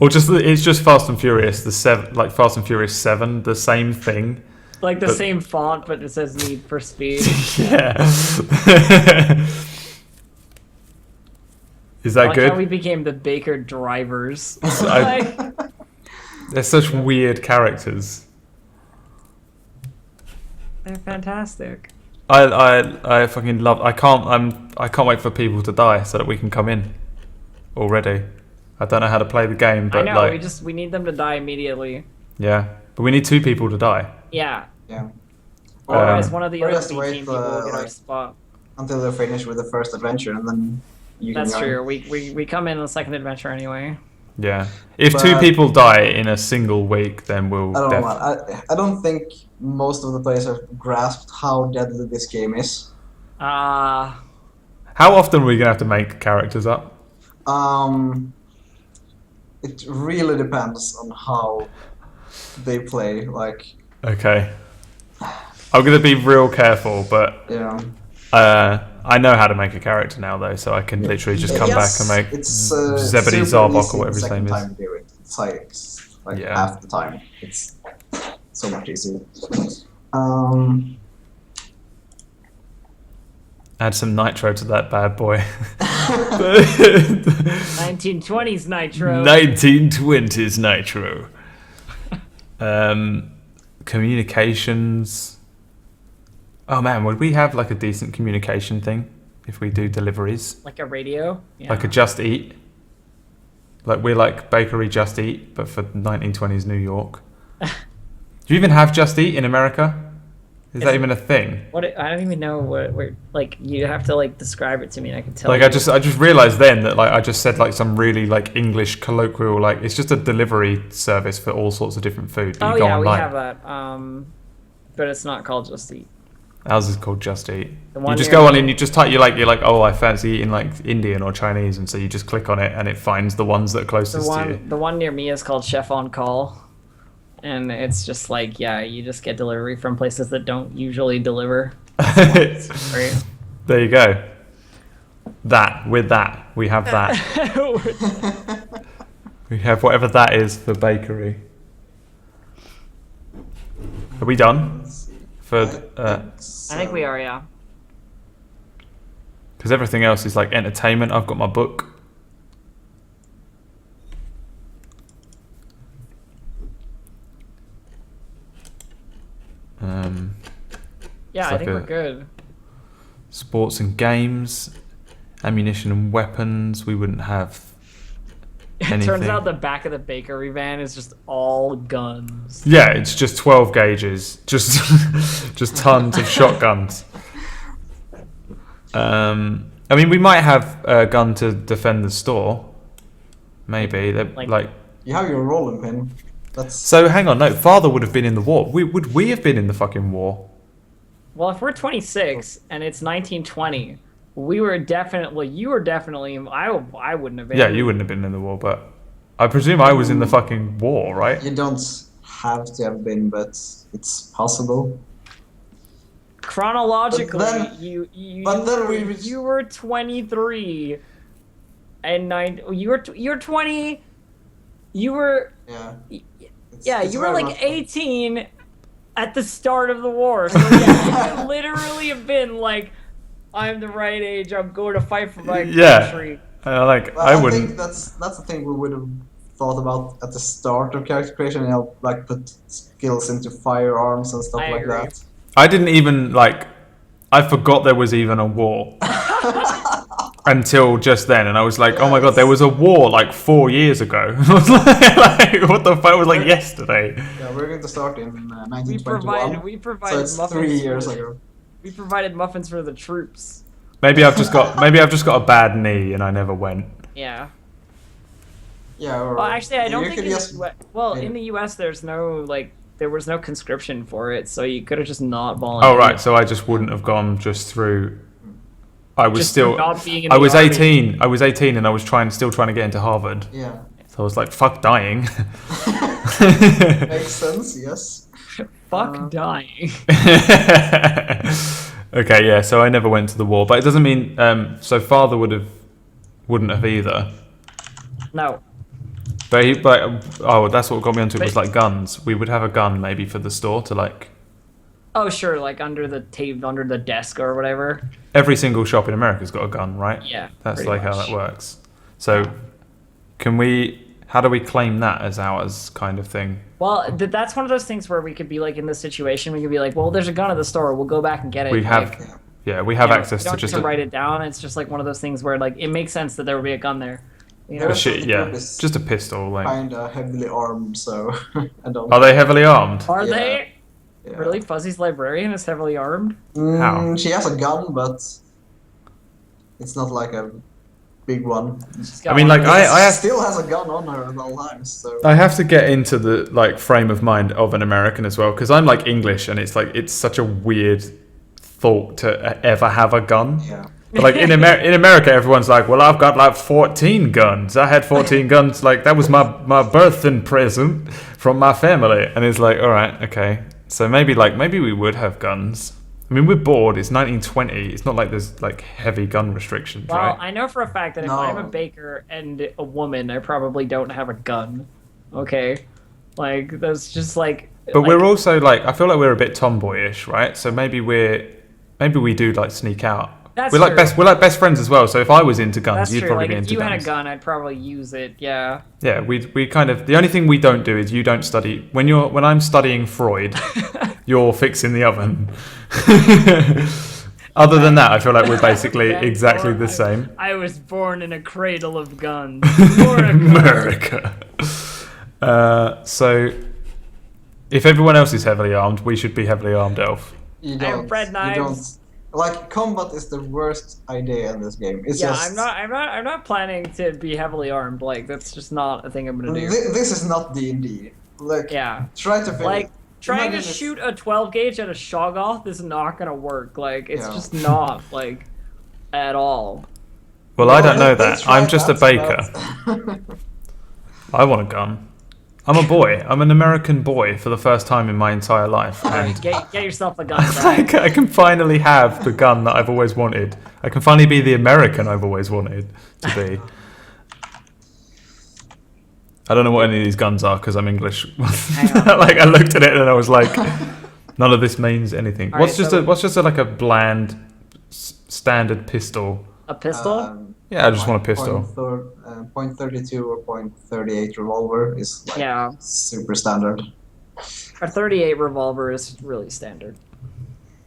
Or it's just Fast and Furious, like Fast and Furious 7, the same thing. Like the same font, but it says Need for Speed. Yeah. Is that good? How we became the Baker drivers. They're such weird characters. They're fantastic. I fucking love. I can't wait for people to die so that we can come in. Already, I don't know how to play the game, but I know we need them to die immediately. Yeah, but we need 2 people to die. Yeah. Yeah. Or as one of the other team people will get our spot until they're finished with the first adventure, and then you can. That's true. We come in the second adventure anyway. Yeah. If 2 people die in a single week, then we'll. I don't think most of the players have grasped how deadly this game is. How often are we gonna have to make characters up? It really depends on how they play. Like. Okay. I'm gonna be real careful, but Yeah. I know how to make a character now though, so I can literally just come back and make Zebedee Zarbok or whatever his name is. Time to do it. It's like half the time. It's so much easier. Add some nitro to that bad boy. 1920s nitro. 1920s nitro. Communications. Oh man, would we have like a decent communication thing if we do deliveries? Like a radio? Yeah. Like a Just Eat? Like we're like Bakery Just Eat, but for 1920s New York. Do you even have Just Eat in America? Is that even a thing? What I don't even know what like you have to like describe it to me and I can tell like you. I just realized then that like I just said like some really like English colloquial like it's just a delivery service for all sorts of different food. Oh yeah, we have that. But it's not called Just Eat. Ours is called Just Eat. You just go on and you just type you're like oh I fancy eating like Indian or Chinese, and so you just click on it and it finds the ones that are closest to you. The one near me is called Chef on Call. And it's just like, yeah, you just get delivery from places that don't usually deliver. Great. There you go. With that, we have that. We have whatever that is for bakery. Are we done? For I think we are, yeah. Because everything else is like entertainment. I've got my book. Yeah, I think we're good. Sports and games, ammunition and weapons. We wouldn't have anything. It turns out the back of the bakery van is just all guns. Yeah, it's just 12 gauges, just tons of shotguns. I mean, we might have a gun to defend the store. Maybe like you have your rolling pin. So hang on, no. Father would have been in the war. Would we have been in the fucking war? Well, if we're 26 and it's 1920, you were definitely. I wouldn't have been. Yeah, you wouldn't have been in the war, but I presume I was in the fucking war, right? You don't have to have been, but it's possible. Chronologically, you were 23, and you're 20. You were. Yeah. You were like 18 at the start of the war. So yeah, you could literally have been like, I'm the right age. I'm going to fight for my country. I wouldn't. think that's the thing we would have thought about at the start of character creation. Like put skills into firearms and stuff like that. I didn't even I forgot there was even a war. Until just then, and I was like, oh my god, there was a war like 4 years ago. I was like, what the fuck? It was like yesterday. Yeah, we're going to start in 1921. We provided so it's muffins 3 years ago. We provided muffins for the troops. Maybe I've just got a bad knee and I never went. Yeah. Yeah. Well, actually, I don't think in the US there's no there was no conscription for it, so you could have just not volunteered. Oh right, so I just wouldn't have gone just through. I was just still. Not being in I the was army. 18. I was 18, and I was still trying to get into Harvard. Yeah. So I was like, "Fuck dying." Makes sense. Yes. Fuck dying. Okay, yeah. So I never went to the war, but it doesn't mean. So father wouldn't have either. No. But that's what got me onto it was like guns. We would have a gun maybe for the store to like. Oh sure, like under the under the desk or whatever. Every single shop in America's got a gun, right? Yeah. That's like how that works. So, how do we claim that as ours kind of thing? Well, that's one of those things where we could be like in this situation. We could be like, well, there's a gun at the store. We'll go back and get it. We have access to just. To write it down. It's just like one of those things where like it makes sense that there would be a gun there. Just a pistol. Like kind of heavily armed, so I don't. Are they heavily armed? Are they? Yeah. Really? Fuzzy's librarian is heavily armed? How? She has a gun, but it's not like a big one. I mean, like I still has a gun on her at all times. So I have to get into the like frame of mind of an American as well, because I'm like English, and it's such a weird thought to ever have a gun. Yeah. But like in America, everyone's like, well, I've got like 14 guns. I had 14 guns. Like that was my birthday present from my family, and it's like, all right, okay. So maybe we would have guns. I mean, we're bored. It's 1920. It's not like there's like heavy gun restrictions, well, right? I know for a fact that if I'm a baker and a woman, I probably don't have a gun. Okay, like that's just like. But we're also like, I feel like we're a bit tomboyish, right? So maybe we do like sneak out. That's we're true. like best friends as well. So if I was into guns, That's you'd true. probably Like be if into you guns. had a gun, I'd probably use it. Yeah. Yeah, we kind of, the only thing we don't do is you don't study when I'm studying Freud, you're fixing the oven. Other than that, I feel like we're basically exactly the same. I was born in a cradle of guns. America. So if everyone else is heavily armed, we should be heavily armed, Elf. You I have bread knives. Like, combat is the worst idea in this game. It's I'm not planning to be heavily armed. Like that's just not a thing I'm gonna do. This is not D&D. Like, try to figure. Like trying to shoot a 12 gauge at a Shoggoth is not gonna work. Like it's just not like at all. Well, I don't know that. I'm just a baker. I want a gun. I'm a boy. I'm an American boy for the first time in my entire life. And get yourself a gun. I can finally have the gun that I've always wanted. I can finally be the American I've always wanted to be. I don't know what any of these guns are because I'm English. Like I looked at it and I was like, none of this means anything. What's just a bland standard pistol? A pistol? Yeah, I just want a pistol. .32 or .38 revolver is like super standard. A .38 revolver is really standard.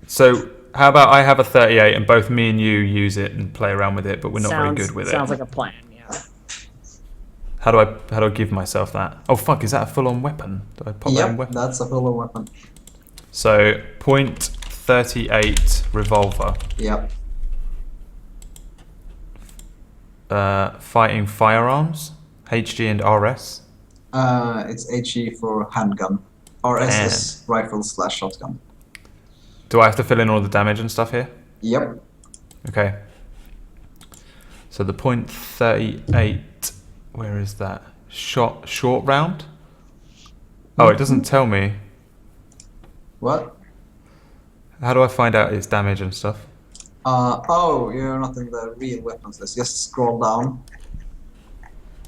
So how about I have a 38 and both me and you use it and play around with it, but we're not very good with it. Sounds like a plan. Yeah. How do I give myself that? Oh fuck! Is that a full-on weapon? Do I pop that in weapon? That's a full-on weapon. So .38 revolver. Yep. Fighting firearms, HG and RS. It's HE for handgun. RS is rifle/shotgun. Do I have to fill in all the damage and stuff here? Yep. Okay. So the .38. Where is that? Short round? Oh, it doesn't tell me. What? How do I find out its damage and stuff? Oh, you're not in the real weapons list. Just scroll down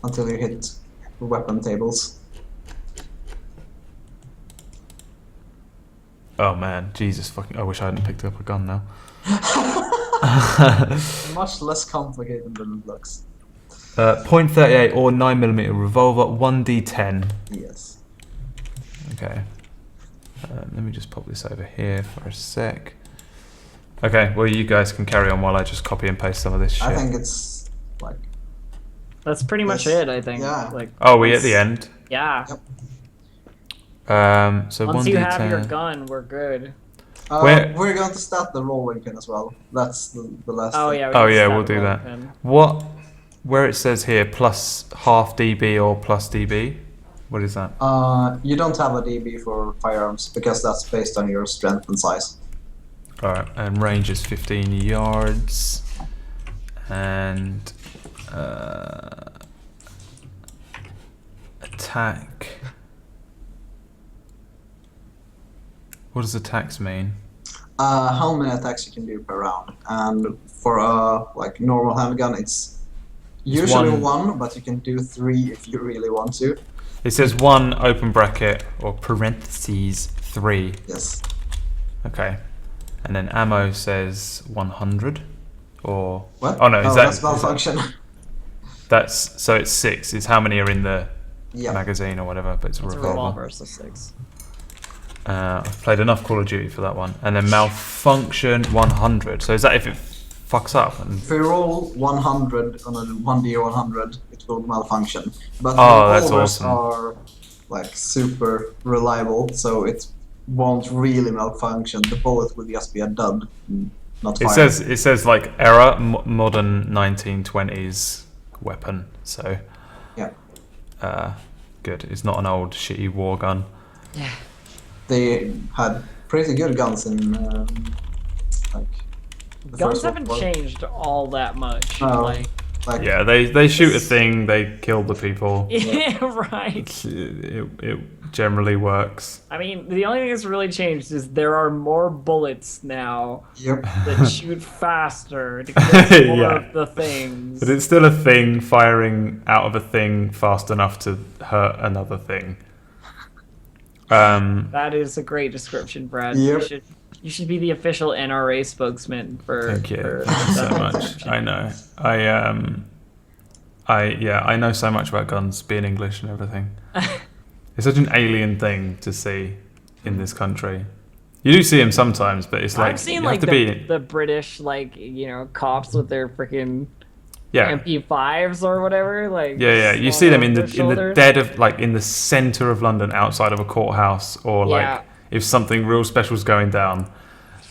until you hit the weapon tables. Oh man, Jesus fucking! I wish I hadn't picked up a gun now. Much less complicated than it looks. .38 or 9mm revolver, 1d10. Yes. Okay. Let me just pop this over here for a sec. Okay, well you guys can carry on while I just copy and paste some of this shit. I think it's like... That's pretty much it, I think. Yeah. Like, oh, we at the end? Yeah. Yep. So once 1d10. you have your gun, we're good. We're going to start the rolling pin as well. That's the last thing. Yeah. We'll do that. What? Where it says here plus half dB or plus dB? What is that? You don't have a dB for firearms because that's based on your strength and size. Alright, and range is 15 yards. And attack. What does attacks mean? How many attacks you can do per round. And for a like normal handgun, it's usually one, but you can do 3 if you really want to. It says 1 open bracket or parentheses 3. Yes. Okay. And then ammo says 100 or what? Oh no, that's malfunction. That's so it's 6 is how many are in the magazine or whatever, but it's a revolver. So 6. I've played enough Call of Duty for that one. And then malfunction 100. So is that if it fucks up? And if you roll 100 on a 1d100, it will malfunction. But that's revolvers awesome. are like super reliable, so it won't really malfunction. The bullet will just be a dud, not fire. It says like error modern 1920s weapon. So yeah. Good. It's not an old shitty war gun. Yeah. They had pretty good guns in like guns haven't changed all that much. No. Like Like, yeah, they shoot a thing, they kill the people. Yeah, right. It generally works. I mean, the only thing that's really changed is there are more bullets now yep. that shoot faster to kill more of the things. But it's still a thing firing out of a thing fast enough to hurt another thing. That is a great description, Brad. Yep. You should be the official NRA spokesman for. Thank you for so much. I know. I know so much about guns, being English and everything. It's such an alien thing to see in this country. You do see them sometimes, but it's like I've seen you like have to be the British cops with their freaking yeah. MP5s or whatever. Like Yeah. You see them in the dead of in the center of London, outside of a courthouse, or like if something real special is going down.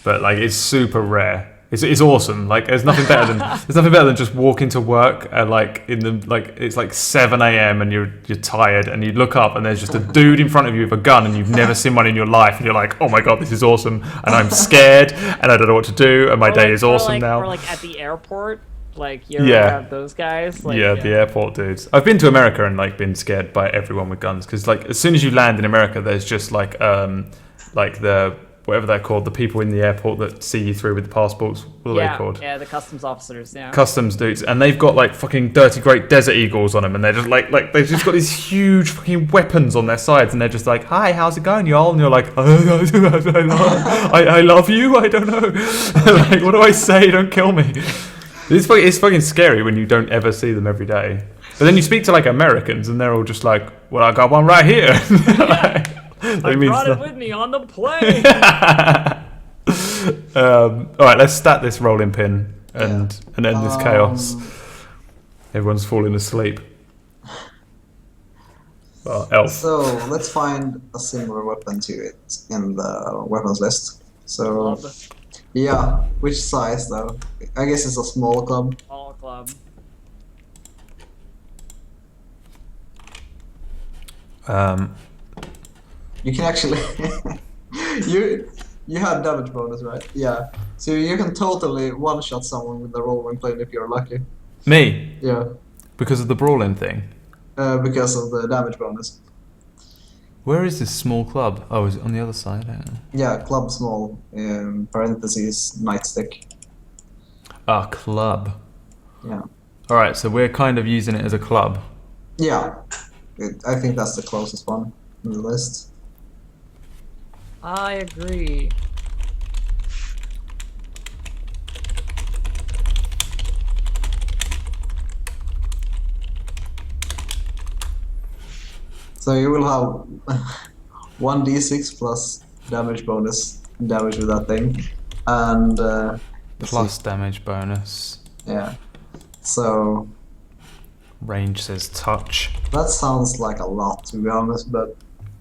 But like it's super rare. It's awesome. Like there's nothing better than just walking to work at it's like 7 a.m. and you're tired and you look up and there's just a dude in front of you with a gun and you've never seen one in your life and you're like, oh my god, this is awesome, and I'm scared and I don't know what to do and my day is awesome now. Or like at the airport. Like you ever have those guys? Like, the airport dudes. I've been to America and like been scared by everyone with guns because like as soon as you land in America, there's just like the whatever they're called, the people in the airport that see you through with the passports. What are they called? Yeah, the customs officers. Yeah. Customs dudes, and they've got like fucking dirty great desert eagles on them, and they're just like they've just got these huge fucking weapons on their sides, and they're just like, "Hi, how's it going, y'all?" And you're like, I love you. I don't know. Like, what do I say? Don't kill me. It's fucking scary when you don't ever see them every day. But then you speak to like Americans, and they're all just like, "Well, I got one right here." I brought it with me on the plane. All right, let's stat this rolling pin and end this chaos. Everyone's falling asleep. Well, elf. So let's find a similar weapon to it in the weapons list. So yeah, which size though? I guess it's a small club. Small club. You can actually you have damage bonus, right? Yeah. So you can totally one-shot someone with the rolling pin if you're lucky. Me? Yeah. Because of the brawling thing? Because of the damage bonus. Where is this small club? Oh, is it on the other side? Yeah, club small, parentheses, nightstick. Ah, club. Yeah. Alright, so we're kind of using it as a club. Yeah. I think that's the closest one in the list. I agree. So you will have 1d6 plus damage bonus, damage with that thing, and plus damage bonus. Yeah. So range says touch. That sounds like a lot, to be honest, but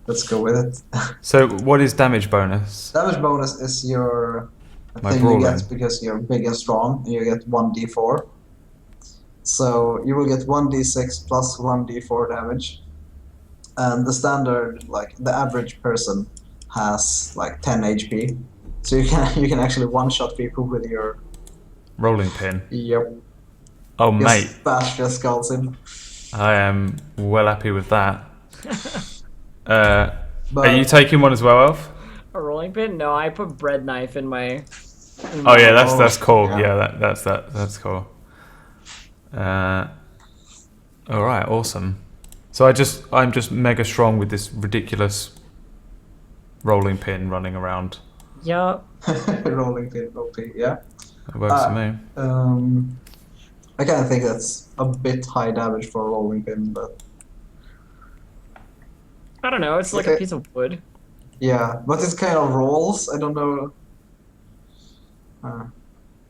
let's go with it. So what is damage bonus? Damage bonus is your thing brawling. you get because you're big and strong, and you get 1d4. So you will get 1d6 plus 1d4 damage. And the standard, like the average person, has like 10 HP. So you can actually one-shot people with your rolling pin. Yep. Oh mate, bash their skulls in. I am well happy with that. Are you taking one as well, Elf? A rolling pin? No, I put bread knife in my. Oh yeah, that's cool. Yeah, that's cool. All right, awesome. So I'm just mega strong with this ridiculous rolling pin running around. Yup. Rolling pin, OP, yeah. It works for me. I kind of think that's a bit high damage for a rolling pin, but I don't know. It's like a piece of wood. Yeah, but it kind of rolls. I don't know.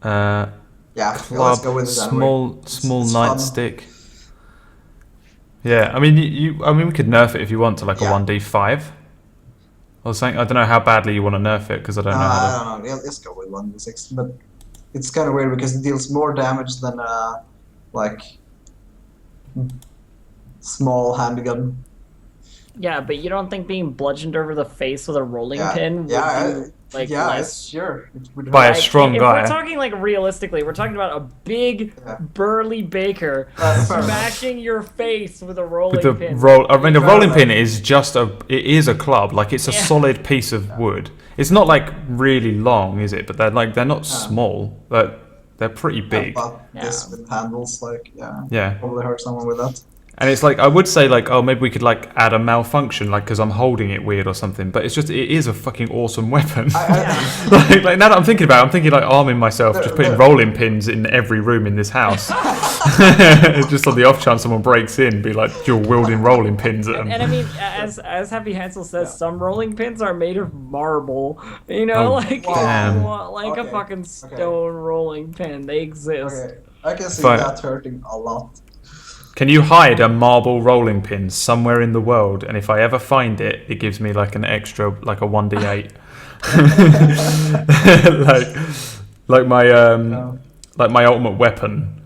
Yeah, club, let's go with it small it's nightstick. Yeah, I mean, we could nerf it if you want to like a 1d5 or something. I don't know how badly you want to nerf it because I don't know. I don't know. Yeah, let's go with 1d6, but it's kind of weird because it deals more damage than like small handgun. Yeah, but you don't think being bludgeoned over the face with a rolling pin would do less? Sure. By a strong if guy. we're talking realistically, we're talking about a big burly baker smashing your face with a rolling pin. I mean, a rolling pin is it is a club. Like, it's a solid piece of wood. It's not really long, is it? But they're not small. They're pretty big. But this with handles, yeah, probably hurt someone with that. And it's I would say maybe we could add a malfunction because I'm holding it weird or something, but it is a fucking awesome weapon. Now that I'm thinking about it, I'm thinking arming myself, just putting rolling pins in every room in this house. Just on the off chance someone breaks in, be dual wielding rolling pins at them. And I mean, as Happy Hansel says, some rolling pins are made of marble. You know, a fucking stone rolling pin. They exist. Okay. I can see that hurting a lot. Can you hide a marble rolling pin somewhere in the world? And if I ever find it, it gives me an extra, a 1d8. my ultimate weapon.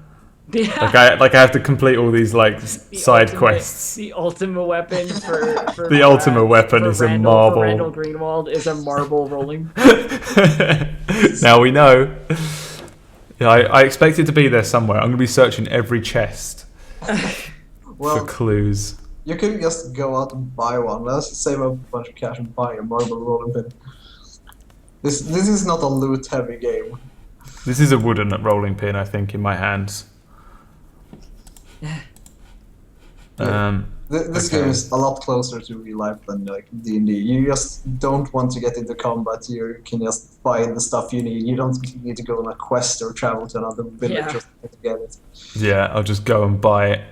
Yeah. I have to complete all these side quests. The ultimate weapon for the ultimate weapon is a marble. For Randall Greenwald is a marble rolling. Now we know. Yeah, I expect it to be there somewhere. I'm going to be searching every chest. For clues. You could just go out and buy one. Let's save a bunch of cash and buy a marble rolling pin. This is not a loot heavy game. This is a wooden rolling pin, I think, in my hands. This game is a lot closer to real life than D&D. You just don't want to get into combat. You can just buy the stuff you need. You don't need to go on a quest or travel to another village just to get it. Yeah, I'll just go and buy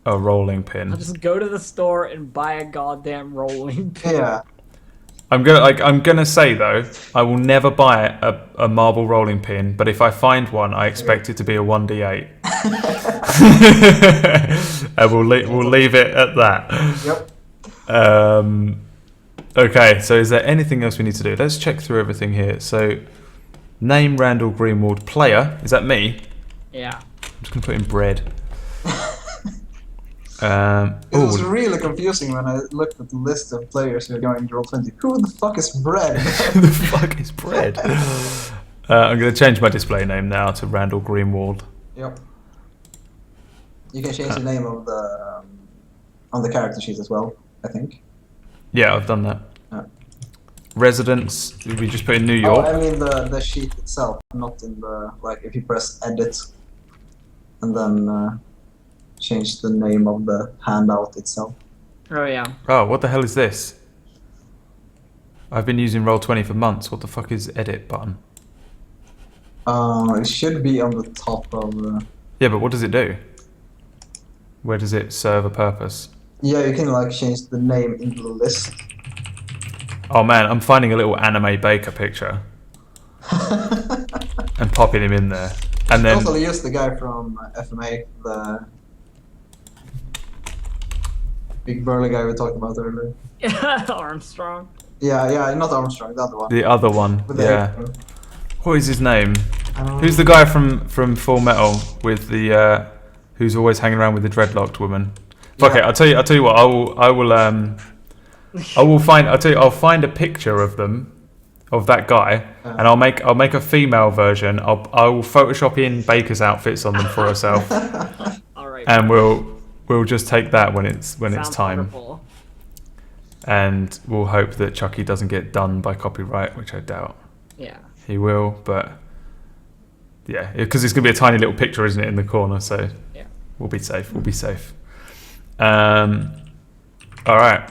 a rolling pin. I'll just go to the store and buy a goddamn rolling pin. Yeah. I'm gonna say though, I will never buy a marble rolling pin, but if I find one, I expect it to be a 1d8. And we'll leave it at that. Yep. Okay, so is there anything else we need to do? Let's check through everything here. So, name Randall Greenwald, player. Is that me? Yeah. I'm just gonna put in bread. It was really confusing when I looked at the list of players who are going to Roll20. Who the fuck is Bread? Who the fuck is Bread? I'm going to change my display name now to Randall Greenwald. Yep. You can change the name of the on the character sheet as well, I think. Yeah, I've done that. Residence, we just put in New York. Oh, I mean the sheet itself, not in the if you press edit and then change the name of the handout itself. Oh yeah. Oh, what the hell is this? I've been using Roll20 for months. What the fuck is edit button? It should be on the top of. Yeah, but what does it do? Where does it serve a purpose? Yeah, you can change the name into the list. Oh man, I'm finding a little anime baker picture and popping him in there, and then also use the guy from FMA, the big burly guy we talked about earlier. Armstrong. Yeah, not Armstrong, the other one. The other one, yeah. What is his name? I don't know. Who's the guy from Full Metal with the who's always hanging around with the dreadlocked woman? Fuck it, I'll tell you what. I'll find a picture of them, of that guy, and I'll make a female version. I will Photoshop in Baker's outfits on them for herself. All right. And we'll just take that when it's time. Wonderful. And we'll hope that Chucky doesn't get done by copyright, which I doubt. Yeah. He will, but yeah, because it's gonna be a tiny little picture, isn't it, in the corner? So yeah, we'll be safe. We'll be safe. All right.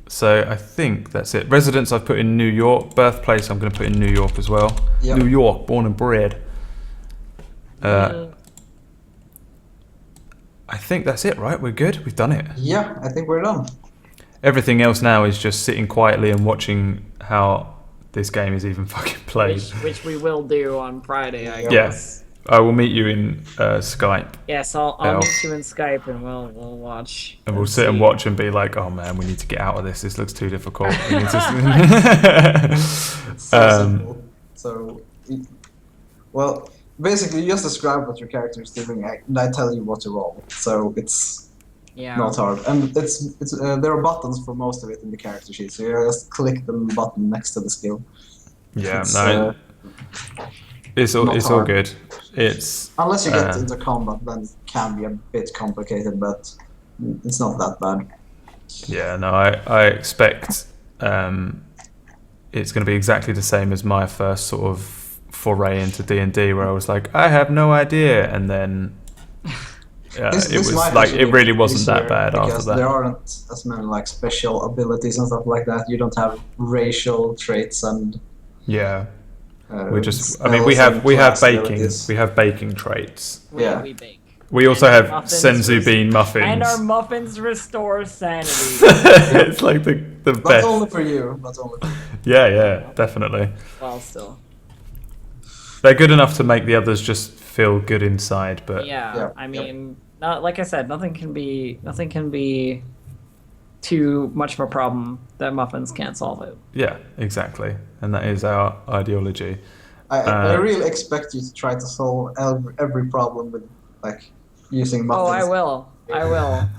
So I think that's it. Residence I've put in New York. Birthplace I'm going to put in New York as well. Yep. New York, born and bred. I think that's it, right? We're good. We've done it. Yeah, I think we're done. Everything else now is just sitting quietly and watching how this game is even fucking played. Which we will do on Friday, I guess. Yes. I will meet you in Skype. Yes, I'll meet you in Skype and we'll watch. And we'll sit and watch and be like, oh man, we need to get out of this. This looks too difficult. We need to... It's so simple. So, basically you just describe what your character is doing and I tell you what to roll. So it's Yeah. not hard. And it's there are buttons for most of it in the character sheet, so you just click the button next to the skill. Yeah, It's it's all good. It's unless you get into combat, then it can be a bit complicated, but it's not that bad. Yeah, no, I expect it's going to be exactly the same as my first sort of foray into D&D, where I was like, I have no idea, and then it was like it really wasn't that bad after that. There aren't as many like special abilities and stuff like that. You don't have racial traits and we just, I mean, we have baking traits. We bake. We also have senzu bean muffins. And our muffins restore sanity. It's like the best. That's only for you. That's only for you. Yeah, definitely. Well, still. They're good enough to make the others just feel good inside, but I mean, not, like I said, nothing can be too much of a problem that muffins can't solve it. Yeah, exactly, and that is our ideology. I really expect you to try to solve every problem with like using muffins. Oh, I will.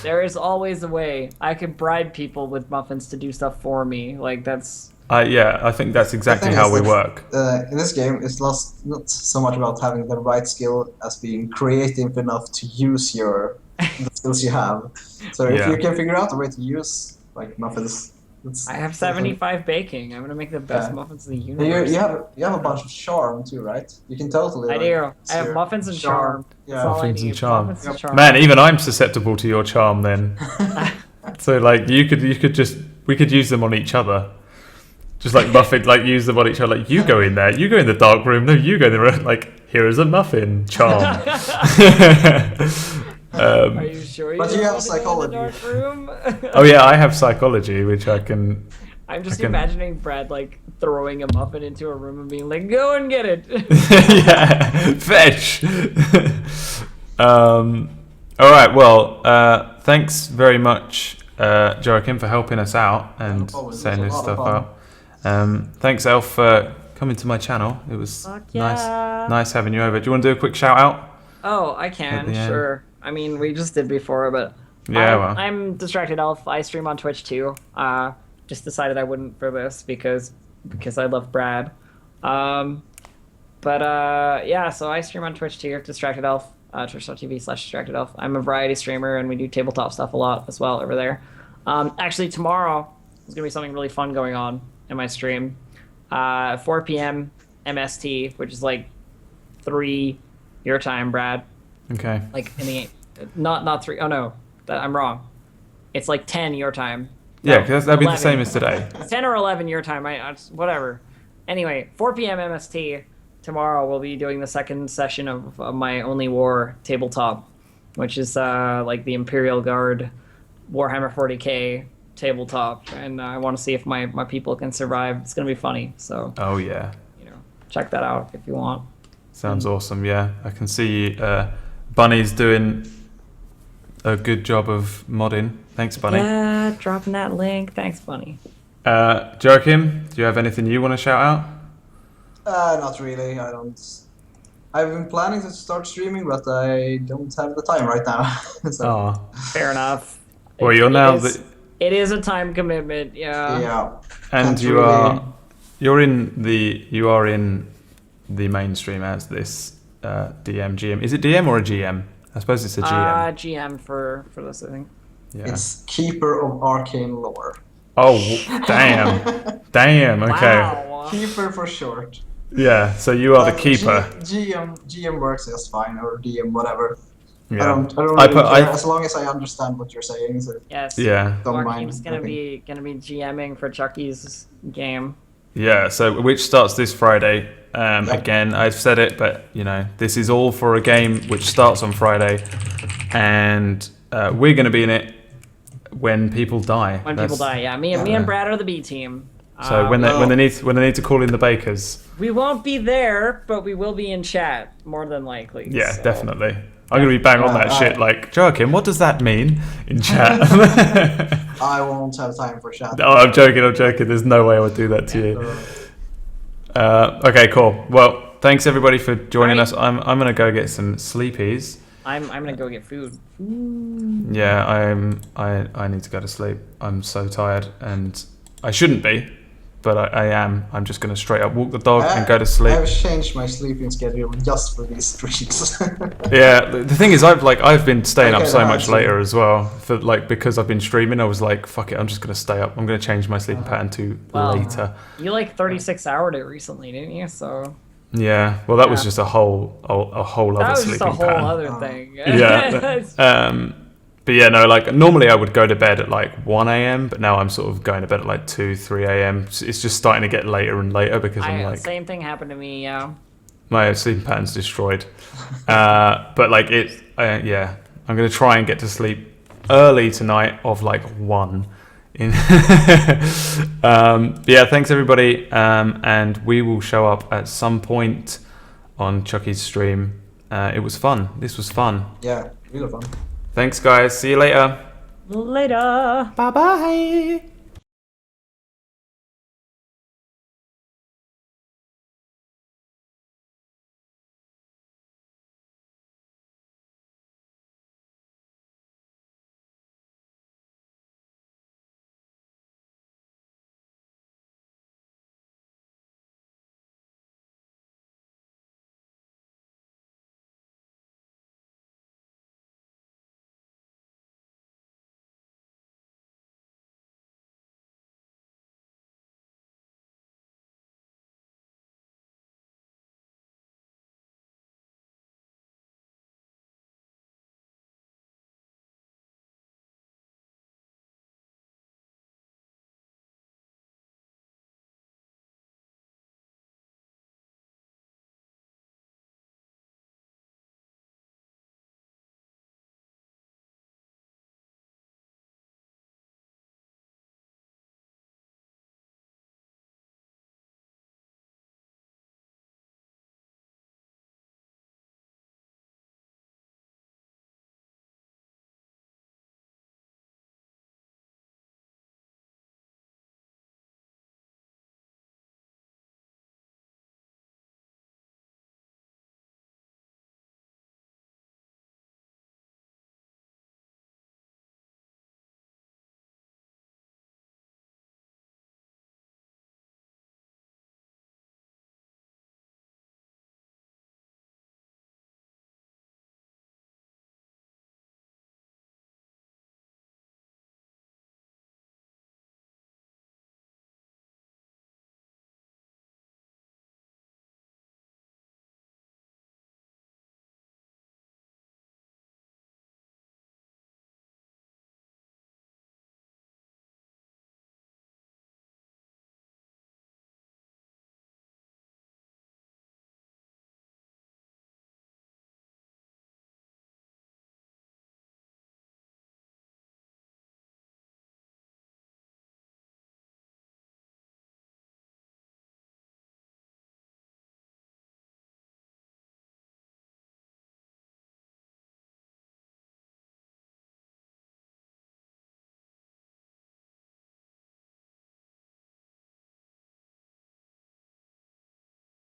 There is always a way. I can bribe people with muffins to do stuff for me. Like that's. I think that's exactly how we work. In this game, it's not so much about having the right skill as being creative enough to use the skills you have. So if you can figure out a way to use like muffins, I have 75 baking. I'm gonna make the best muffins in the universe. You have a bunch of charm too, right? You can totally. I do. I have muffins and charm. Yeah, muffins and charm. Man, even I'm susceptible to your charm then. So like we could use them on each other. Just like muffin, like use them on each other. Like you go in there, you go in the dark room. No, you go in the room. Like here is a muffin charm. Are you sure you but you have psychology. In the dark room? Oh yeah, I have psychology, which I can. I'm just imagining Brad like throwing a muffin into a room and being like, "Go and get it." Yeah, fetch. All right. Well, thanks very much, Joakim, for helping us out and setting this stuff up. Thanks, Elf, for coming to my channel. It was nice having you over. Do you want to do a quick shout out? Oh, I can, sure. I mean, we just did before, but I'm DistractedElf. I stream on Twitch too. Just decided I wouldn't for this because I love Brad. So I stream on Twitch too, DistractedElf, twitch.tv/DistractedElf. I'm a variety streamer and we do tabletop stuff a lot as well over there. Actually, tomorrow there's gonna be something really fun going on in my stream. 4 p.m. MST, which is like 3 your time, Brad. Okay. Like in the not 3. Oh no, I'm wrong. It's like 10 your time. Yeah, because that'd be the same as today. 10 or 11 your time. Whatever. Anyway, 4 p.m. MST tomorrow. We'll be doing the second session of my Only War tabletop, which is like the Imperial Guard Warhammer 40k tabletop, and I want to see if my people can survive. It's gonna be funny. So. Oh yeah. Check that out if you want. Sounds awesome. Yeah, I can see Bunny's doing a good job of modding. Thanks, Bunny. Yeah, dropping that link. Thanks, Bunny. Joakim, do you have anything you want to shout out? Not really. I don't. I've been planning to start streaming, but I don't have the time right now. So. Fair enough. Well, It is a time commitment. Yeah. Yeah. And you are in the mainstream as this GM. Is it DM or a GM? I suppose it's a GM. GM for this, I think. Yeah. It's Keeper of Arcane Lore. Oh, damn. Okay. Wow. Keeper for short. Yeah. So you are the keeper. GM works just fine, or DM, whatever. Yeah. I don't really care, as long as I understand what you're saying. So yes. Yeah. Joakim's gonna be GMing for Chucky's game. Yeah. So which starts this Friday. Again, I've said it, but this is all for a game which starts on Friday, and we're going to be in it when people die. People die, yeah. Me and Brad are the B team. So when they need to call in the bakers, we won't be there, but we will be in chat more than likely. Yeah, so. Definitely. I'm going to be bang on that shit. Like, Joakim, what does that mean in chat? I won't have time for chat. Oh, I'm joking. There's no way I would do that to you. Okay, cool. Well, thanks everybody for joining us. I'm gonna go get some sleepies. I'm gonna go get food. Yeah, I need to go to sleep. I'm so tired, and I shouldn't be, but I am. I'm just gonna straight up walk the dog and go to sleep. I've changed my sleeping schedule just for these streams. Yeah, the thing is, I've been staying up so much later as well. For because I've been streaming, I was like, fuck it, I'm just gonna stay up. I'm gonna change my sleeping pattern to later. You 36-houred it recently, didn't you? So. Yeah, well, that was just a whole other sleeping pattern. That was just a whole other thing. Yeah. But yeah, no, normally I would go to bed at 1 a.m, but now I'm sort of going to bed at 2, 3 a.m. It's just starting to get later and later because I'm same thing happened to me, yeah. My sleeping pattern's destroyed. But yeah, I'm going to try and get to sleep early tonight of 1. But yeah, thanks everybody. And we will show up at some point on Chucky's stream. It was fun. This was fun. Yeah, really fun. Thanks, guys. See you later. Later. Bye-bye.